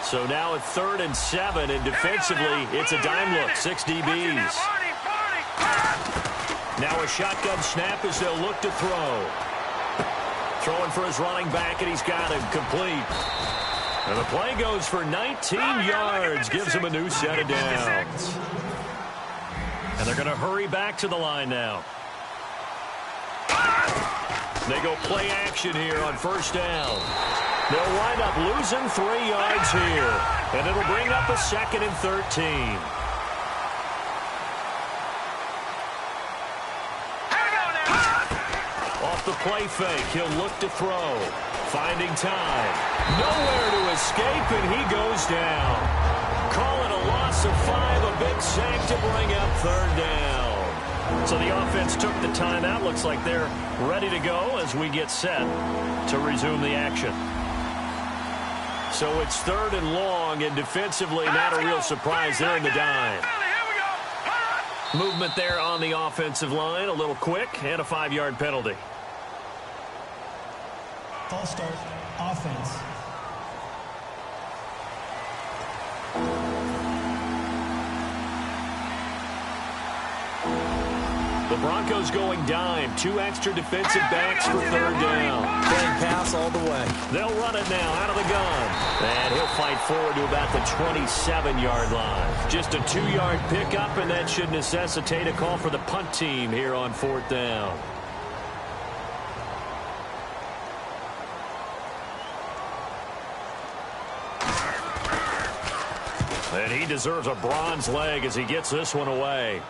So now at 3rd and 7, and defensively, it's a dime look. 6 DBs. Now a shotgun snap as they'll look to throw. Throwing for his running back, and he's got him complete. And the play goes for 19 yards, gives him a new set of downs. And they're going to hurry back to the line now. They go play action here on first down. They'll wind up losing 3 yards here. And it'll bring up a 2nd and 13. Off the play fake, he'll look to throw. Finding time. Nowhere to escape, and he goes down. Call it a loss of 5, a big sack to bring up third down. So the offense took the timeout. Looks like they're ready to go as we get set to resume the action. So it's 3rd and long, and defensively not a real surprise there in the dime. Movement there on the offensive line, a little quick, and a 5-yard penalty. False start, offense. The Broncos going dime. 2 extra defensive backs for third down. Playing pass all the way. They'll run it now out of the gun. And he'll fight forward to about the 27-yard line. Just a 2-yard pickup, and that should necessitate a call for the punt team here on 4th down. And he deserves a bronze leg as he gets this one away.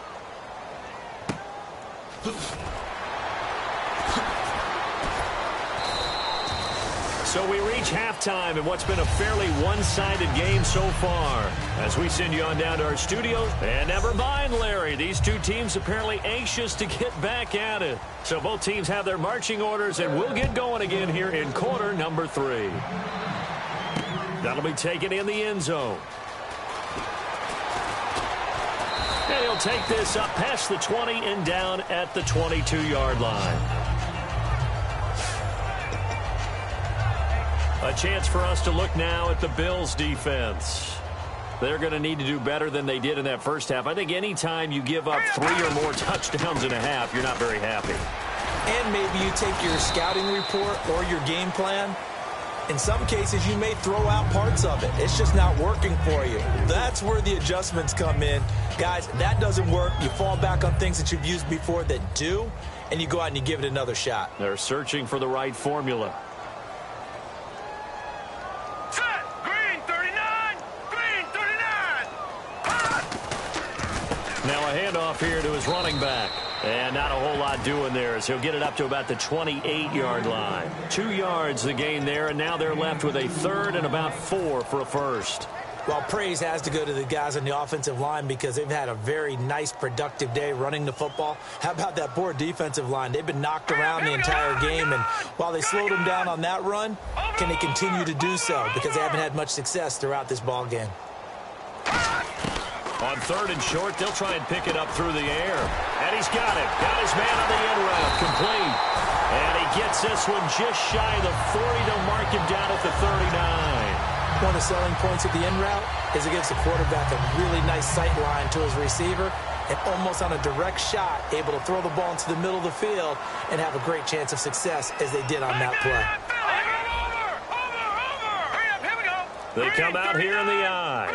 So we reach halftime in what's been a fairly one-sided game so far. As we send you on down to our studios. And never mind, Larry. These 2 teams apparently anxious to get back at it. So both teams have their marching orders, and we'll get going again here in quarter number 3. That'll be taken in the end zone. And he'll take this up past the 20 and down at the 22-yard line. A chance for us to look now at the Bills' defense. They're going to need to do better than they did in that first half. I think any time you give up 3 or more touchdowns in a half, you're not very happy. And maybe you take your scouting report or your game plan. In some cases, you may throw out parts of it. It's just not working for you. That's where the adjustments come in. Guys, that doesn't work. You fall back on things that you've used before that do, and you go out and you give it another shot. They're searching for the right formula. a handoff here to his running back. And not a whole lot doing there as he'll get it up to about the 28-yard line. 2 yards the gain there, and now they're left with a third and about 4 for a first. Well, praise has to go to the guys on the offensive line because they've had a very nice, productive day running the football. How about that poor defensive line? They've been knocked around the entire game, and while they slowed them down on that run, can they continue to do so? Because they haven't had much success throughout this ball game. On 3rd and short, they'll try and pick it up through the air. And he's got it. Got his man on the end route. Complete. And he gets this one just shy of the 40 to mark him down at the 39. One of the selling points of the end route is it gives the quarterback a really nice sight line to his receiver and almost on a direct shot able to throw the ball into the middle of the field and have a great chance of success as they did on that play. They come out here in the eye.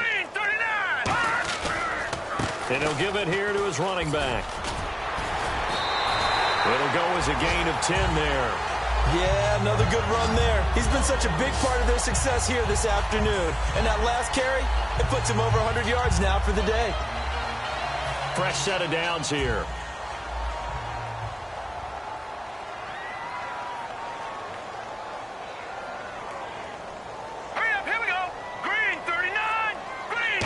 And he'll give it here to his running back. It'll go as a gain of 10 there. Yeah, another good run there. He's been such a big part of their success here this afternoon. And that last carry, it puts him over 100 yards now for the day. Fresh set of downs here. Hurry up, here we go. Green, 39. Green.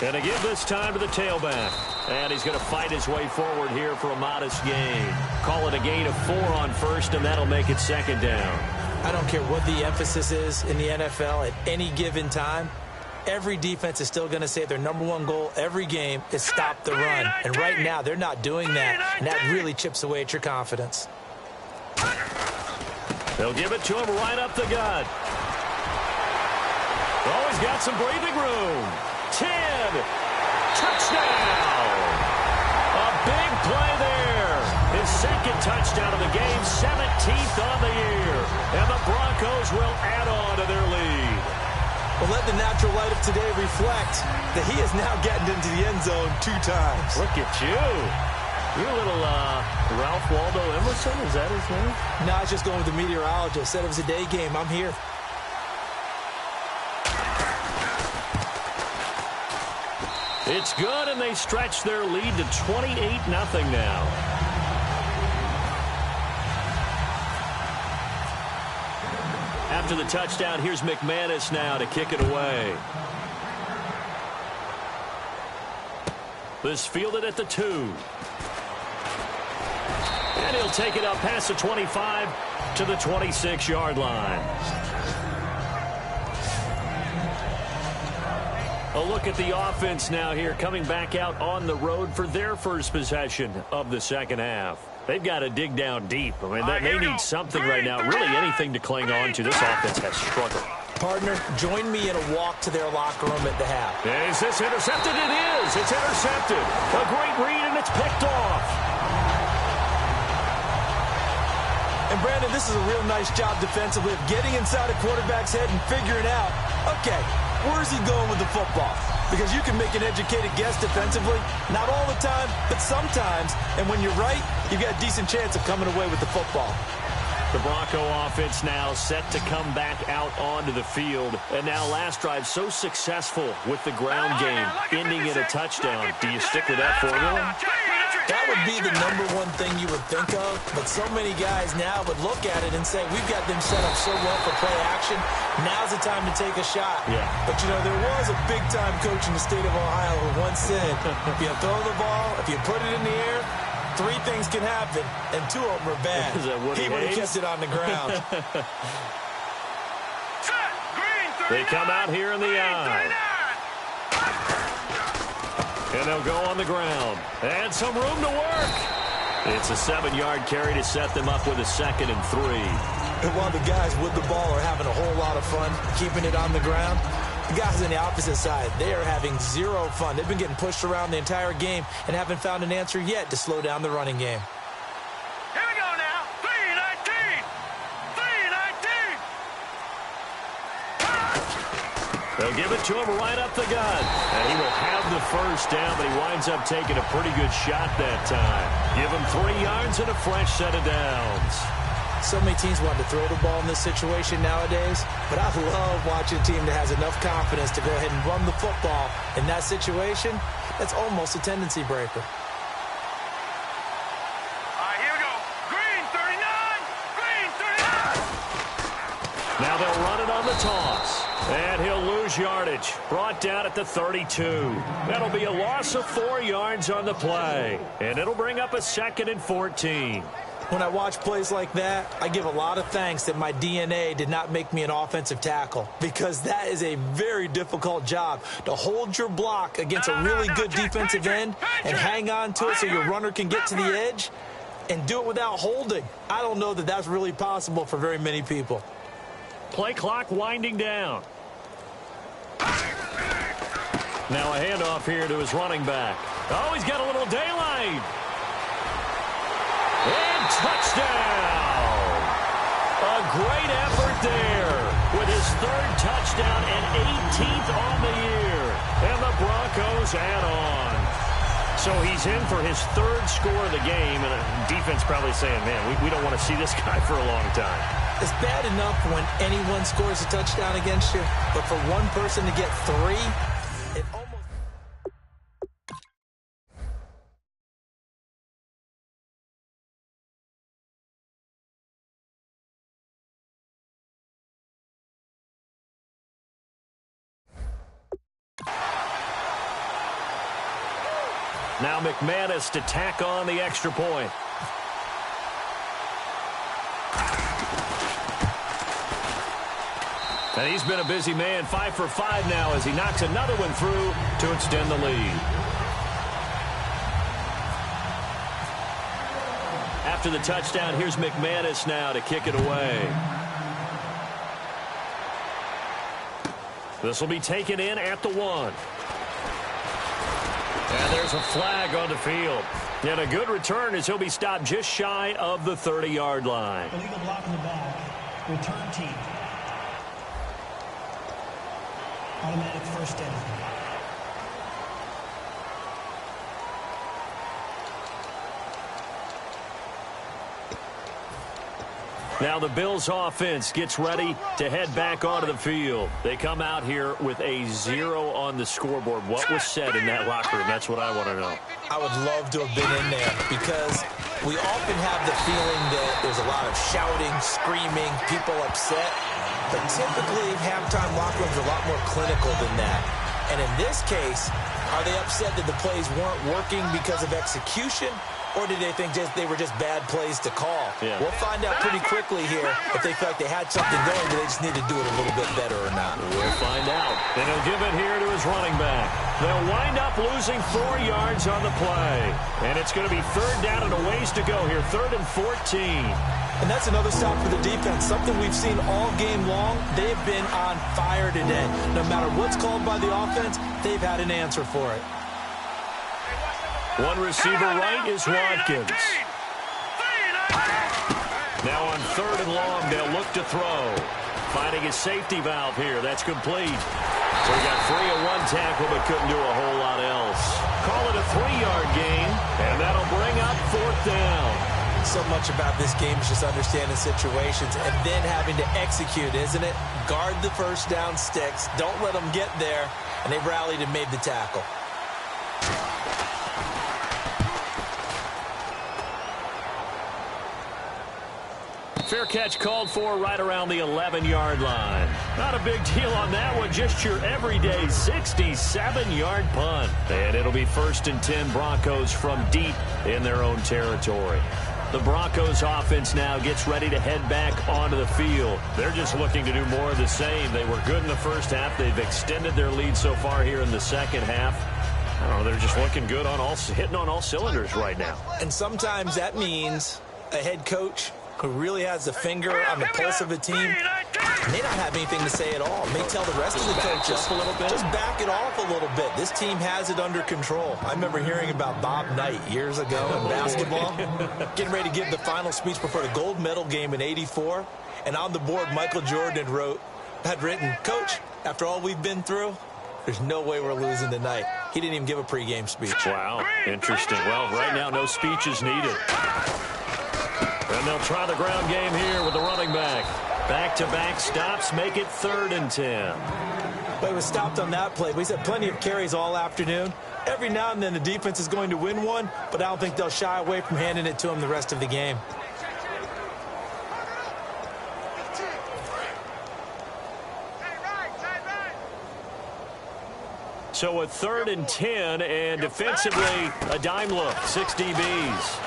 And to give this time to the tailback. And he's going to fight his way forward here for a modest gain. Call it a gain of 4 on first, and that'll make it 2nd down. I don't care what the emphasis is in the NFL at any given time. Every defense is still going to say their #1 goal every game is stop the run. And right now, they're not doing that, and that really chips away at your confidence. They'll give it to him right up the gut. Oh, he's got some breathing room. 10. Touchdown. A big play there. His 2nd touchdown of the game, 17th on the year. And the Broncos will add on to their lead. Well, let the natural light of today reflect that he is now getting into the end zone 2 times. Look at you. You're a little Ralph Waldo Emerson, is that his name? No, I was just going with the meteorologist. Said it was a day game. I'm here. It's good, and they stretch their lead to 28-0 now. After the touchdown, here's McManus now to kick it away. This fielded at the 2. And he'll take it up past the 25 to the 26-yard line. A look at the offense now here, coming back out on the road for their first possession of the 2nd half. They've got to dig down deep. I mean, they need something right now, really anything to cling on to. This offense has struggled. Partner, join me in a walk to their locker room at the half. Is this intercepted? It is. It's intercepted. A great read, and it's picked off. And, Brandon, this is a real nice job defensively of getting inside a quarterback's head and figuring out, okay, where's he going with the football? Because you can make an educated guess defensively, not all the time, but sometimes. And when you're right, you've got a decent chance of coming away with the football. The Bronco offense now set to come back out onto the field. And now last drive so successful with the ground game, ending in a touchdown. Do you stick with that formula? That would be the #1 thing you would think of, but so many guys now would look at it and say, we've got them set up so well for play action, now's the time to take a shot. Yeah. But, you know, there was a big-time coach in the state of Ohio who once said, if you throw the ball, if you put it in the air, 3 things can happen, and 2 of them are bad. Is that Woody He would have Hayes? kept it on the ground. They come out here in the eye. And they'll go on the ground. And some room to work. It's a 7-yard carry to set them up with a 2nd and 3. And while the guys with the ball are having a whole lot of fun keeping it on the ground, the guys on the opposite side, they are having zero fun. They've been getting pushed around the entire game and haven't found an answer yet to slow down the running game. Here we go now. 3-19. 3-19. They'll give it to him right up the gut. And he will have the first down, but he winds up taking a pretty good shot that time. Give him 3 yards and a fresh set of downs. So many teams want to throw the ball in this situation nowadays, but I love watching a team that has enough confidence to go ahead and run the football in that situation That's almost a tendency breaker. Here we go. Green 39. Green 39. Now they'll run it on the toss. And he'll lose yardage. Brought down at the 32. That'll be a loss of 4 yards on the play. And it'll bring up a 2nd and 14. When I watch plays like that, I give a lot of thanks that my DNA did not make me an offensive tackle, because that is a very difficult job, to hold your block against a really good defensive end and hang on to it so your runner can get to the edge and do it without holding. I don't know that that's really possible for very many people. Play clock winding down. Now a handoff here to his running back. Oh, he's got a little daylight. And touchdown! A great effort there with his 3rd touchdown and 18th on the year. And the Broncos add on. So he's in for his 3rd score of the game, and the defense probably saying, man, we don't want to see this guy for a long time. It's bad enough when anyone scores a touchdown against you, but for one person to get 3, it almost... Now McManus to tack on the extra point. And he's been a busy man, 5 for 5 now as he knocks another one through to extend the lead. After the touchdown, here's McManus now to kick it away. This will be taken in at the 1. And there's a flag on the field. And a good return as he'll be stopped just shy of the 30-yard line. Illegal block in the back. Return team. Automatic first down. Now the Bills offense gets ready to head back onto the field. They come out here with a 0 on the scoreboard. What was said in that locker room? That's what I want to know. I would love to have been in there, because we often have the feeling that there's a lot of shouting, screaming, people upset. But typically, halftime locker rooms are a lot more clinical than that. And in this case, are they upset that the plays weren't working because of execution? Or did they think they were just bad plays to call? Yeah. We'll find out pretty quickly here if they feel like they had something going, but they just need to do it a little bit better or not. We'll find out. And he'll give it here to his running back. They'll wind up losing 4 yards on the play. And it's going to be 3rd down and a ways to go here, 3rd and 14. And that's another stop for the defense, something we've seen all game long. They've been on fire today. No matter what's called by the offense, they've had an answer for it. One receiver right is Watkins. Now on 3rd and long, they'll look to throw. Finding his safety valve here. That's complete. So he got 3 on 1 tackle, but couldn't do a whole lot else. Call it a 3-yard gain, and that'll bring up 4th down. So much about this game is just understanding situations and then having to execute, isn't it? Guard the first down sticks. Don't let them get there. And they rallied and made the tackle. Fair catch called for right around the 11-yard line. Not a big deal on that one, just your everyday 67-yard punt. And it'll be 1st and 10 Broncos from deep in their own territory. The Broncos offense now gets ready to head back onto the field. They're just looking to do more of the same. They were good in the first half. They've extended their lead so far here in the second half. I don't know, they're just looking good on hitting on all cylinders right now. And sometimes that means a head coach who really has a finger on the pulse of a team may not have anything to say at all. May tell the rest of the coaches a little bit. Just back it off a little bit. This team has it under control. I remember hearing about Bob Knight years ago in basketball, getting ready to give the final speech before the gold medal game in '84. And on the board, Michael Jordan had written, "Coach, after all we've been through, there's no way we're losing tonight." He didn't even give a pregame speech. Wow, interesting. Well, right now, no speech is needed. And they'll try the ground game here with the running back. Back-to-back stops make it 3rd and 10. But he was stopped on that play, but he's had plenty of carries all afternoon. Every now and then the defense is going to win one, but I don't think they'll shy away from handing it to him the rest of the game. So a 3rd and 10, and defensively, a dime look, 6 DBs.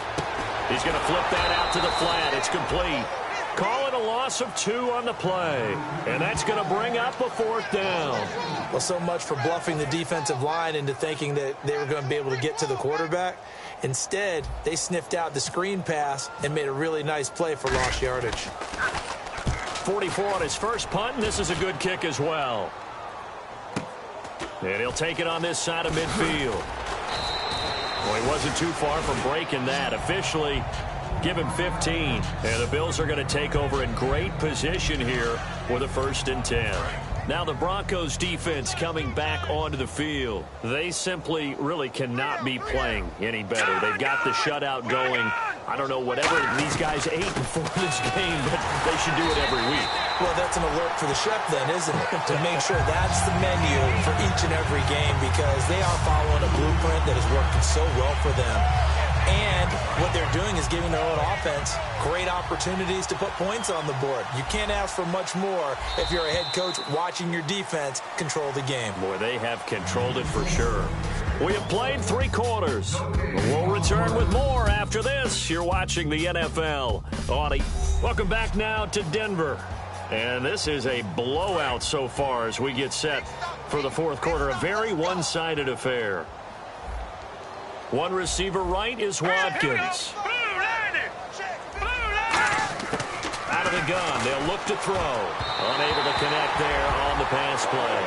He's going to flip that out to the flat. It's complete. Call it a loss of 2 on the play, and that's going to bring up a 4th down. Well, so much for bluffing the defensive line into thinking that they were going to be able to get to the quarterback. Instead, they sniffed out the screen pass and made a really nice play for lost yardage. 44 on his first punt, and this is a good kick as well. And he'll take it on this side of midfield. Well, he wasn't too far from breaking that. Officially, give him 15. And the Bills are going to take over in great position here with a 1st and 10. Now the Broncos defense coming back onto the field. They simply really cannot be playing any better. They've got the shutout going. I don't know whatever these guys ate before this game, but they should do it every week. Well, that's an alert for the chef then, isn't it? To make sure that's the menu for each and every game, because they are following a blueprint that is working so well for them. And what they're doing is giving their own offense great opportunities to put points on the board. You can't ask for much more if you're a head coach watching your defense control the game. Boy, they have controlled it for sure. We have played 3 quarters. We'll return with more after this. You're watching the NFL on Welcome back now to Denver. And this is a blowout so far as we get set for the 4th quarter. A very one-sided affair. One receiver right is Watkins. Out of the gun. They'll look to throw. Unable to connect there on the pass play.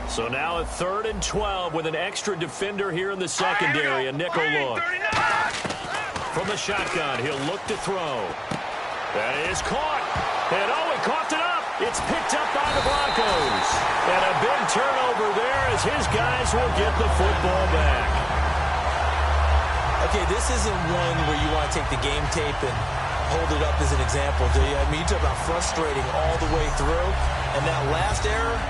So now a 3rd and 12 with an extra defender here in the secondary. A nickel look. From the shotgun, he'll look to throw. That is caught. And he coughed it up. It's picked up by the Broncos. And a big turnover there as his guys will get the football back. Okay, this isn't one where you want to take the game tape and hold it up as an example, do you? I mean, you talk about frustrating all the way through. And that last error,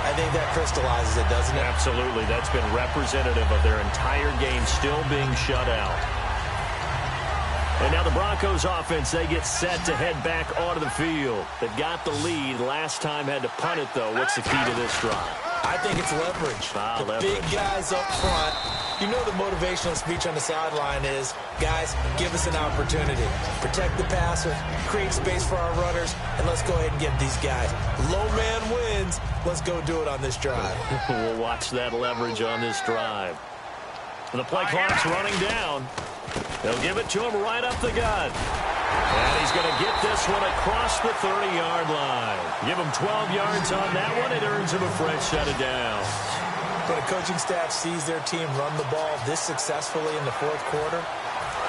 I think that crystallizes it, doesn't it? Absolutely. That's been representative of their entire game still being shut out. And now the Broncos offense, they get set to head back onto the field. They've got the lead. Last time had to punt it, though. What's the key to this drive? I think it's leverage. Big guys up front. You know the motivational speech on the sideline is, guys, give us an opportunity. Protect the passer, create space for our runners, and let's go ahead and get these guys. Low man wins. Let's go do it on this drive. We'll watch that leverage on this drive. The play clock's running down. They'll give it to him right up the gut. And he's going to get this one across the 30-yard line. Give him 12 yards on that one. It earns him a fresh set of downs. When a coaching staff sees their team run the ball this successfully in the 4th quarter,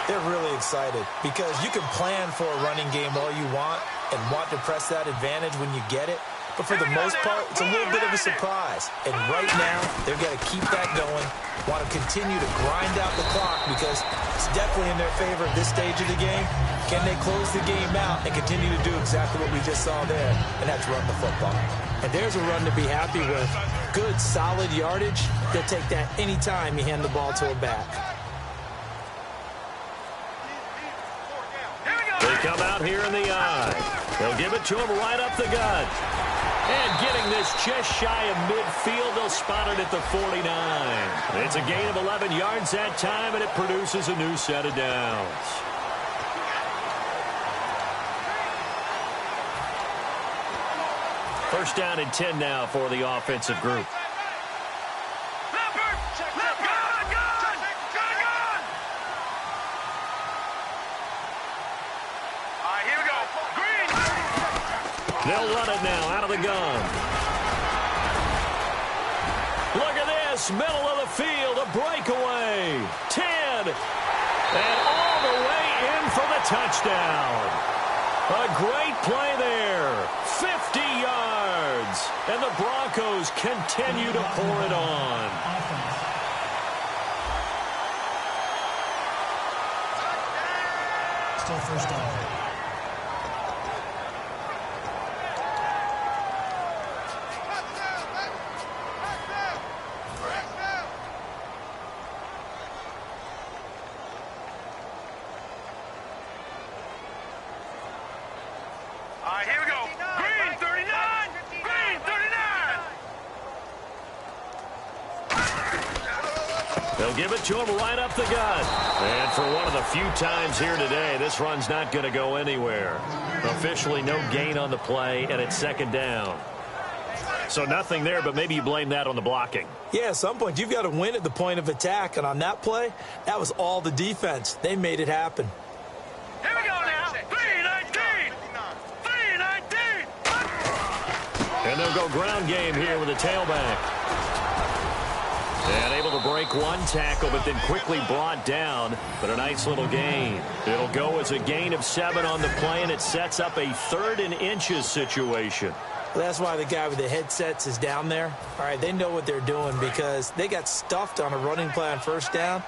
they're really excited, because you can plan for a running game all you want and want to press that advantage when you get it. But for the most part, it's a little bit of a surprise. And right now, they've got to keep that going, want to continue to grind out the clock, because it's definitely in their favor at this stage of the game. Can they close the game out and continue to do exactly what we just saw there? And that's run the football. And there's a run to be happy with. Good, solid yardage. They'll take that anytime you hand the ball to a back. They come out here in the eye. They'll give it to him right up the gut. And getting this just shy of midfield, they'll spot it at the 49. It's a gain of 11 yards that time, and it produces a new set of downs. First down and 10 now for the offensive group. They'll run it now out of the gun. Look at this, middle of the field, a breakaway. 10, and all the way in for the touchdown. A great play there, 50 yards. and the Broncos continue to pour it on. Still first down. All right, here we go. Green 39. Green 39. They'll give it to him right up the gut. And for one of the few times here today, this run's not going to go anywhere. Officially no gain on the play, and it's second down. So nothing there, but maybe you blame that on the blocking. Yeah, at some point, you've got to win at the point of attack. And on that play, that was all the defense. They made it happen. Here we go now. 319. 319. And they'll go ground game here with a tailback. And able to break one tackle, but then quickly brought down. But a nice little gain. It'll go as a gain of 7 on the play, and it sets up a 3rd and inches situation. Well, that's why the guy with the headsets is down there. All right, they know what they're doing because they got stuffed on a running play on first down.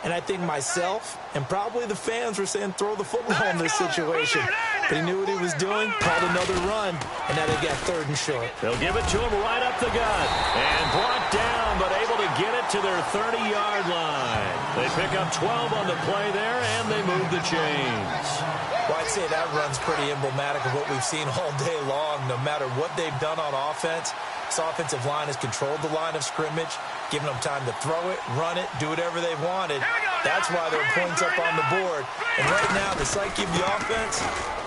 And I think myself and probably the fans were saying throw the football in this situation. But he knew what he was doing, called another run, and now they got 3rd and short. They'll give it to him right up the gut. And brought down, but able to get it to their 30-yard line. They pick up 12 on the play there, and they move the chains. Well, I'd say that run's pretty emblematic of what we've seen all day long. No matter what they've done on offense, this offensive line has controlled the line of scrimmage, giving them time to throw it, run it, do whatever they wanted. That's why there are points up on the board. And right now, the psyche of the offense,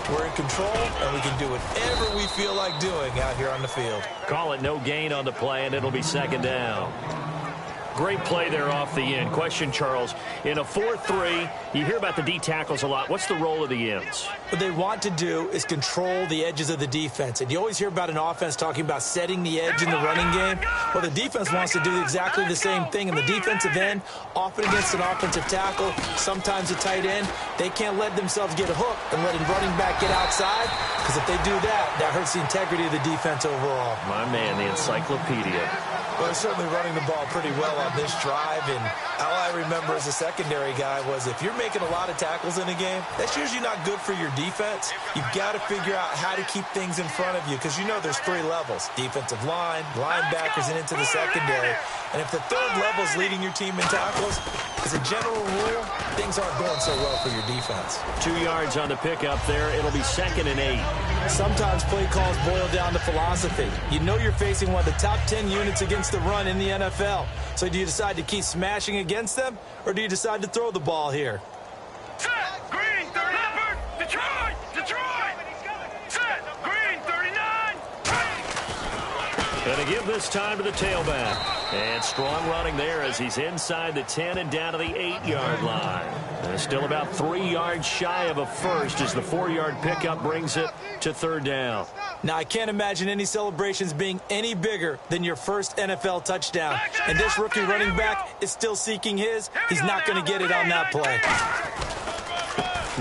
we're in control, and we can do whatever we feel like doing out here on the field. Call it no gain on the play, and it'll be second down. Great play there off the end. Question, Charles, in a 4-3, you hear about the D tackles a lot. What's the role of the ends? What they want to do is control the edges of the defense. And you always hear about an offense talking about setting the edge in the running game. Well, the defense wants to do exactly the same thing. And the defensive end, often against an offensive tackle, sometimes a tight end, they can't let themselves get hooked and let a running back get outside. Because if they do that, that hurts the integrity of the defense overall. My man, the encyclopedia. Well, they're certainly running the ball pretty well on this drive, and all I remember as a secondary guy was if you're making a lot of tackles in a game, that's usually not good for your defense. You've got to figure out how to keep things in front of you because you know there's 3 levels, defensive line, linebackers, and into the secondary. And if the 3rd level is leading your team in tackles, as a general rule, things aren't going so well for your defense. 2 yards on the pickup there. It'll be 2nd and 8. Sometimes play calls boil down to philosophy. You know you're facing one of the top 10 units against the run in the NFL. So do you decide to keep smashing against them, or do you decide to throw the ball here? Set. Green 30. Leopard. Detroit. Detroit. Set. Green 39. Going to give this time to the tailback. And strong running there as he's inside the 10 and down to the 8-yard line. And still about 3 yards shy of a first as the 4-yard pickup brings it to 3rd down. Now, I can't imagine any celebrations being any bigger than your first NFL touchdown. And this rookie running back is still seeking his. He's not going to get it on that play.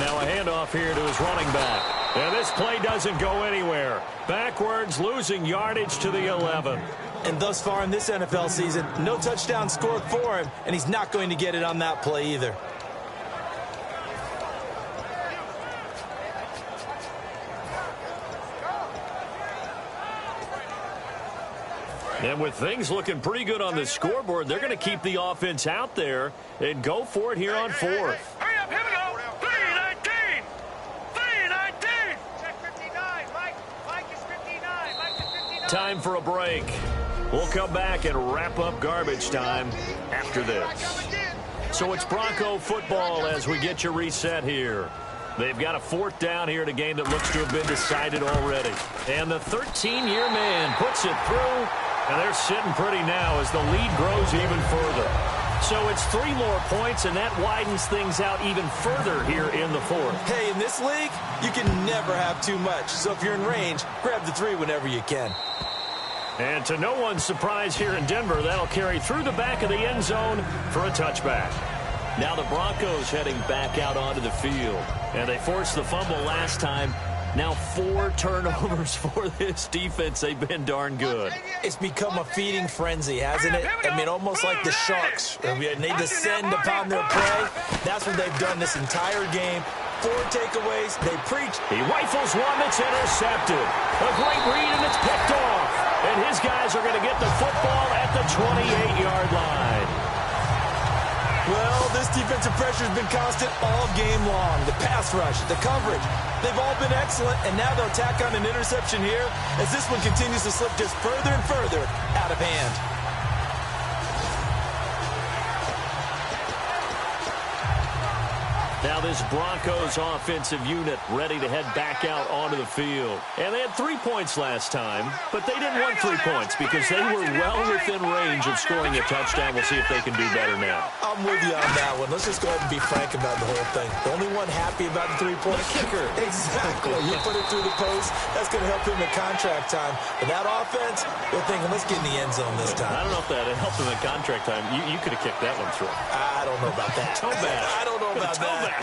Now a handoff here to his running back. And this play doesn't go anywhere. Backwards, losing yardage to the 11. And thus far in this NFL season, no touchdown scored for him, and he's not going to get it on that play either. And with things looking pretty good on the scoreboard, they're going to keep the offense out there and go for it here on 4th. Hurry up, here we go. 319. 319. Check 59. Mike is 59. Mike is 59. Time for a break. We'll come back and wrap up garbage time after this. So it's Bronco football as we get you reset here. They've got a 4th down here in a game that looks to have been decided already. And the 13-year man puts it through, and they're sitting pretty now as the lead grows even further. So it's 3 more points, and that widens things out even further here in the 4th. Hey, in this league, you can never have too much. So if you're in range, grab the 3 whenever you can. And to no one's surprise here in Denver, that'll carry through the back of the end zone for a touchback. Now the Broncos heading back out onto the field. And they forced the fumble last time. Now 4 turnovers for this defense. They've been darn good. It's become a feeding frenzy, hasn't it? I mean, almost like the Sharks. They descend upon their prey. That's what they've done this entire game. 4 takeaways. They preach. He rifles one that's intercepted. A great read, and it's picked off. And his guys are going to get the football at the 28-yard line. Well, this defensive pressure has been constant all game long. The pass rush, the coverage, they've all been excellent, and now they'll tack on an interception here as this one continues to slip just further and further out of hand. Now this Broncos offensive unit ready to head back out onto the field. And they had 3 points last time, but they didn't want 3 points because they were well within range of scoring a touchdown. We'll see if they can do better now. I'm with you on that one. Let's just go ahead and be frank about the whole thing. The only one happy about the 3-point kicker. Exactly. You put it through the post, that's going to help him in contract time. But that offense, they're thinking, let's get in the end zone this time. I don't know if that helped him in contract time. You could have kicked that one through. I don't know about that. Toe bash. I don't know about that.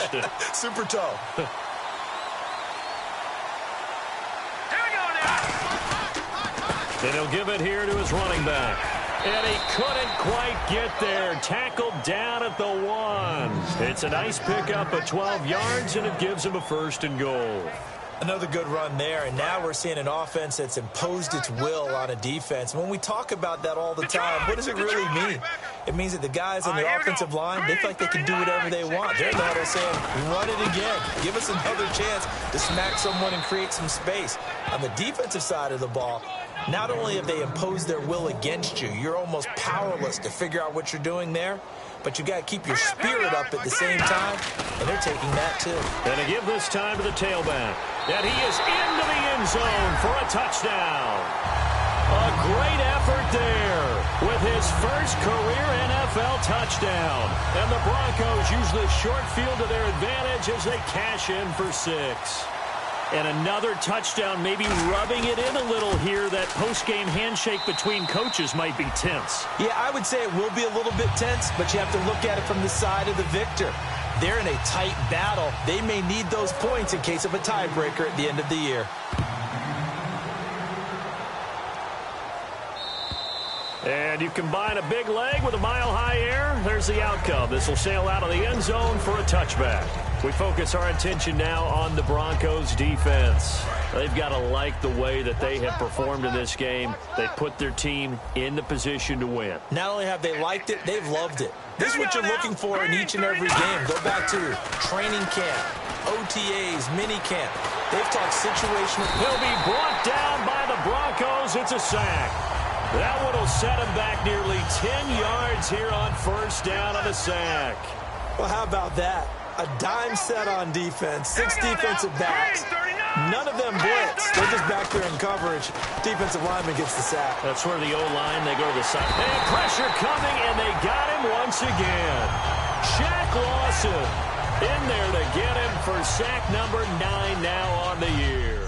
Super toe. Here And he'll give it here to his running back. And he couldn't quite get there. Tackled down at the 1. It's a nice pickup of 12 yards, and it gives him a 1st and goal. Another good run there, and now we're seeing an offense that's imposed its will on a defense. When we talk about that all the time, what does it really mean? It means that the guys on the offensive line, they feel like they can do whatever they want. They're in the huddle saying, run it again. Give us another chance to smack someone and create some space. On the defensive side of the ball, not only have they imposed their will against you, you're almost powerless to figure out what you're doing there, but you got to keep your spirit up at the same time, and they're taking that too. And to give this time to the tailback. And he is into the end zone for a touchdown. A great effort there with his first career NFL touchdown. And the Broncos use the short field to their advantage as they cash in for 6. And another touchdown, maybe rubbing it in a little here. That post-game handshake between coaches might be tense. Yeah, I would say it will be a little bit tense, but you have to look at it from the side of the victor. They're in a tight battle. They may need those points in case of a tiebreaker at the end of the year. And you combine a big leg with a mile-high air, there's the outcome. This will sail out of the end zone for a touchback. We focus our attention now on the Broncos defense. They've got to like the way that they have performed in this game. They put their team in the position to win. Not only have they liked it, they've loved it. This is what you're looking for in each and every game. Go back to training camp, OTAs, mini camp. They've talked situational. He'll be brought down by the Broncos. It's a sack. That one will set him back nearly 10 yards here on 1st down on the sack. Well, how about that? A dime set on defense, 6 defensive backs. None of them blitz. They're just back there in coverage. Defensive lineman gets the sack. That's where the O-line, they go to the side. And pressure coming, and they got him once again. Shaq Lawson in there to get him for sack number 9 now on the year.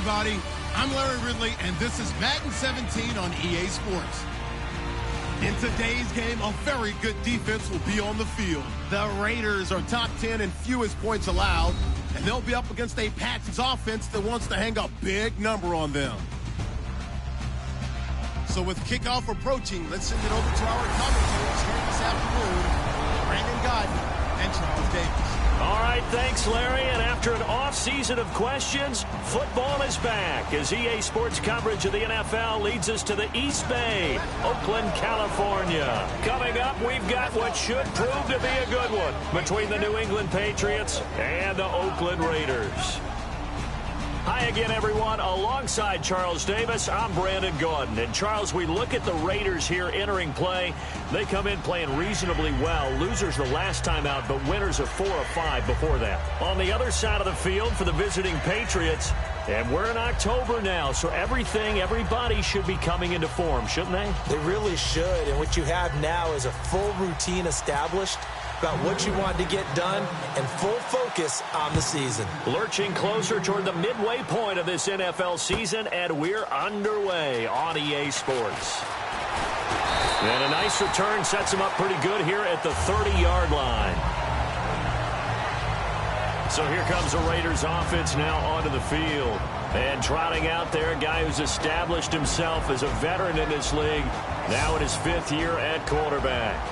everybody. I'm Larry Ridley, and this is Madden 17 on EA Sports. In today's game, a very good defense will be on the field. The Raiders are top 10 in fewest points allowed, and they'll be up against a Pats offense that wants to hang a big number on them. So with kickoff approaching, let's send it over to our commentators here this afternoon, Brandon Godden and Charles Davis. All right, thanks, Larry. And after an off-season of questions, football is back as EA Sports coverage of the NFL leads us to the East Bay, Oakland, California. Coming up, we've got what should prove to be a good one between the New England Patriots and the Oakland Raiders. Hi again, everyone. Alongside Charles Davis, I'm Brandon Gaudin. And Charles, we look at the Raiders here entering play. They come in playing reasonably well. Losers the last time out, but winners of 4 of 5 before that. On the other side of the field for the visiting Patriots, and we're in October now, so everybody should be coming into form, shouldn't they? They really should, and what you have now is a full routine established about what you want to get done and full focus on the season. Lurching closer toward the midway point of this NFL season, and we're underway on EA Sports. And a nice return sets him up pretty good here at the 30-yard line. So here comes the Raiders offense now onto the field. And trotting out there, a guy who's established himself as a veteran in this league, now in his 5th year at quarterback.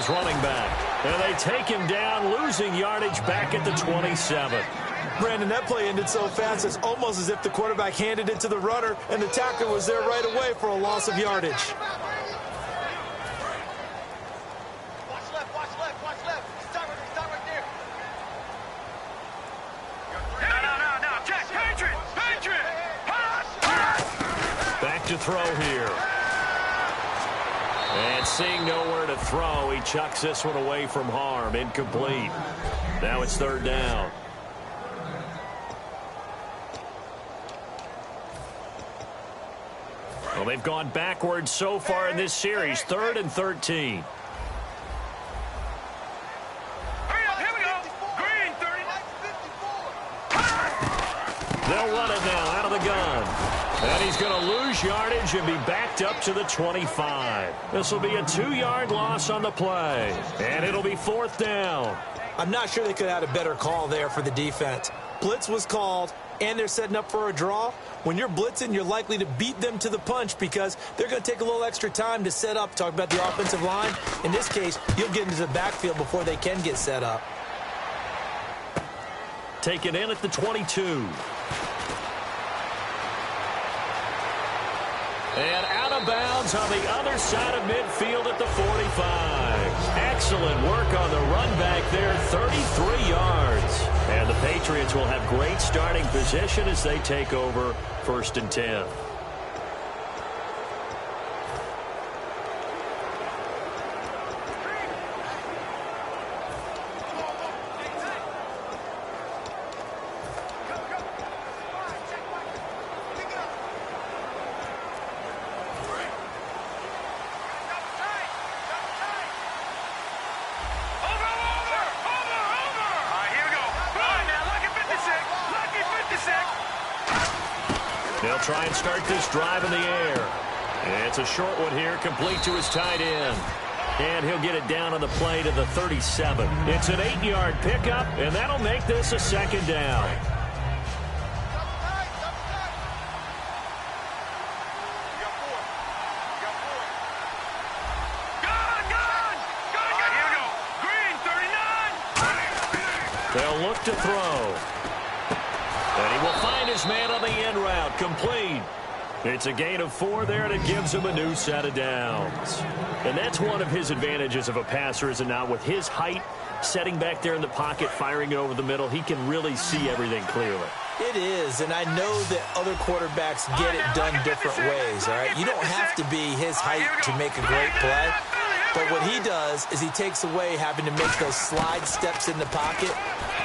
Running back, and they take him down, losing yardage back at the 27. Brandon, that play ended so fast, it's almost as if the quarterback handed it to the runner, and the tackler was there right away for a loss of yardage. Watch left, watch left, watch left. Stop right there. No. Jack, Patriot. Back to throw here. And seeing nowhere to throw, he chucks this one away from harm. Incomplete. Now it's 3rd down. Well, they've gone backwards so far in this series. 3rd and 13. Hurry up, here we go. Green, 39-54. They'll run it now out of the gun. And he's going to lose yardage and be backed up to the 25. This will be a 2-yard loss on the play. And it'll be 4th down. I'm not sure they could have had a better call there for the defense. Blitz was called, and they're setting up for a draw. When you're blitzing, you're likely to beat them to the punch because they're going to take a little extra time to set up. Talk about the offensive line. In this case, you'll get into the backfield before they can get set up. Taken in at the 22. And out of bounds on the other side of midfield at the 45. Excellent work on the run back there, 33 yards. And the Patriots will have great starting position as they take over 1st and 10. They'll try and start this drive in the air. It's a short one here, complete to his tight end. And he'll get it down on the play to the 37. It's an 8-yard pickup, and that'll make this a 2nd down. They'll look to throw. And he will find his man on the end route, complete. It's a gain of 4 there, and it gives him a new set of downs. And that's one of his advantages of a passer, is it not? With his height, setting back there in the pocket, firing it over the middle, he can really see everything clearly. It is, and I know that other quarterbacks get it done different ways, all right? You don't have to be his height to make a great play. But what he does is he takes away having to make those slide steps in the pocket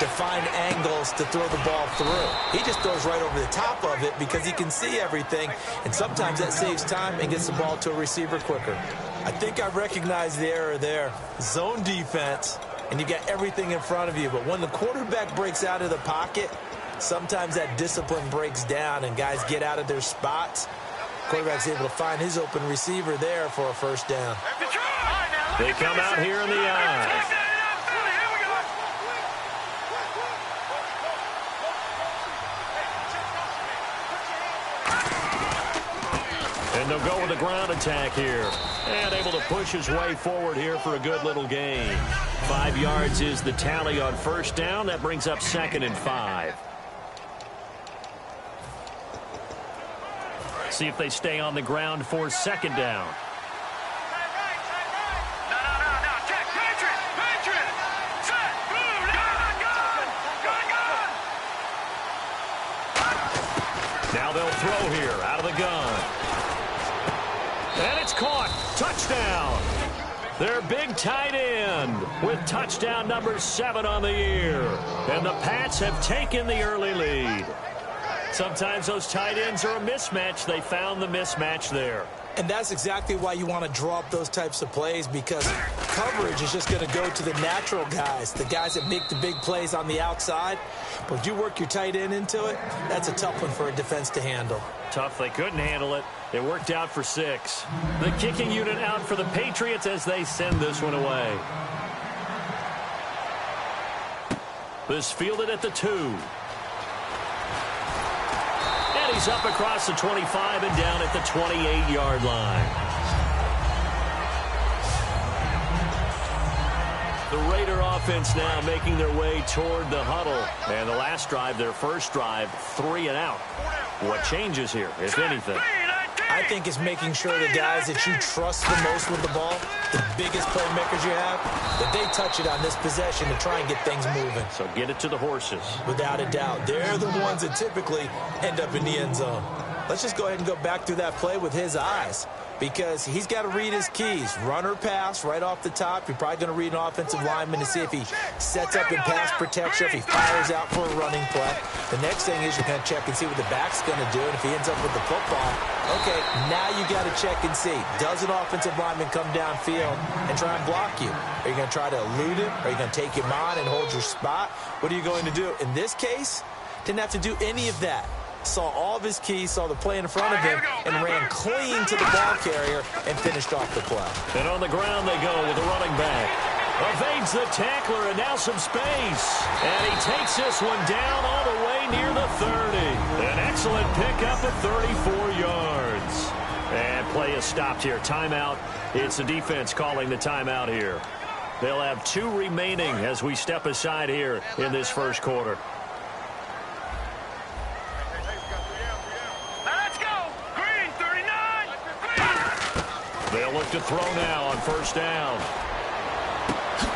to find angles to throw the ball through. He just throws right over the top of it because he can see everything, and sometimes that saves time and gets the ball to a receiver quicker. I think I recognize the error there. Zone defense, and you got everything in front of you, but when the quarterback breaks out of the pocket, sometimes that discipline breaks down and guys get out of their spots. Quarterback's able to find his open receiver there for a first down. They come out here in the eye. And they'll go with a ground attack here. And able to push his way forward here for a good little gain. 5 yards is the tally on first down. That brings up 2nd and 5. See if they stay on the ground for 2nd down. Now they'll throw here out of the gun. And it's caught. Touchdown. Their big tight end with touchdown number 7 on the year. And the Pats have taken the early lead. Sometimes those tight ends are a mismatch. They found the mismatch there. And that's exactly why you want to draw up those types of plays, because coverage is just going to go to the natural guys, the guys that make the big plays on the outside. But you work your tight end into it, that's a tough one for a defense to handle. Tough. They couldn't handle it. It worked out for 6. The kicking unit out for the Patriots as they send this one away. This fielded at the 2. And he's up across the 25 and down at the 28-yard line. The Raider offense now making their way toward the huddle. And the last drive, their first drive, 3 and out. What changes here, if anything? I think it's making sure the guys that you trust the most with the ball, the biggest playmakers you have, that they touch it on this possession to try and get things moving. So get it to the horses. Without a doubt. They're the ones that typically end up in the end zone. Let's just go ahead and go back through that play with his eyes, because he's got to read his keys. Run or pass right off the top. You're probably going to read an offensive lineman to see if he sets up in pass protection, if he fires out for a running play. The next thing is you're going to check and see what the back's going to do, and if he ends up with the football, okay, now you got to check and see. Does an offensive lineman come downfield and try and block you? Are you going to try to elude him? Are you going to take him on and hold your spot? What are you going to do? In this case, didn't have to do any of that. Saw all of his keys, saw the play in front of him, and ran clean to the ball carrier and finished off the play. And on the ground they go with the running back. Evades the tackler and now some space. And he takes this one down all the way near the 30. An excellent pickup of 34 yards. And play is stopped here. Timeout. It's the defense calling the timeout here. They'll have 2 remaining as we step aside here in this first quarter. They'll look to throw now on first down.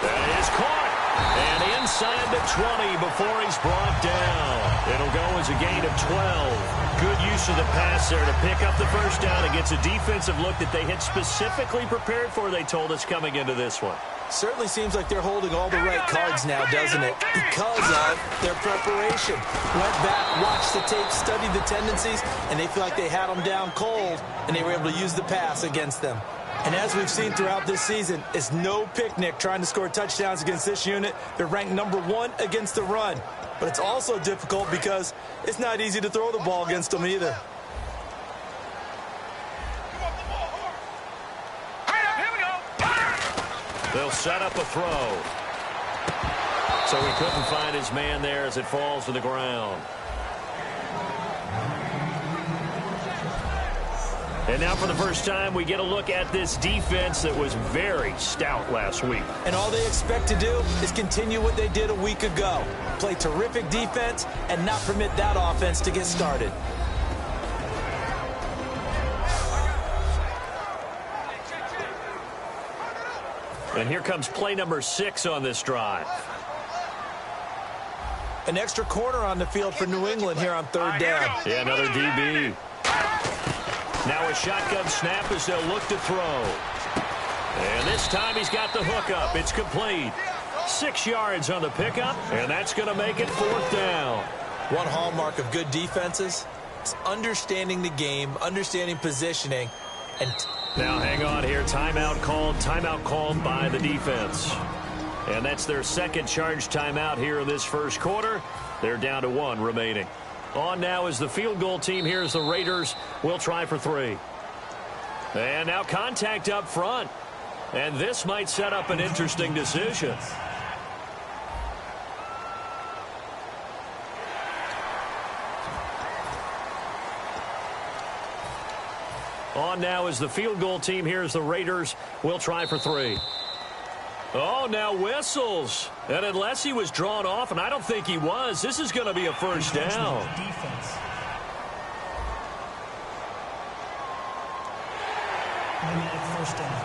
That is caught. And inside the 20 before he's brought down. It'll go as a gain of 12. Good use of the pass there to pick up the first down. It gets a defensive look that they had specifically prepared for, they told us, coming into this one. Certainly seems like they're holding all the right cards now, doesn't it? Because of their preparation. Went back, watched the tape, studied the tendencies, and they feel like they had them down cold, and they were able to use the pass against them. And as we've seen throughout this season, it's no picnic trying to score touchdowns against this unit. They're ranked number 1 against the run. But it's also difficult because it's not easy to throw the ball against them either. They'll set up a throw. So he couldn't find his man there as it falls to the ground. And now for the first time, we get a look at this defense that was very stout last week. And all they expect to do is continue what they did a week ago. Play terrific defense and not permit that offense to get started. And here comes play number 6 on this drive. An extra corner on the field for New England here on third down. Yeah, another DB. Now a shotgun snap as they'll look to throw. And this time he's got the hook up. It's complete. 6 yards on the pickup, and that's going to make it 4th down. One hallmark of good defenses is understanding the game, understanding positioning. And now hang on here. Timeout called by the defense. And that's their second charge timeout here in this first quarter. They're down to 1 remaining. On now is the field goal team. Here's the Raiders. We'll try for 3. And now contact up front. And this might set up an interesting decision. On now is the field goal team. Here's the Raiders. We'll try for 3. Oh, now whistles. And unless he was drawn off, and I don't think he was, this is going to be a first down. Defense. Automatic first down.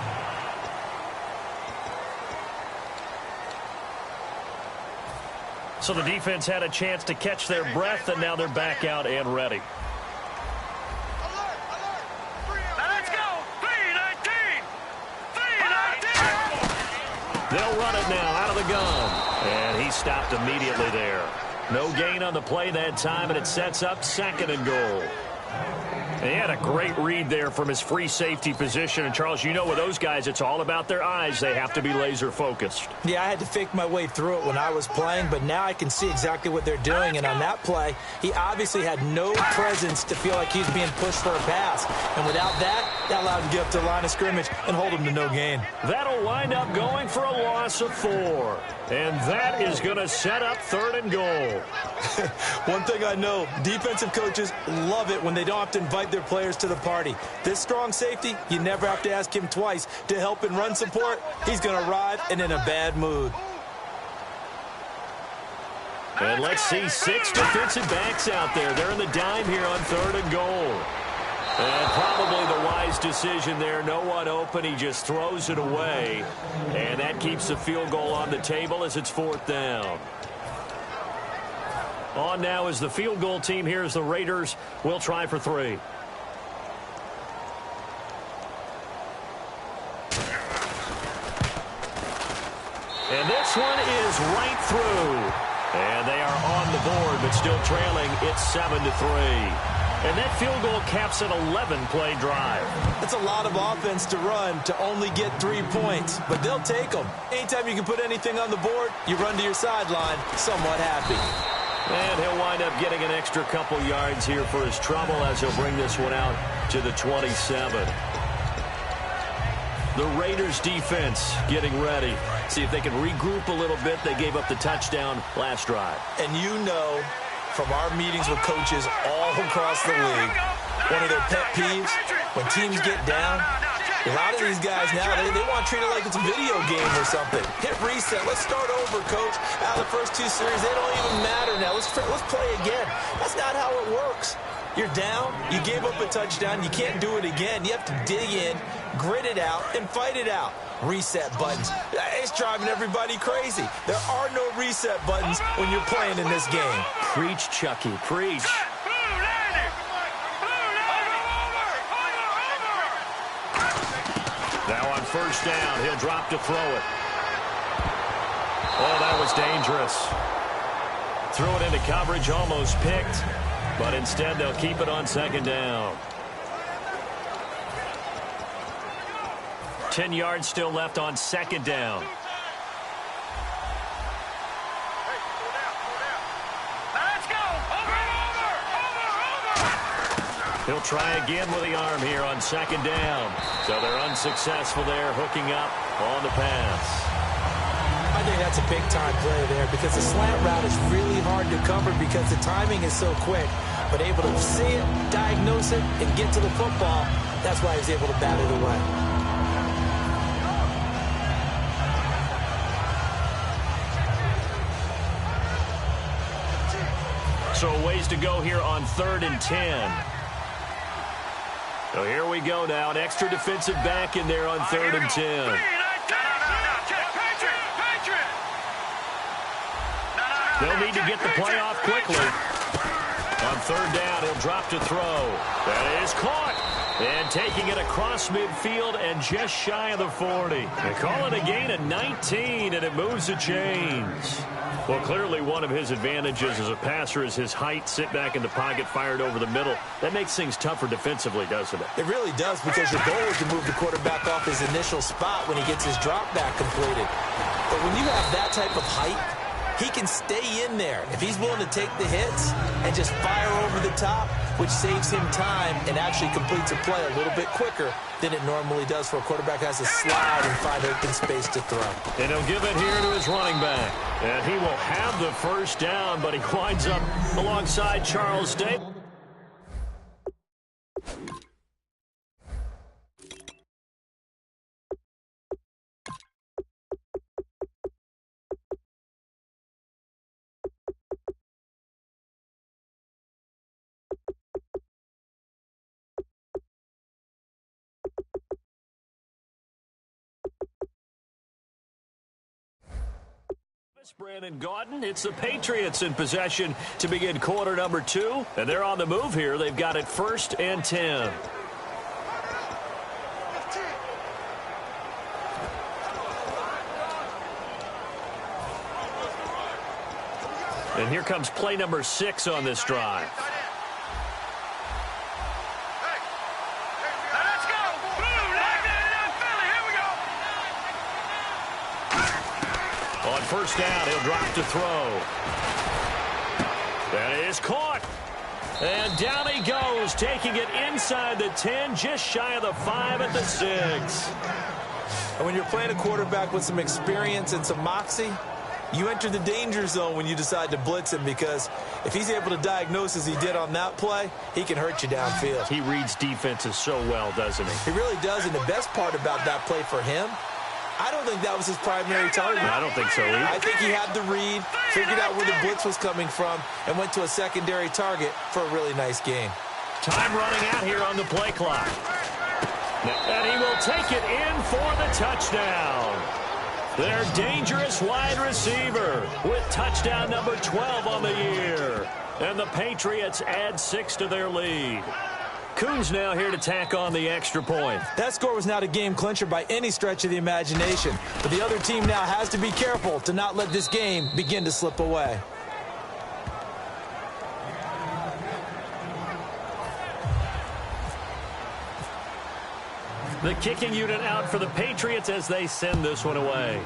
So the defense had a chance to catch their breath, and now they're back out and ready. Let's go! 3-19! 3-19! They'll run it now out of the gun. And he stopped immediately there. No gain on the play that time, and it sets up 2nd and goal. And he had a great read there from his free safety position. And, Charles, you know with those guys, it's all about their eyes. They have to be laser focused. yeah, I had to fake my way through it when I was playing, but now I can see exactly what they're doing. And on that play, he obviously had no presence to feel like he's being pushed for a pass. And without that, that allowed him to get up to the line of scrimmage and hold him to no gain. That'll wind up going for a loss of 4. And that is going to set up 3rd and goal. One thing I know, defensive coaches love it when they don't have to invite their players to the party. This strong safety, you never have to ask him twice to help in run support. He's going to arrive and in a bad mood. And let's see 6 defensive backs out there. They're in the dime here on 3rd and goal. And probably the wise decision there. No one open. He just throws it away. And that keeps the field goal on the table as it's 4th down. On now is the field goal team. Here's the Raiders. We'll try for 3. And this one is right through. And they are on the board, but still trailing. It's 7-3. And that field goal caps an 11-play drive. It's a lot of offense to run to only get 3 points, but they'll take them. Anytime you can put anything on the board, you run to your sideline somewhat happy. And he'll wind up getting an extra couple yards here for his trouble as he'll bring this one out to the 27. The Raiders defense getting ready. See if they can regroup a little bit. They gave up the touchdown last drive. And you know from our meetings with coaches all across the league, one of their pet peeves, when teams get down, a lot of these guys now, they want to treat it like it's a video game or something. Hit reset. Let's start over, coach. Out of the first 2 series, they don't even matter now. Let's play again. That's not how it works. You're down. You gave up a touchdown. You can't do it again. You have to dig in, grit it out, and fight it out. Reset buttons. It's driving everybody crazy. There are no reset buttons when you're playing in this game. Preach, Chucky. Preach. Now on 1st down, he'll drop to throw it. Oh, that was dangerous. Threw it into coverage, almost picked. But instead, they'll keep it on 2nd down. 10 yards still left on 2nd down. Let's go! Over! He'll try again with the arm here on 2nd down. So they're unsuccessful there, hooking up on the pass. I think that's a big-time play there because the slant route is really hard to cover because the timing is so quick. But able to see it, diagnose it, and get to the football, that's why he was able to bat it away. So a ways to go here on 3rd and 10. So here we go now. An extra defensive back in there on 3rd and 10. They'll need to get the play off quickly. On 3rd down, he'll drop to throw. That is caught. And taking it across midfield and just shy of the 40. They call it a gain of 19, and it moves the chains. Well, clearly one of his advantages as a passer is his height. Sit back in the pocket, fired over the middle. That makes things tougher defensively, doesn't it? It really does, because your goal is to move the quarterback off his initial spot when he gets his drop back completed. But when you have that type of height, he can stay in there if he's willing to take the hits and just fire over the top, which saves him time and actually completes a play a little bit quicker than it normally does for a quarterback who has to slide and find open space to throw. And he'll give it here to his running back. And he will have the first down, but he winds up alongside Charles Davis. Brandon Gaudin. It's the Patriots in possession to begin quarter number 2. And they're on the move here. They've got it 1st and 10. And here comes play number 6 on this drive. On first down, he'll drop to throw. That is caught. And down he goes, taking it inside the 10, just shy of the 5 at the 6. And when you're playing a quarterback with some experience and some moxie, you enter the danger zone when you decide to blitz him, because if he's able to diagnose as he did on that play, he can hurt you downfield. He reads defenses so well, doesn't he? He really does, and the best part about that play for him, I don't think that was his primary target. I don't think so either. I think he had the read, figured out where the blitz was coming from, and went to a secondary target for a really nice game. Time running out here on the play clock. And he will take it in for the touchdown. Their dangerous wide receiver with touchdown number 12 on the year. And the Patriots add 6 to their lead. Coons now here to tack on the extra point. That score was not a game clincher by any stretch of the imagination, but the other team now has to be careful to not let this game begin to slip away. The kicking unit out for the Patriots as they send this one away.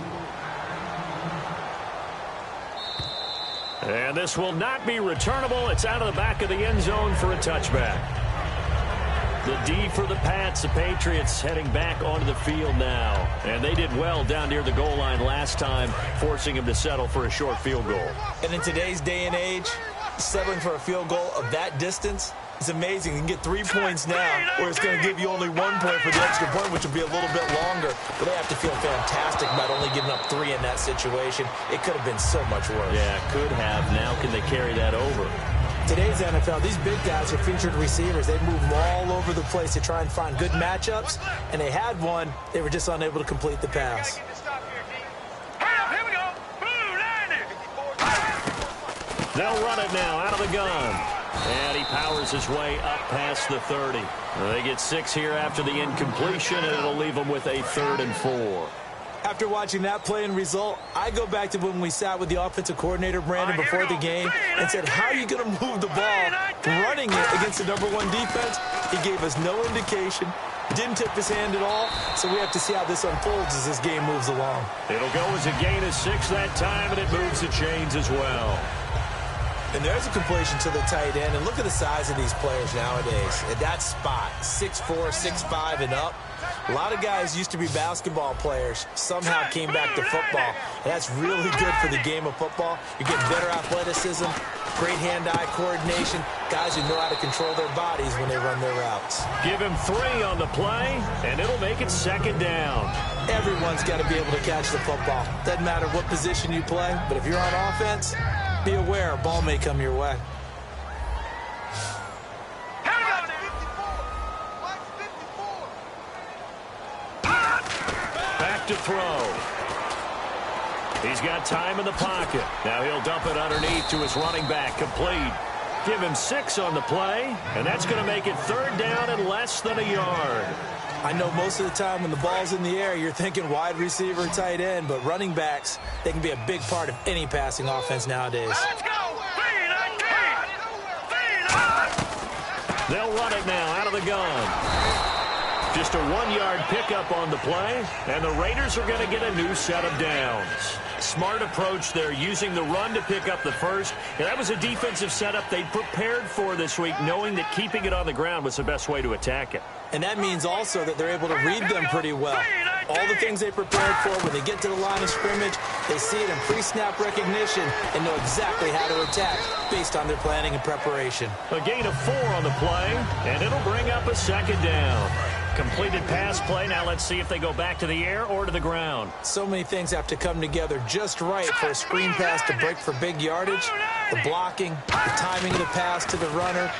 And this will not be returnable. It's out of the back of the end zone for a touchback. The D for the Pats. The Patriots heading back onto the field now. And they did well down near the goal line last time, forcing him to settle for a short field goal. And in today's day and age, settling for a field goal of that distance is amazing. You can get 3 points now, or it's going to give you only 1 point for the extra point, which will be a little bit longer. But they have to feel fantastic about only giving up 3 in that situation. It could have been so much worse. Yeah, could have. Now can they carry that over? Today's NFL, these big guys are featured receivers. They move them all over the place to try and find good matchups, and they had one. They were just unable to complete the pass. Here we go. They'll run it now out of the gun. And he powers his way up past the 30. They get 6 here after the incompletion, and it'll leave them with a 3rd and 4. After watching that play and result, I go back to when we sat with the offensive coordinator, Brandon, before the game and said, how are you going to move the ball running it against the #1 defense? He gave us no indication, didn't tip his hand at all, so we have to see how this unfolds as this game moves along. It'll go as a gain of 6 that time, and it moves the chains as well. And there's a completion to the tight end, and look at the size of these players nowadays. At that spot, 6'4", 6'5", and up. A lot of guys used to be basketball players, somehow came back to football. And that's really good for the game of football. You're getting better athleticism, great hand-eye coordination, guys who know how to control their bodies when they run their routes. Give him 3 on the play, and it'll make it 2nd down. Everyone's got to be able to catch the football. Doesn't matter what position you play, but if you're on offense, be aware a ball may come your way. Back to throw. He's got time in the pocket. Now he'll dump it underneath to his running back. Complete. Give him 6 on the play, and that's going to make it 3rd down and less than a yard. I know most of the time when the ball's in the air, you're thinking wide receiver, tight end, but running backs, they can be a big part of any passing offense nowadays. Let's go! They'll run it now out of the gun. Just a 1-yard pickup on the play, and the Raiders are going to get a new set of downs. Smart approach there, using the run to pick up the first. And that was a defensive setup they prepared for this week, knowing that keeping it on the ground was the best way to attack it. And that means also that they're able to read them pretty well. All the things they prepared for, when they get to the line of scrimmage, they see it in pre-snap recognition and know exactly how to attack based on their planning and preparation. A gain of 4 on the play, and it'll bring up a 2nd down. Completed pass play. Now let's see if they go back to the air or to the ground. So many things have to come together just right for a screen pass to break for big yardage. The blocking, the timing of the pass to the runner,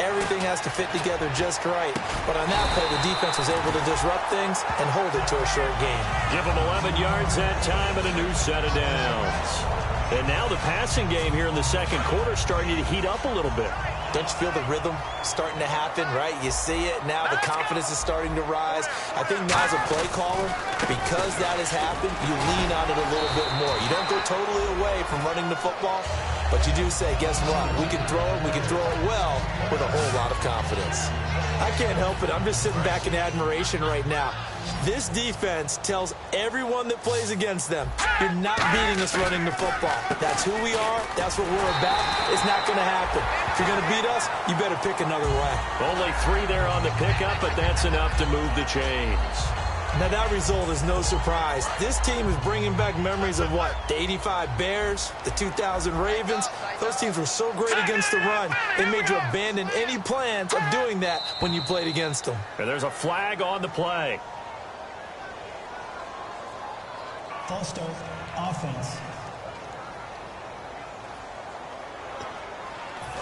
everything has to fit together just right. But on that play, the defense was able to disrupt things and hold it to a short game. Give them 11 yards that time and a new set of downs. And now the passing game here in the 2nd quarter starting to heat up a little bit. Don't you feel the rhythm starting to happen, right? You see it. Now the confidence is starting to rise. I think now as a play caller, because that has happened, you lean on it a little bit more. You don't go totally away from running the football, but you do say, guess what? We can throw it. We can throw it well with a whole lot of confidence. I can't help it. I'm just sitting back in admiration right now. This defense tells everyone that plays against them, you're not beating us running the football. That's who we are. That's what we're about. It's not going to happen. If you're going to beat us, you better pick another way. Only 3 there on the pickup, but that's enough to move the chains. Now, that result is no surprise. This team is bringing back memories of what? The 85 Bears, the 2000 Ravens. Those teams were so great against the run. It made you abandon any plans of doing that when you played against them. And there's a flag on the play. False start, offense.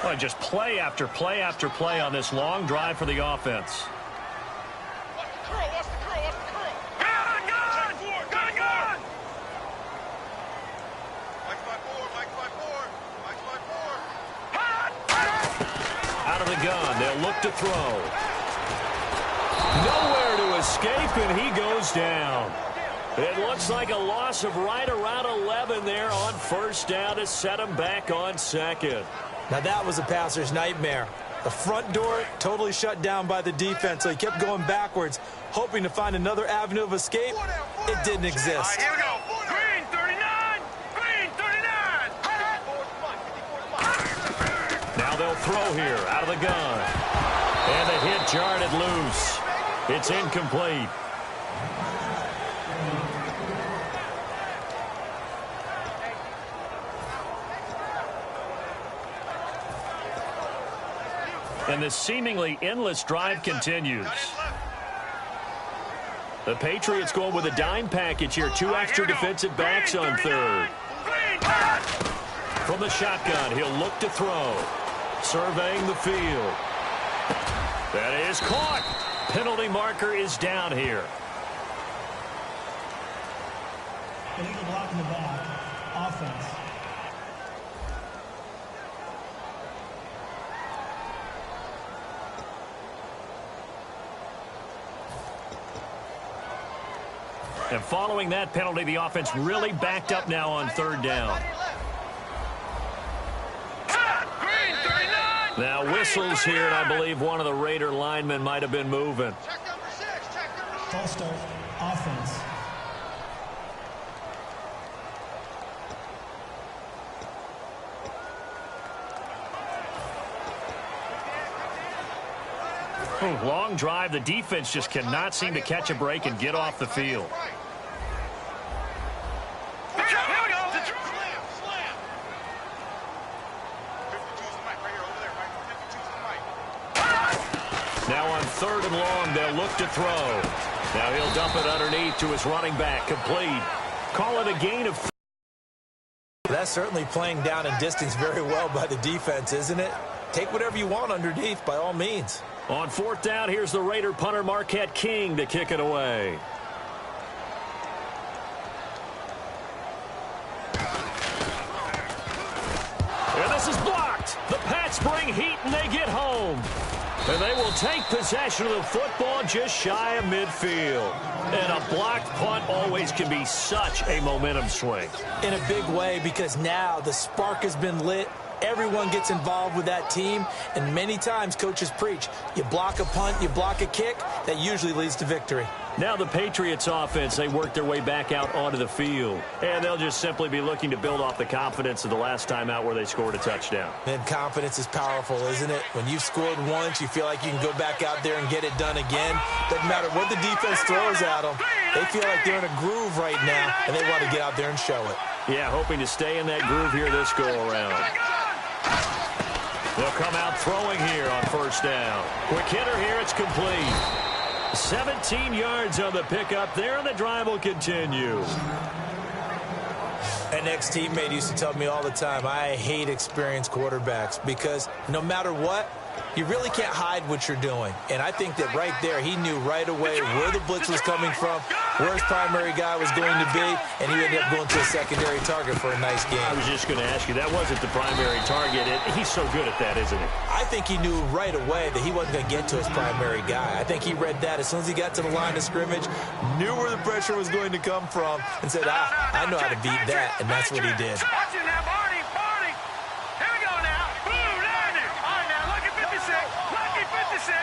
Well, just play after play after play on this long drive for the offense. Out of the gun, they'll look to throw. Nowhere to escape, and he goes down. It looks like a loss of right around 11 there on 1st down to set him back on 2nd. Now that was a passer's nightmare. The front door totally shut down by the defense, so he kept going backwards, hoping to find another avenue of escape. It didn't exist. All right, here we go. Green 39! Green 39! Now they'll throw here out of the gun. And the hit jarred it loose. It's incomplete. And the seemingly endless drive continues. The Patriots going with a dime package here. 2 extra defensive backs on 3rd. From the shotgun, he'll look to throw. Surveying the field. That is caught. Penalty marker is down here. Illegal block in the back, offense. And following that penalty, the offense really backed up now on 3rd down. Now whistles here, and I believe one of the Raider linemen might have been moving. False start, offense. Long drive. The defense just cannot seem to catch a break and get off the field. Now on 3rd and long, they'll look to throw. Now he'll dump it underneath to his running back. Complete. Call it a gain of 3. That's certainly playing down and distance very well by the defense, isn't it? Take whatever you want underneath, by all means. On 4th down, here's the Raider punter Marquette King to kick it away. And this is blocked. The pass Let's bring heat, and they get home. And they will take possession of the football just shy of midfield. And a blocked punt always can be such a momentum swing. In a big way, because now the spark has been lit. Everyone gets involved with that team, and many times coaches preach, you block a punt, you block a kick, that usually leads to victory. Now the Patriots offense, they work their way back out onto the field, and they'll just simply be looking to build off the confidence of the last time out where they scored a touchdown. And confidence is powerful, isn't it? When you've scored once, you feel like you can go back out there and get it done again. Doesn't matter what the defense throws at them. They feel like they're in a groove right now, and they want to get out there and show it. Yeah, hoping to stay in that groove here this go-around. They'll come out throwing here on first down. Quick hitter here, it's complete. 17 yards on the pickup there, and the drive will continue. An ex-teammate used to tell me all the time, I hate experienced quarterbacks because no matter what, you really can't hide what you're doing. And I think that right there, he knew right away where the blitz was coming from, where his primary guy was going to be, and he ended up going to a secondary target for a nice game. I was just going to ask you, that wasn't the primary target. He's so good at that, isn't he? I think he knew right away that he wasn't going to get to his primary guy. I think he read that as soon as he got to the line of scrimmage, knew where the pressure was going to come from, and said, I know how to beat that, and that's what he did. Watch it now, Barney. Here we go now. Boom, landed. All right, now, look at 56. Lucky 56.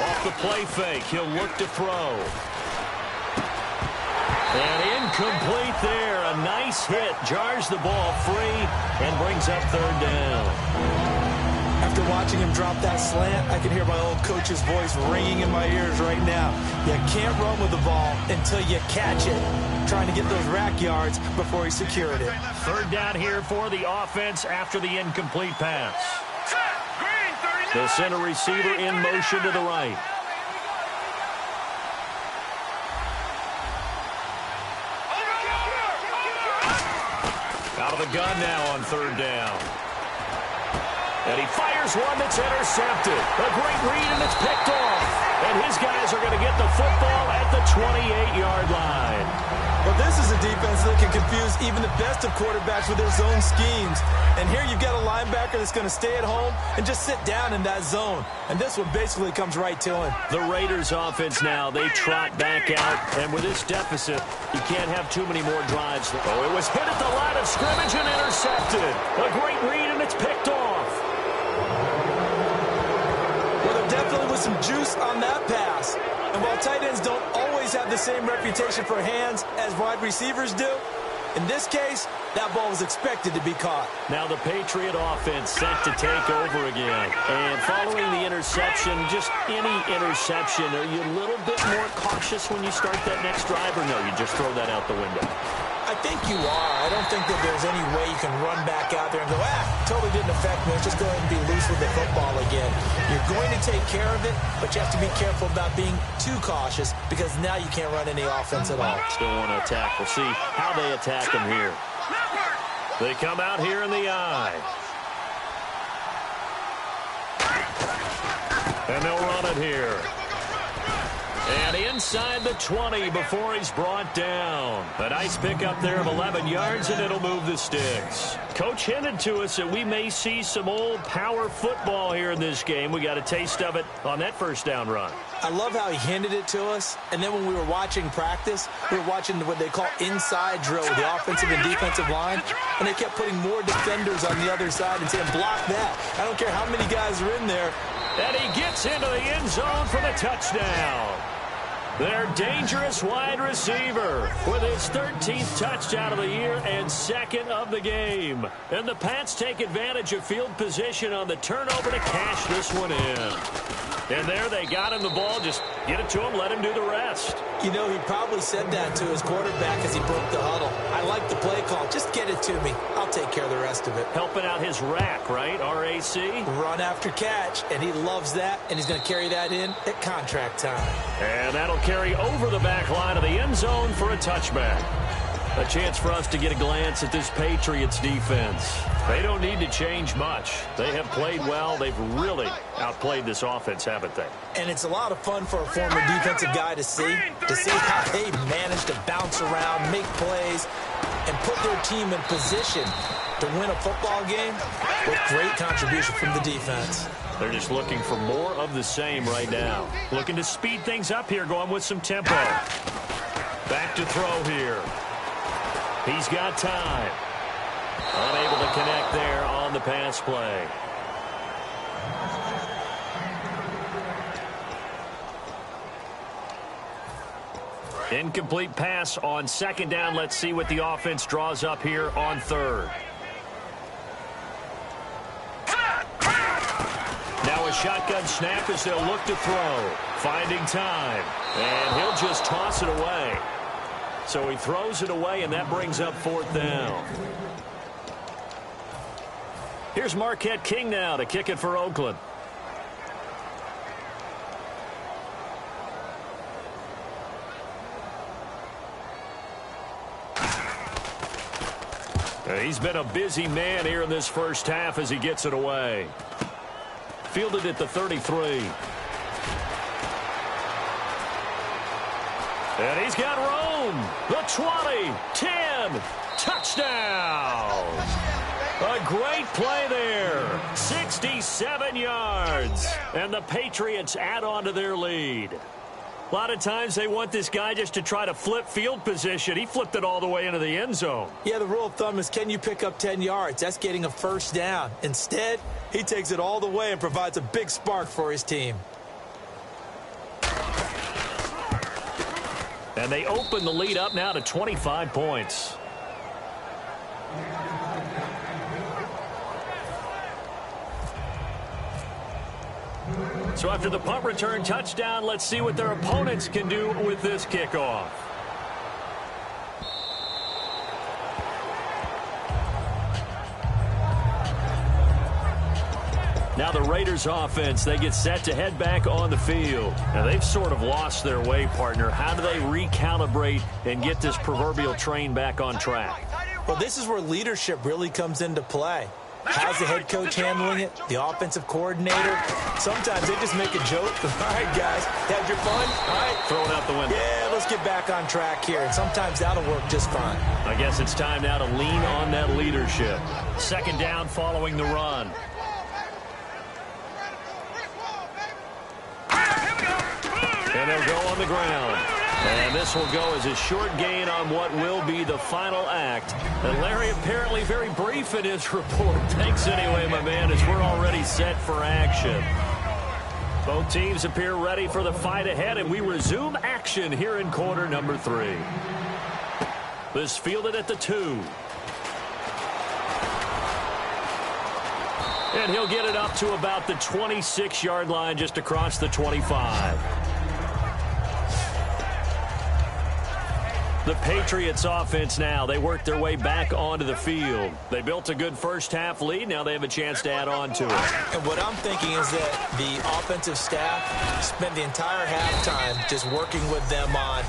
Off the play fake, he'll look to throw. And incomplete there. A nice hit. Jars the ball free and brings up third down. After watching him drop that slant, I can hear my old coach's voice ringing in my ears right now. You can't run with the ball until you catch it. Trying to get those rack yards before he secured it. Third down here for the offense after the incomplete pass. The center receiver in motion to the right. Out of the gun now on third down. And he fires one that's intercepted. A great read, and it's picked off. And his guys are going to get the football at the 28-yard line. Well, this is a defense that can confuse even the best of quarterbacks with their zone schemes. And here you've got a linebacker that's going to stay at home and just sit down in that zone. And this one basically comes right to him. The Raiders offense now, they trot back out. And with this deficit, you can't have too many more drives. Oh, it was hit at the line of scrimmage and intercepted. A great read, and it's picked off. Well, there definitely was some juice on that pass. And while tight ends don't always have the same reputation for hands as wide receivers do, in this case, that ball was expected to be caught. Now the Patriot offense set to take over again. And following the interception, just any interception, are you a little bit more cautious when you start that next drive, or no, you just throw that out the window? I think you are. I don't think that there's any way you can run back out there and go, totally didn't affect me. Let's just go ahead and be loose with the football again. You're going to take care of it, but you have to be careful about being too cautious because now you can't run any offense at all. Still want to attack. We'll see how they attack him here. They come out here in the eye. And they'll run it here. And inside the 20 before he's brought down. A nice pickup there of 11 yards, and it'll move the sticks. Coach hinted to us that we may see some old power football here in this game. We got a taste of it on that first down run. I love how he hinted it to us, and then when we were watching practice, we were watching what they call inside drill with the offensive and defensive line, and they kept putting more defenders on the other side and saying, block that. I don't care how many guys are in there. And he gets into the end zone for the touchdown. Their dangerous wide receiver with his 13th touchdown of the year and second of the game. And the Pats take advantage of field position on the turnover to cash this one in. And there they got him the ball. Just get it to him, let him do the rest. You know, he probably said that to his quarterback as he broke the huddle. I like the play call. Just get it to me. I'll take care of the rest of it. Helping out his rack, right? RAC? Run after catch, and he loves that, and he's going to carry that in at contract time. And that'll carry over the back line of the end zone for a touchback. A chance for us to get a glance at this Patriots defense. They don't need to change much. They have played well. They've really outplayed this offense, haven't they? And it's a lot of fun for a former defensive guy to see how they manage to bounce around, make plays. and put their team in position to win a football game with great contribution from the defense. They're just looking for more of the same right now. Looking to speed things up here, going with some tempo. Back to throw here. He's got time. Unable to connect there on the pass play. Incomplete pass on second down. Let's see what the offense draws up here on third. Now a shotgun snap as they'll look to throw. Finding time. And he'll just toss it away. So he throws it away, and that brings up fourth down. Here's Marquette King now to kick it for Oakland. He's been a busy man here in this first half as he gets it away. Fielded at the 33. And he's got room. The 20, 10, touchdown. A great play there. 67 yards. And the Patriots add on to their lead. A lot of times they want this guy just to try to flip field position. He flipped it all the way into the end zone. Yeah, the rule of thumb is, can you pick up 10 yards? That's getting a first down. Instead, he takes it all the way and provides a big spark for his team. And they open the lead up now to 25 points. So after the punt return touchdown, let's see what their opponents can do with this kickoff. Now the Raiders offense, they get set to head back on the field. Now they've sort of lost their way, partner. How do they recalibrate and get this proverbial train back on track? Well, this is where leadership really comes into play. How's the head coach handling it? The offensive coordinator? Sometimes they just make a joke. All right, guys, had your fun? All right. Throw it out the window. Yeah, let's get back on track here. And sometimes that'll work just fine. I guess it's time now to lean on that leadership. Second down following the run. And they'll go on the ground. And this will go as a short gain on what will be the final act. And Larry apparently very brief in his report. Thanks anyway, my man, as we're already set for action. Both teams appear ready for the fight ahead, and we resume action here in quarter number 3. This fielded at the 2. And he'll get it up to about the 26-yard line, just across the 25. The Patriots offense now, they work their way back onto the field. They built a good first half lead. Now they have a chance to add on to it. And what I'm thinking is that the offensive staff spent the entire halftime just working with them on,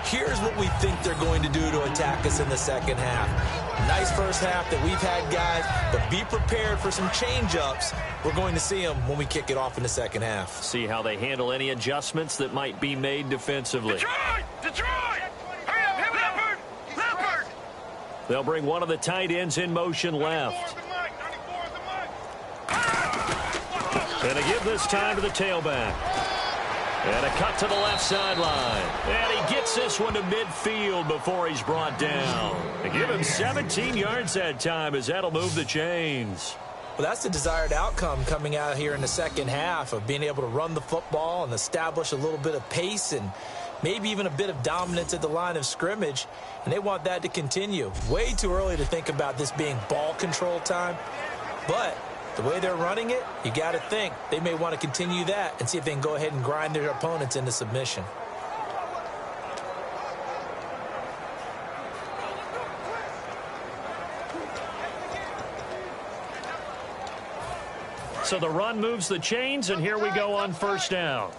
here's what we think they're going to do to attack us in the second half. Nice first half that we've had, guys, but be prepared for some change-ups. We're going to see them when we kick it off in the second half. See how they handle any adjustments that might be made defensively. Detroit! They'll bring one of the tight ends in motion left. And a give this time to the tailback. And a cut to the left sideline. And he gets this one to midfield before he's brought down. They give him 17 yards that time, as that'll move the chains. Well, that's the desired outcome coming out here in the second half, of being able to run the football and establish a little bit of pace and maybe even a bit of dominance at the line of scrimmage, and they want that to continue. Way too early to think about this being ball control time, but the way they're running it, you got to think they may want to continue that and see if they can go ahead and grind their opponents into submission. So the run moves the chains, and here we go on first down.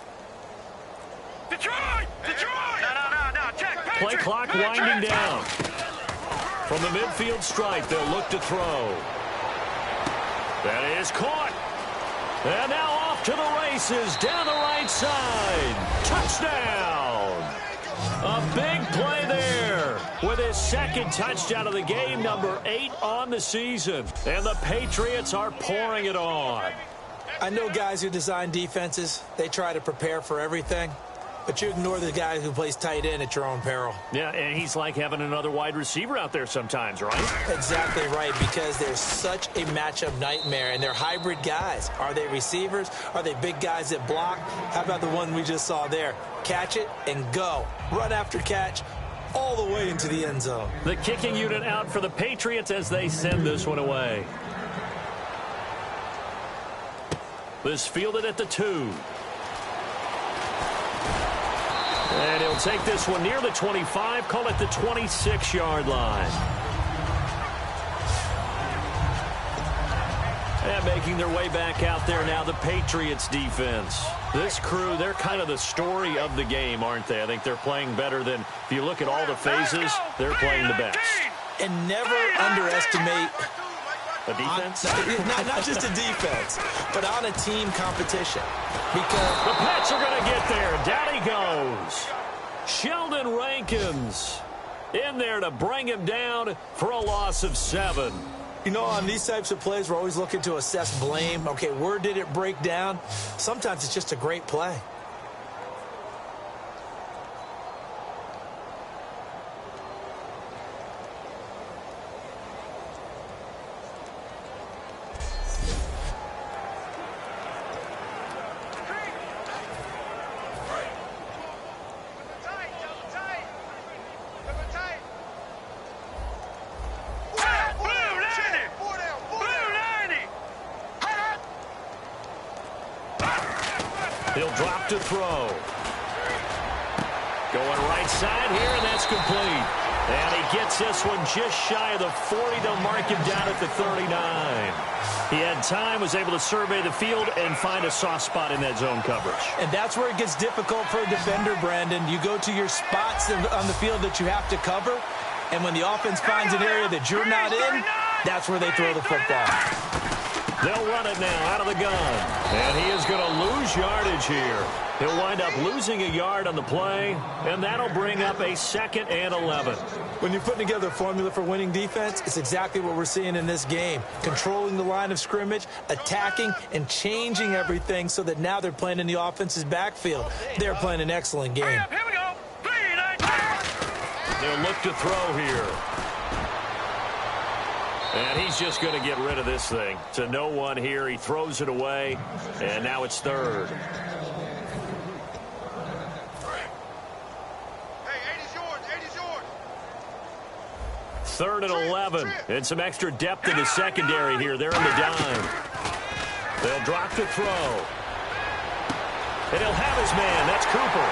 Detroit! No. Check. Play clock winding down. From the midfield stripe, they'll look to throw. That is caught. And now off to the races down the right side. Touchdown. A big play there. with his second touchdown of the game, number 8 on the season. And the Patriots are pouring it on. I know guys who design defenses, they try to prepare for everything, but you ignore the guy who plays tight end at your own peril. Yeah, and he's like having another wide receiver out there sometimes, right? Exactly right, because they're such a matchup nightmare, and they're hybrid guys. Are they receivers? Are they big guys that block? How about the one we just saw there? Catch it and go. Run after catch all the way into the end zone. The kicking unit out for the Patriots as they send this one away. This fielded at the 2. And he'll take this one near the 25, call it the 26-yard line. And making their way back out there now, the Patriots defense. This crew, they're kind of the story of the game, aren't they? I think they're playing better than, if you look at all the phases, they're playing the best. And never underestimate a defense? Not just a defense, but on a team competition. Because the Pats are going to get there. Down he goes. Sheldon Rankins in there to bring him down for a loss of 7. You know, on these types of plays, we're always looking to assess blame. Okay, where did it break down? Sometimes it's just a great play. He'll drop to throw. Going right side here, and that's complete. And he gets this one just shy of the 40. They'll mark him down at the 39. He had time, was able to survey the field and find a soft spot in that zone coverage. And that's where it gets difficult for a defender, Brandon. You go to your spots on the field that you have to cover, and when the offense finds an area that you're not in, that's where they throw the football. They'll run it now out of the gun. And he is going to lose yardage here. He'll wind up losing a yard on the play, and that'll bring up a 2nd and 11. When you're putting together a formula for winning defense, it's exactly what we're seeing in this game. Controlling the line of scrimmage, attacking, and changing everything so that now they're playing in the offense's backfield. They're playing an excellent game. Here we go. 3-19. They'll look to throw here. And he's just going to get rid of this thing. To no one here. He throws it away, and now it's 3rd. Hey, 80's yours. 80's yours. 3rd and 11. And some extra depth in the secondary here. They're in the dime. They'll drop to throw. And he'll have his man. That's Cooper.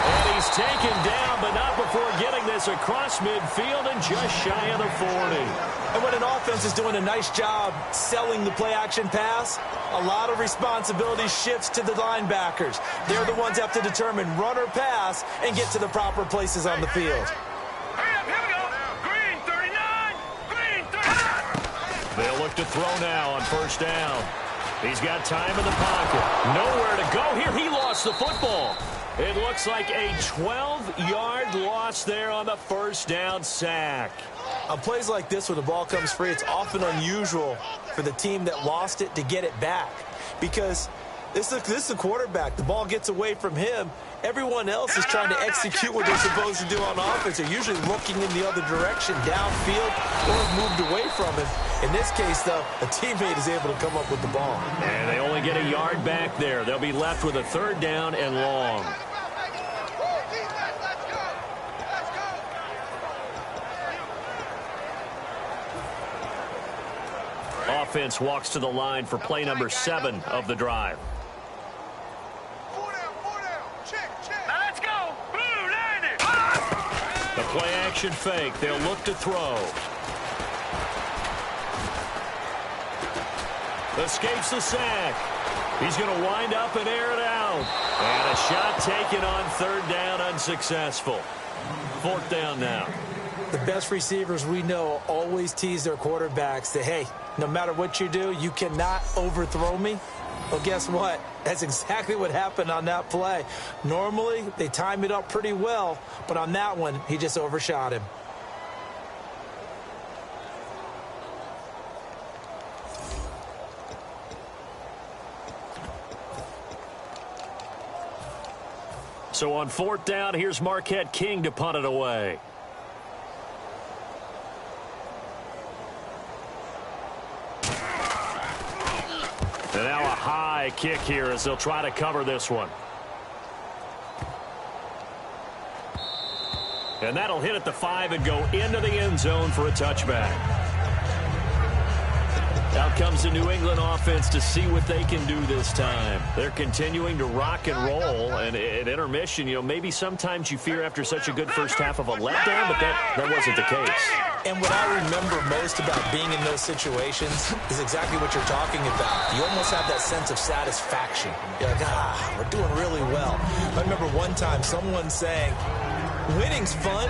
And he's taken down, but not before getting this across midfield and just shy of the 40. And when an offense is doing a nice job selling the play-action pass, a lot of responsibility shifts to the linebackers. They're the ones that have to determine run or pass and get to the proper places on the field. Hurry up, here we go. Green 39. Green 39. They'll look to throw now on 1st down. He's got time in the pocket. Nowhere to go here. He lost the football. It looks like a 12-yard loss there on the 1st down sack. On plays like this where the ball comes free, it's often unusual for the team that lost it to get it back. Because this is a quarterback. The ball gets away from him. Everyone else is trying to execute what they're supposed to do on offense. They're usually looking in the other direction, downfield, or moved away from him. In this case, though, a teammate is able to come up with the ball. And they only get a yard back there. They'll be left with a 3rd down and long. Offense walks to the line for play number 7 of the drive. 4 down. Check. Now let's go. Blue 90. The play action fake. They'll look to throw. Escapes the sack. He's going to wind up and air it out. And a shot taken on 3rd down, unsuccessful. 4th down now. The best receivers we know always tease their quarterbacks that, hey, no matter what you do, you cannot overthrow me. Well, guess what? That's exactly what happened on that play. Normally, they time it up pretty well, but on that one, he just overshot him. So on 4th down, here's Marquette King to punt it away. And now a high kick here as they'll try to cover this one. And that'll hit at the 5 and go into the end zone for a touchback. Out comes the New England offense to see what they can do this time. They're continuing to rock and roll, and at intermission, you know, maybe sometimes you fear after such a good first half of a letdown, but that wasn't the case. And what I remember most about being in those situations is exactly what you're talking about. You almost have that sense of satisfaction. You're like, we're doing really well. I remember one time someone saying, winning's fun,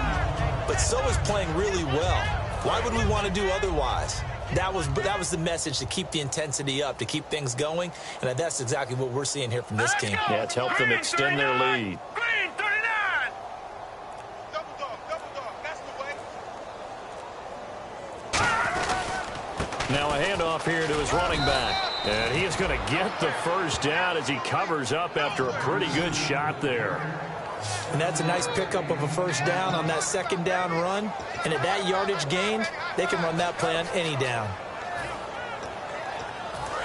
but so is playing really well. Why would we want to do otherwise? That was the message, to keep the intensity up, to keep things going, and that's exactly what we're seeing here from this team. Yeah, it's helped them extend their lead. Green 39. Double dog, that's the way. Now a handoff here to his running back, and he is going to get the first down as he covers up after a pretty good shot there. And that's a nice pickup of a first down on that second down run. And at that yardage gained, they can run that play on any down.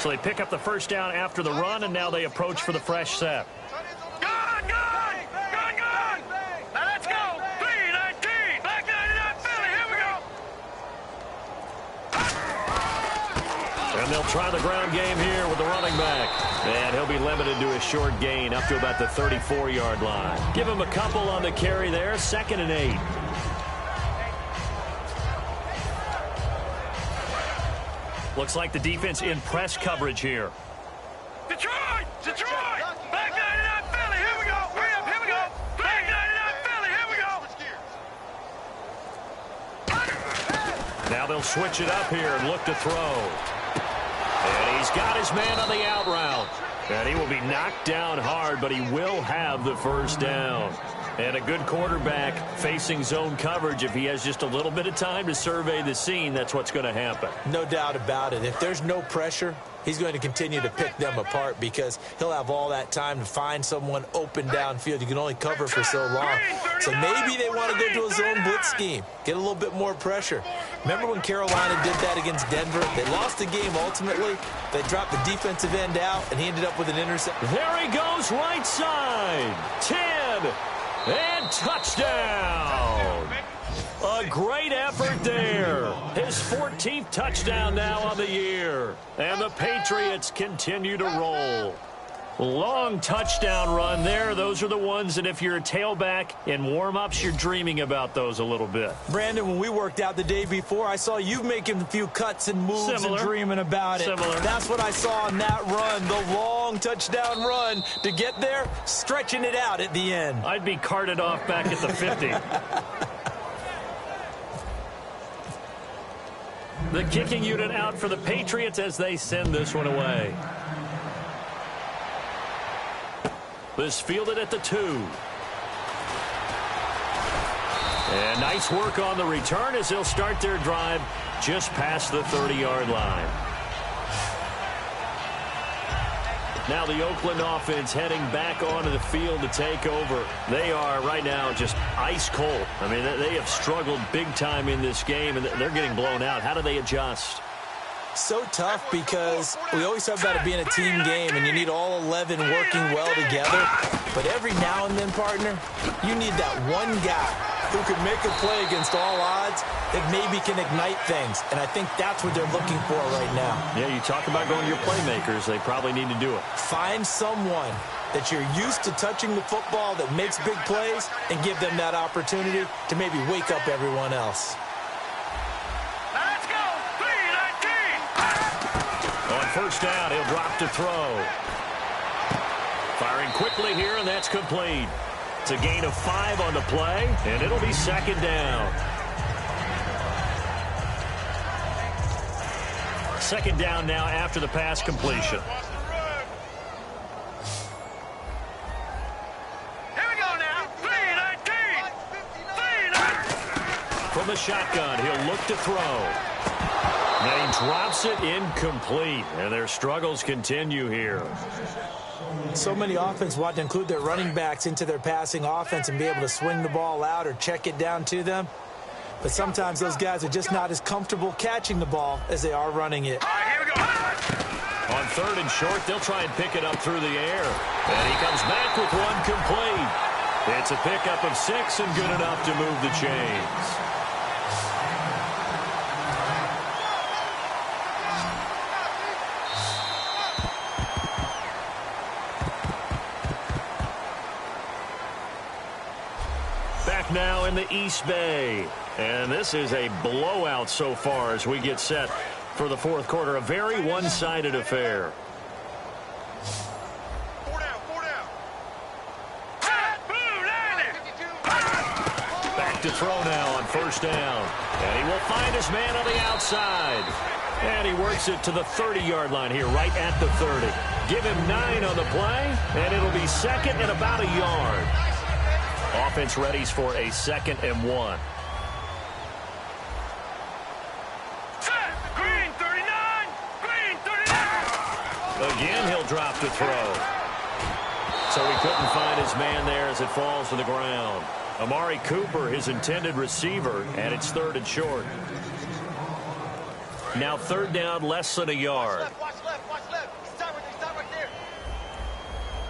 So they pick up the first down after the run, and now they approach for the fresh set. Good. Now let's go. 3-19. Black 99 Philly. Here we go. And they'll try the ground game here with the running back. And he'll be limited to a short gain up to about the 34-yard line. Give him a couple on the carry there. 2nd and 8. Looks like the defense in press coverage here. Detroit. Black 99 Philly. Here we go. Here we go. Black 99 Philly. Here we go. Now they'll switch it up here and look to throw. And he's got his man on the out route. And he will be knocked down hard, but he will have the first down. And a good quarterback facing zone coverage, if he has just a little bit of time to survey the scene, that's what's going to happen. No doubt about it. If there's no pressure, he's going to continue to pick them apart because he'll have all that time to find someone open downfield. You can only cover for so long. So maybe they want to go to a zone blitz scheme, get a little bit more pressure. Remember when Carolina did that against Denver? They lost the game ultimately. They dropped the defensive end out, and he ended up with an interception. There he goes, right side. 10, and touchdown. A great effort there. His 14th touchdown now on the year. And the Patriots continue to roll. Long touchdown run there. Those are the ones that if you're a tailback in warm-ups, you're dreaming about those a little bit. Brandon, when we worked out the day before, I saw you making a few cuts and moves and dreaming about it. Similar. That's what I saw on that run, the long touchdown run. To get there, stretching it out at the end. I'd be carted off back at the 50. The kicking unit out for the Patriots as they send this one away. This fielded at the 2. And nice work on the return as they'll start their drive just past the 30-yard line. Now the Oakland offense heading back onto the field to take over. They are right now just ice cold. I mean, they have struggled big time in this game, and they're getting blown out. How do they adjust? So tough because we always talk about it being a team game and you need all 11 working well together. But every now and then, partner, you need that one guy who can make a play against all odds that maybe can ignite things. And I think that's what they're looking for right now. Yeah, you talk about going to your playmakers. They probably need to do it. Find someone that you're used to touching the football that makes big plays and give them that opportunity to maybe wake up everyone else. Let's go. 3-19. On first down, he'll drop to throw. Firing quickly here, and that's complete. It's a gain of 5 on the play, and it'll be 2nd down. 2nd down now after the pass completion. Here we go now. 3-19. 3-19. From the shotgun, he'll look to throw. And he drops it incomplete, and their struggles continue here. So many offenses want to include their running backs into their passing offense and be able to swing the ball out or check it down to them. But sometimes those guys are just not as comfortable catching the ball as they are running it. All right, here we go. On 3rd and short, they'll try and pick it up through the air. And he comes back with one complete. It's a pickup of 6 and good enough to move the chains. Back now in the East Bay. And this is a blowout so far as we get set for the 4th quarter. A very one-sided affair. 4 down, 4 down. Back to throw now on 1st down. And he will find his man on the outside. And he works it to the 30-yard line here, right at the 30. Give him 9 on the play, and it'll be 2nd and about a yard. Offense readies for a 2nd and 1. Green 39. Green 39. Again, he'll drop to throw. So he couldn't find his man there as it falls to the ground. Amari Cooper, his intended receiver, and it's 3rd and short. Now 3rd down, less than a yard. Watch left. Stop right there.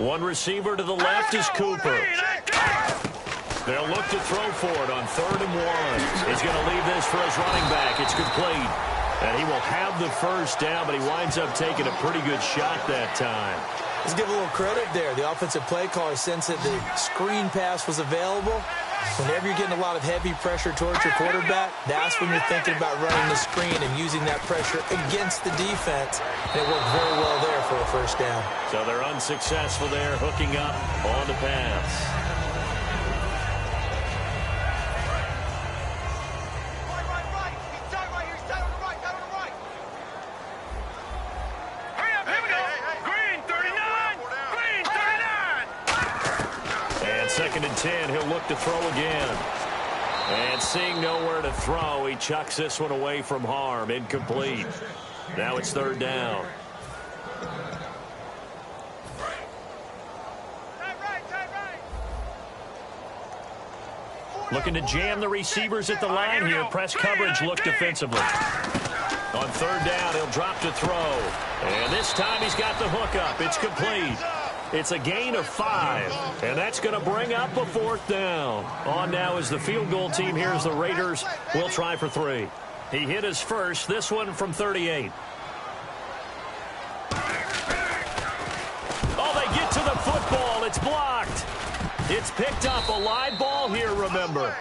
One receiver to the left is Cooper. They'll look to throw for it on 3rd and 1. He's going to leave this for his running back. It's complete. And he will have the 1st down, but he winds up taking a pretty good shot that time. Let's give a little credit there. The offensive play caller sensed that the screen pass was available. Whenever you're getting a lot of heavy pressure towards your quarterback, that's when you're thinking about running the screen and using that pressure against the defense. And it worked very well there for a 1st down. So they're unsuccessful there, hooking up on the pass. Second and 10, he'll look to throw again. And seeing nowhere to throw, he chucks this one away from harm. Incomplete. Now it's 3rd down. Looking to jam the receivers at the line here. Press coverage look defensively. On 3rd down, he'll drop to throw. And this time he's got the hook up. It's complete. It's a gain of 5, and that's going to bring up a 4th down. On now is the field goal team. Here's the Raiders. We'll try for 3. He hit his first, this one from 38. Oh, they get to the football. It's blocked. It's picked up. A live ball here, remember.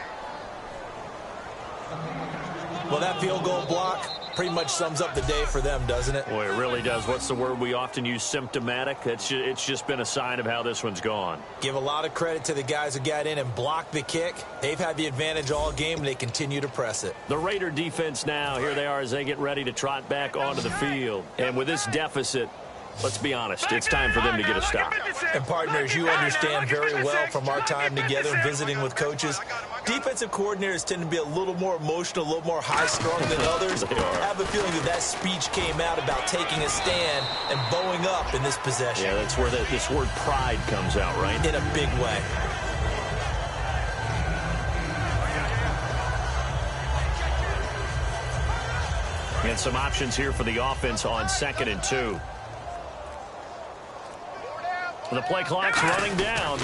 Well, that field goal block pretty much sums up the day for them, doesn't it? Boy, it really does. What's the word we often use? Symptomatic. It's just been a sign of how this one's gone. Give a lot of credit to the guys who got in and blocked the kick. They've had the advantage all game, and they continue to press it. The Raider defense now, here they are as they get ready to trot back onto the field. And with this deficit, let's be honest, it's time for them to get a stop. And partners, you understand very well from our time together and visiting with coaches, defensive coordinators tend to be a little more emotional, a little more high-strung than others. I have a feeling that speech came out about taking a stand and bowing up in this possession. Yeah, that's where this word pride comes out, right? In a big way. And some options here for the offense on 2nd and 2. The play clock's running down,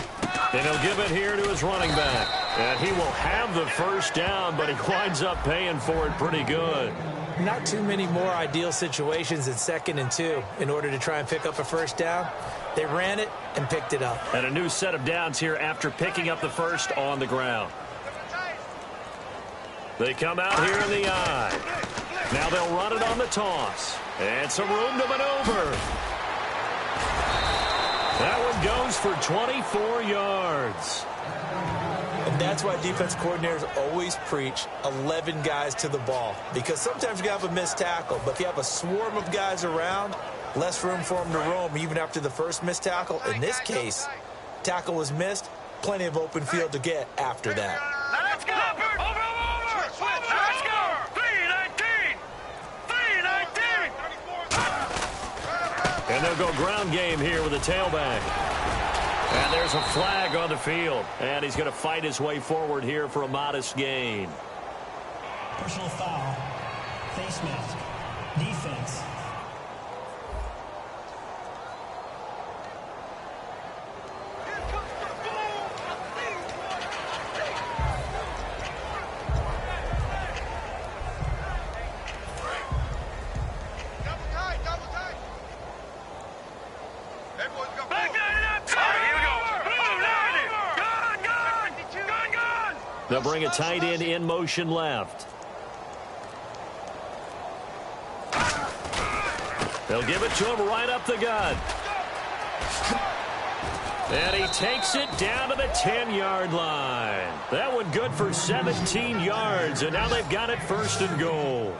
and he'll give it here to his running back. And he will have the 1st down, but he winds up paying for it pretty good. Not too many more ideal situations in 2nd and 2 in order to try and pick up a 1st down. They ran it and picked it up. And a new set of downs here after picking up the 1st on the ground. They come out here in the eye. Now they'll run it on the toss. And some room to maneuver. That one goes for 24 yards. And that's why defense coordinators always preach 11 guys to the ball. Because sometimes you have a missed tackle, but if you have a swarm of guys around, less room for them to roam even after the first missed tackle. In this case, tackle was missed, plenty of open field to get after that. Now let's go. Over. Let's go. 3-19. 3-19. And And they'll go ground game here with a tailback. And there's a flag on the field. And he's going to fight his way forward here for a modest gain. Personal foul. Face mask. Defense. They'll bring a tight end in motion left. They'll give it to him right up the gut. And he takes it down to the 10-yard line. That one good for 17 yards, and now they've got it 1st and goal.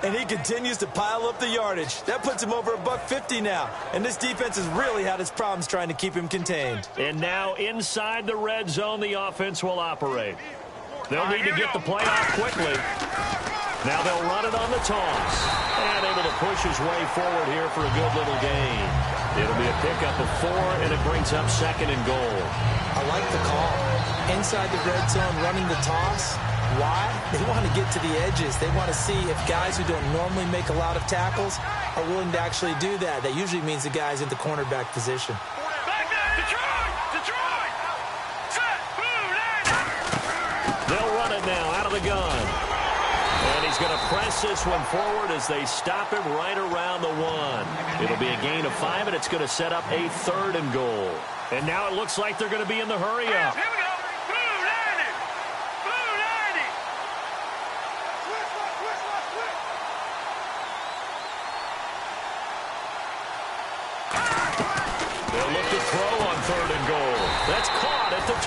And he continues to pile up the yardage. That puts him over $150 now. And this defense has really had its problems trying to keep him contained. And now inside the red zone, the offense will operate. They'll need to get the play off quickly. Now they'll run it on the toss. And able to push his way forward here for a good little gain. It'll be a pickup of 4, and it brings up 2nd and goal. I like the call. Inside the red zone, running the toss. Why? They want to get to the edges. They want to see if guys who don't normally make a lot of tackles are willing to actually do that. That usually means the guy's in the cornerback position. They'll run it now out of the gun. And he's going to press this one forward as they stop him right around the 1. It'll be a gain of 5, and it's going to set up a 3rd and goal. And now it looks like they're going to be in the hurry-up. Here we go. Blue 90. Blue 90. They'll look to throw on 3rd and goal. That's caught at the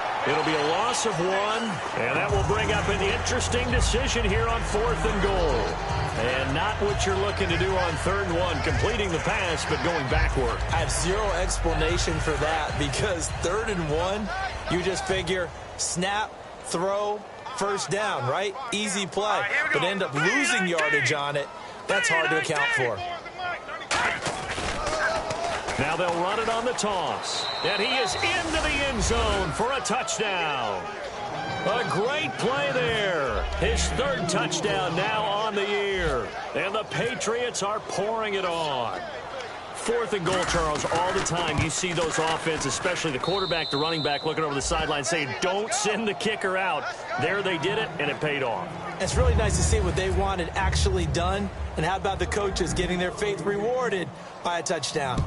2. It'll be a loss of 1, and that will bring up an interesting decision here on 4th and goal. And not what you're looking to do on 3rd and 1, completing the pass, but going backward. I have zero explanation for that because 3rd and 1, you just figure snap, throw, 1st down, right? Easy play, but end up losing yardage on it. That's hard to account for. Now they'll run it on the toss. And he is into the end zone for a touchdown. A great play there. His 3rd touchdown now on the year. And the Patriots are pouring it on. 4th and goal, Charles, all the time you see those offenses, especially the quarterback, the running back, looking over the sideline saying, don't send the kicker out. There they did it, and it paid off. It's really nice to see what they wanted actually done. And how about the coaches getting their faith rewarded by a touchdown?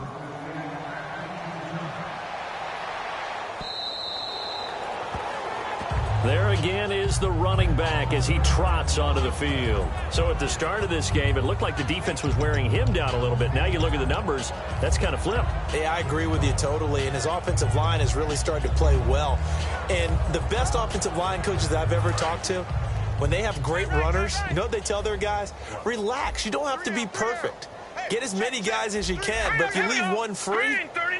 There again is the running back as he trots onto the field. So at the start of this game, it looked like the defense was wearing him down a little bit. Now you look at the numbers, that's kind of flipped. Yeah, I agree with you totally. And his offensive line has really started to play well. And the best offensive line coaches I've ever talked to, when they have great runners, you know what they tell their guys? Relax. You don't have to be perfect. Get as many guys as you can, but if you leave one free,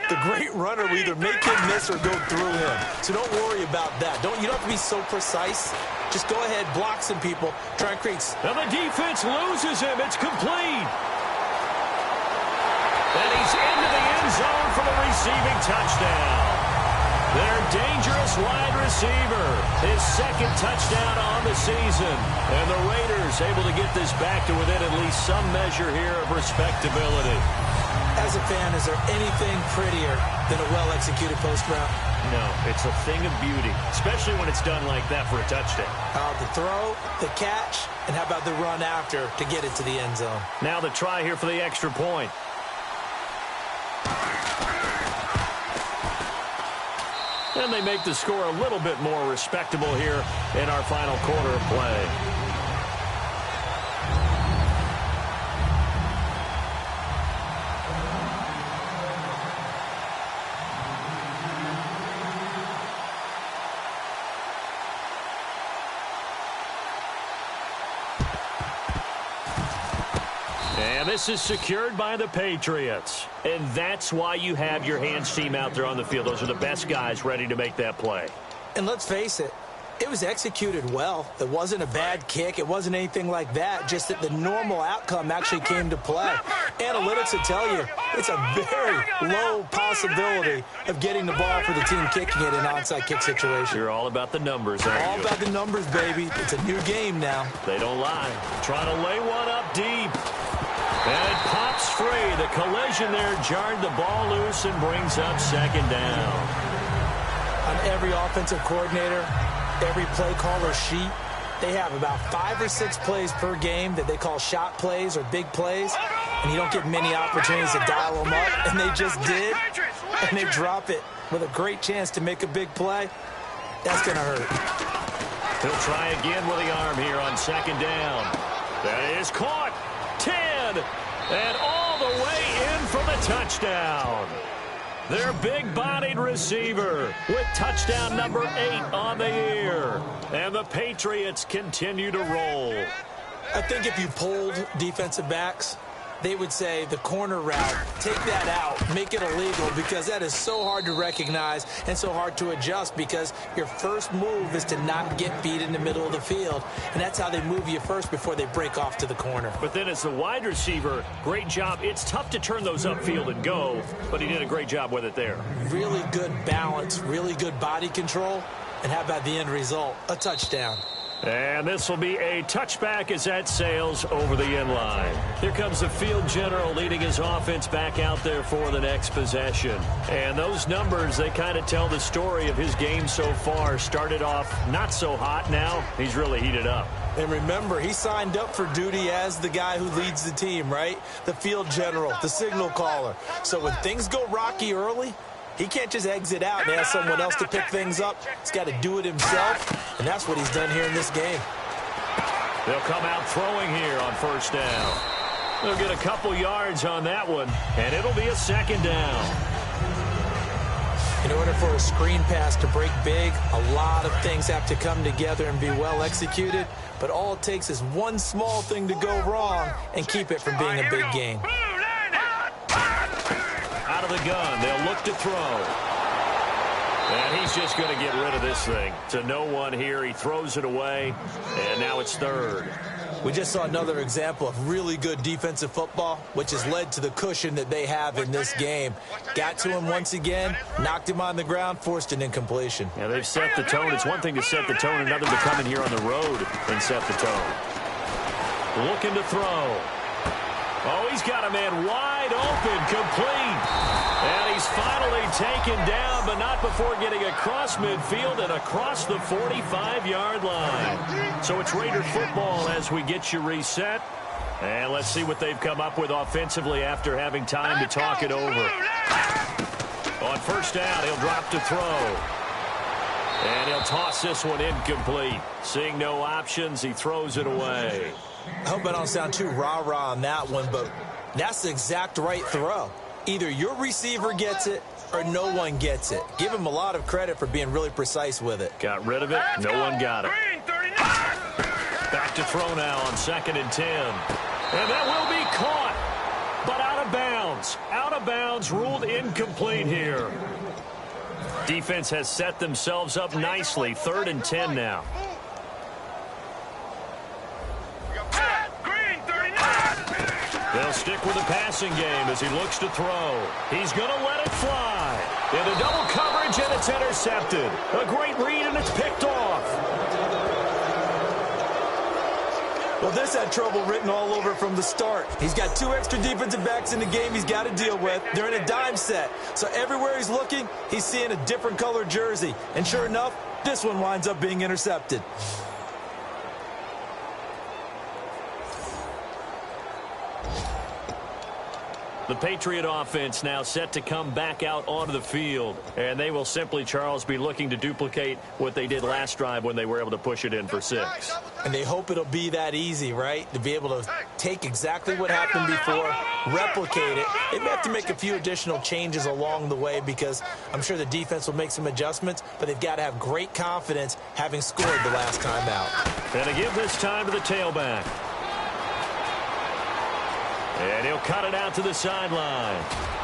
the great runner will either make him miss or go through him. So don't worry about that. You don't have to be so precise. Just go ahead, block some people, try and create. Now the defense loses him. It's complete. And he's into the end zone for the receiving touchdown. Their dangerous wide receiver, his 2nd touchdown on the season. And the Raiders able to get this back to within at least some measure here of respectability. As a fan, is there anything prettier than a well-executed post route? No, it's a thing of beauty, especially when it's done like that for a touchdown. The throw, the catch, and how about the run after to get it to the end zone? Now the try here for the extra point. And they make the score a little bit more respectable here in our final quarter of play. And this is secured by the Patriots. And that's why you have your hands team out there on the field. Those are the best guys ready to make that play. And let's face it, It was executed well. It wasn't a bad kick. It wasn't anything like that. Just that the normal outcome actually came to play. Analytics will tell you it's a very low possibility of getting the ball for the team kicking it in an onside kick situation. You're all about the numbers, aren't you? All about the numbers, baby. It's a new game now. They don't lie. Trying to lay one up deep. And it pops free. The collision there jarred the ball loose and brings up second down. On every offensive coordinator, every play caller sheet, they have about 5 or 6 plays per game that they call shot plays or big plays, and you don't get many opportunities to dial them up, and they just did, and they drop it with a great chance to make a big play. That's going to hurt. He'll try again with the arm here on second down. That is caught. 10, and all the way in for the touchdown. Their big-bodied receiver with touchdown number 8 on the year. And the Patriots continue to roll. I think if you polled defensive backs, they would say the corner route, take that out, make it illegal, because that is so hard to recognize and so hard to adjust, because your first move is to not get beat in the middle of the field, and that's how they move you first before they break off to the corner. But then as the wide receiver, great job. It's tough to turn those upfield and go, but he did a great job with it there. Really good balance, really good body control, and how about the end result? A touchdown. And this will be a touchback as that sails over the end line. Here comes the field general leading his offense back out there for the next possession. And those numbers, they kind of tell the story of his game so far. Started off not so hot. Now he's really heated up. And remember, he signed up for duty as the guy who leads the team, right? The field general, the signal caller. So when things go rocky early, he can't just exit out and ask someone else to pick things up. He's got to do it himself, and that's what he's done here in this game. They'll come out throwing here on first down. They'll get a couple yards on that one, and it'll be a second down. In order for a screen pass to break big, a lot of things have to come together and be well executed, but all it takes is one small thing to go wrong and keep it from being a big game. Out of the gun, they'll look to throw. And he's just going to get rid of this thing. To no one here, he throws it away, and now it's third. We just saw another example of really good defensive football, which has led to the cushion that they have in this game. Got to him once again, knocked him on the ground, forced an incompletion. Yeah, they've set the tone. It's one thing to set the tone, another to come in here on the road and set the tone. Looking to throw. Oh, he's got a man wide open, complete. And he's finally taken down, but not before getting across midfield and across the 45-yard line. So it's Raider football as we get you reset. And let's see what they've come up with offensively after having time to talk it over. On first down, he'll drop to throw. And he'll toss this one incomplete. Seeing no options, he throws it away. I hope I don't sound too rah-rah on that one, but that's the exact right throw. Either your receiver gets it or no one gets it. Give him a lot of credit for being really precise with it. Got rid of it. No one got it. Back to throw now on 2nd and 10. And that will be caught, but out of bounds. Out of bounds, ruled incomplete here. Defense has set themselves up nicely. 3rd and 10 now. They'll stick with the passing game as he looks to throw. He's going to let it fly. Into double coverage, and it's intercepted. A great read, and it's picked off. Well, this had trouble written all over from the start. He's got 2 extra defensive backs in the game he's got to deal with. They're in a dime set. So everywhere he's looking, he's seeing a different color jersey. And sure enough, this one winds up being intercepted. The Patriot offense now set to come back out onto the field. And they will simply, Charles, be looking to duplicate what they did last drive when they were able to push it in for 6. And they hope it'll be that easy, right? To be able to take exactly what happened before, replicate it. They may have to make a few additional changes along the way because I'm sure the defense will make some adjustments, but they've got to have great confidence having scored the last time out. And to give this time to the tailback. And he'll He'll cut it out to the sideline.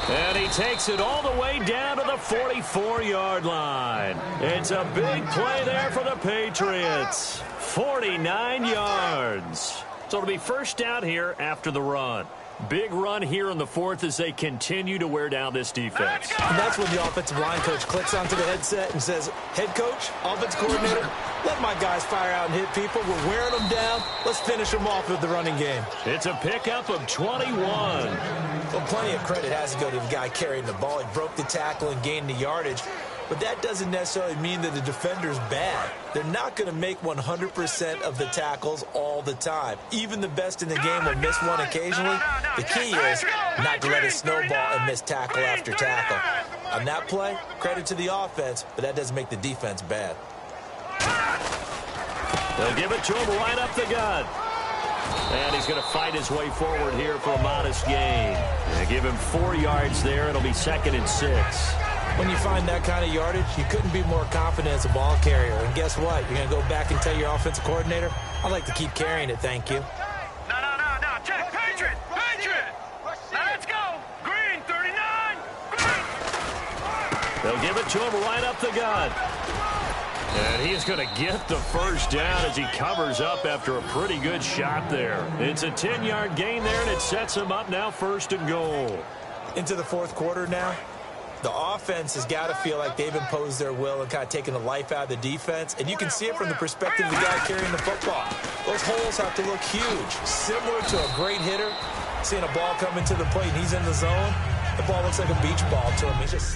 And he takes it all the way down to the 44-yard line. It's a big play there for the Patriots. 49 yards. So it'll be first down here after the run. Big run here in the fourth as they continue to wear down this defense. And that's when the offensive line coach clicks onto the headset and says, head coach, offense coordinator, let my guys fire out and hit people. We're wearing them down. Let's finish them off with the running game. It's a pickup of 21. Well, plenty of credit has to go to the guy carrying the ball. He broke the tackle and gained the yardage. But that doesn't necessarily mean that the defender's bad. They're not going to make 100% of the tackles all the time. Even the best in the game will miss one occasionally. The key is not to let it snowball and miss tackle after tackle. On that play, credit to the offense, but that doesn't make the defense bad. They'll give it to him right up the gut. And he's going to fight his way forward here for a modest gain. They give him 4 yards there. It'll be 2nd and 6. When you find that kind of yardage, you couldn't be more confident as a ball carrier. And guess what? You're going to go back and tell your offensive coordinator, I'd like to keep carrying it, thank you. No. Check. Patriot. Now let's go. Green, 39. Green. They'll give it to him right up the gut. And he's going to get the first down as he covers up after a pretty good shot there. It's a 10-yard gain there, and it sets him up now 1st and goal. Into the fourth quarter now. The offense has got to feel like they've imposed their will and kind of taken the life out of the defense. And you can see it from the perspective of the guy carrying the football. Those holes have to look huge. Similar to a great hitter, seeing a ball come into the plate and he's in the zone, the ball looks like a beach ball to him. He's just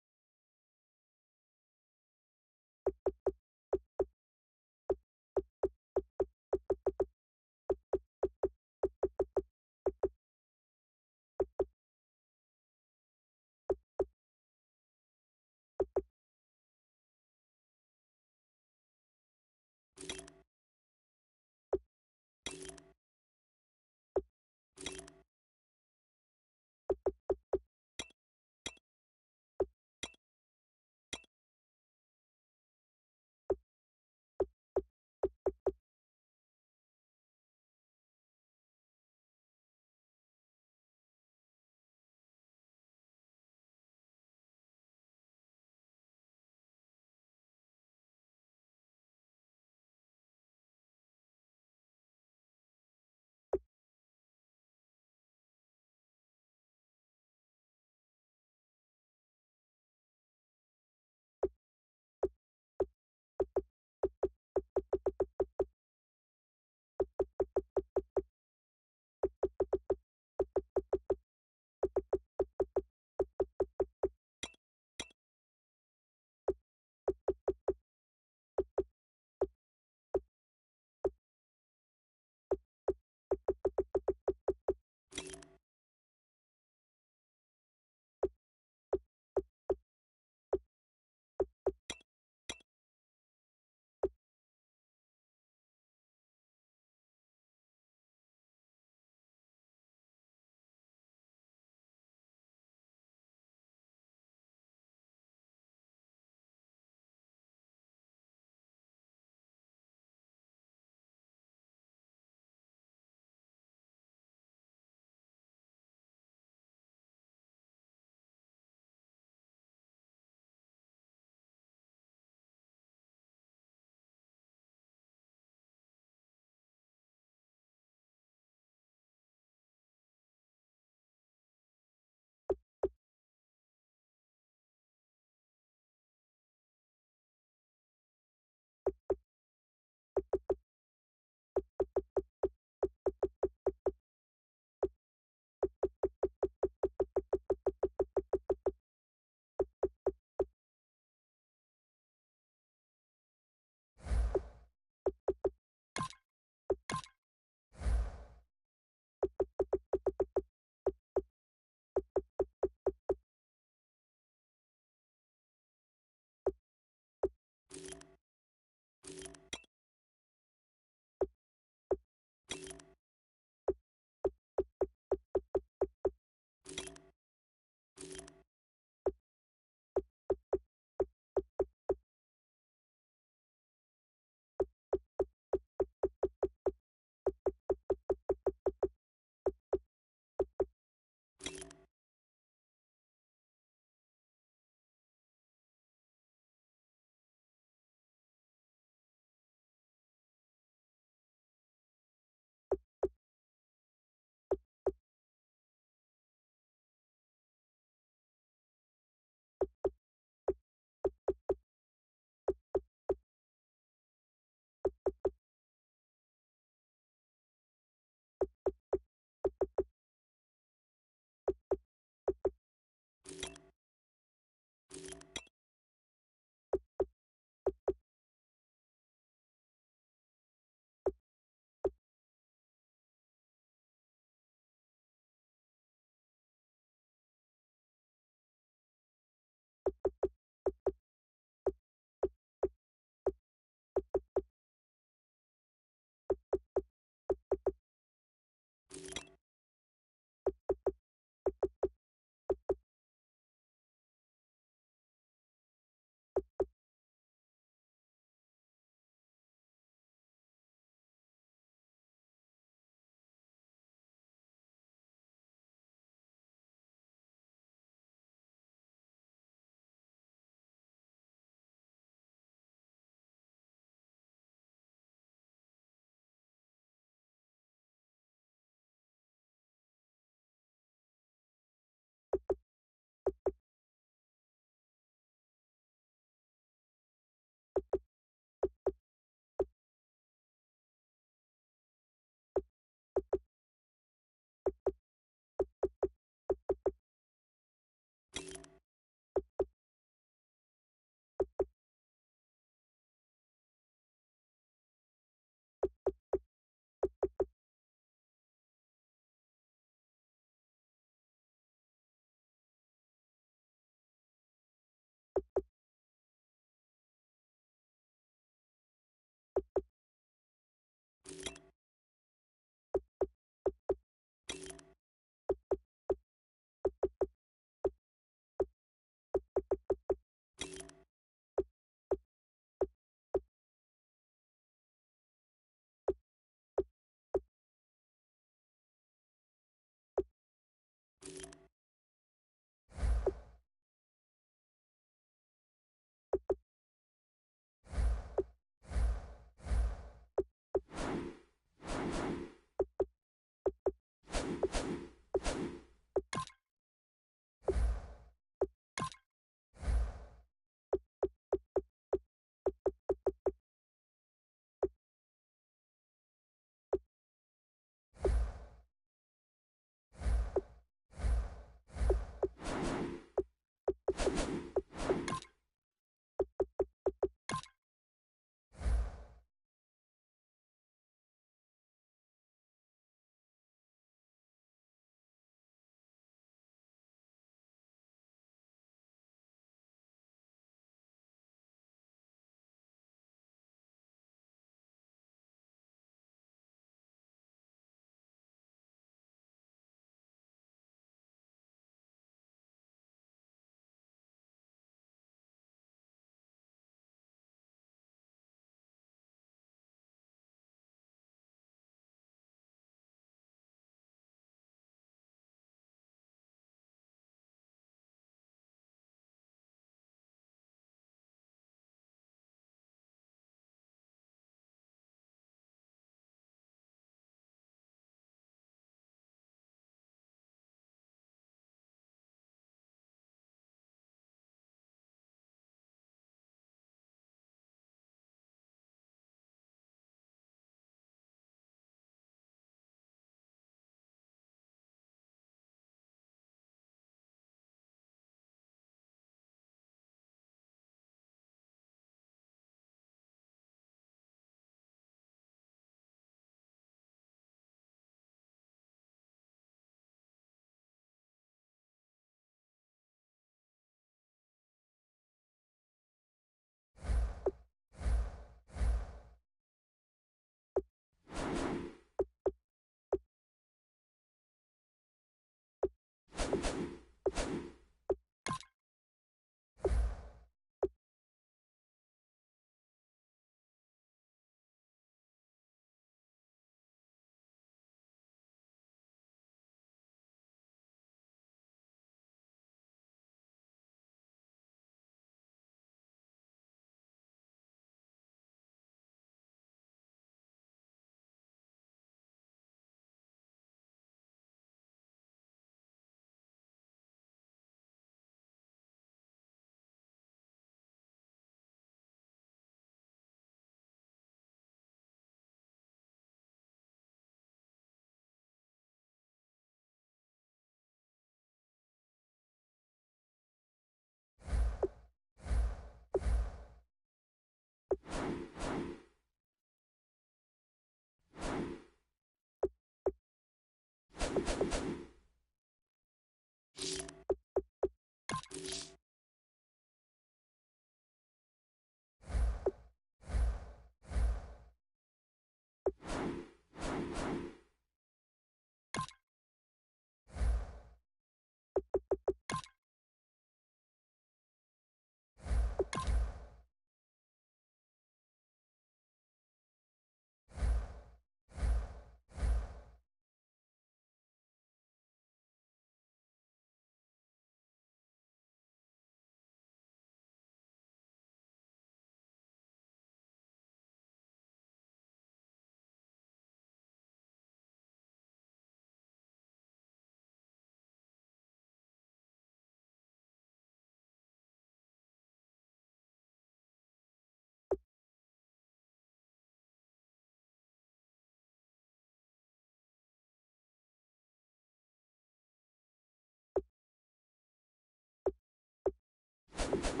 Bye.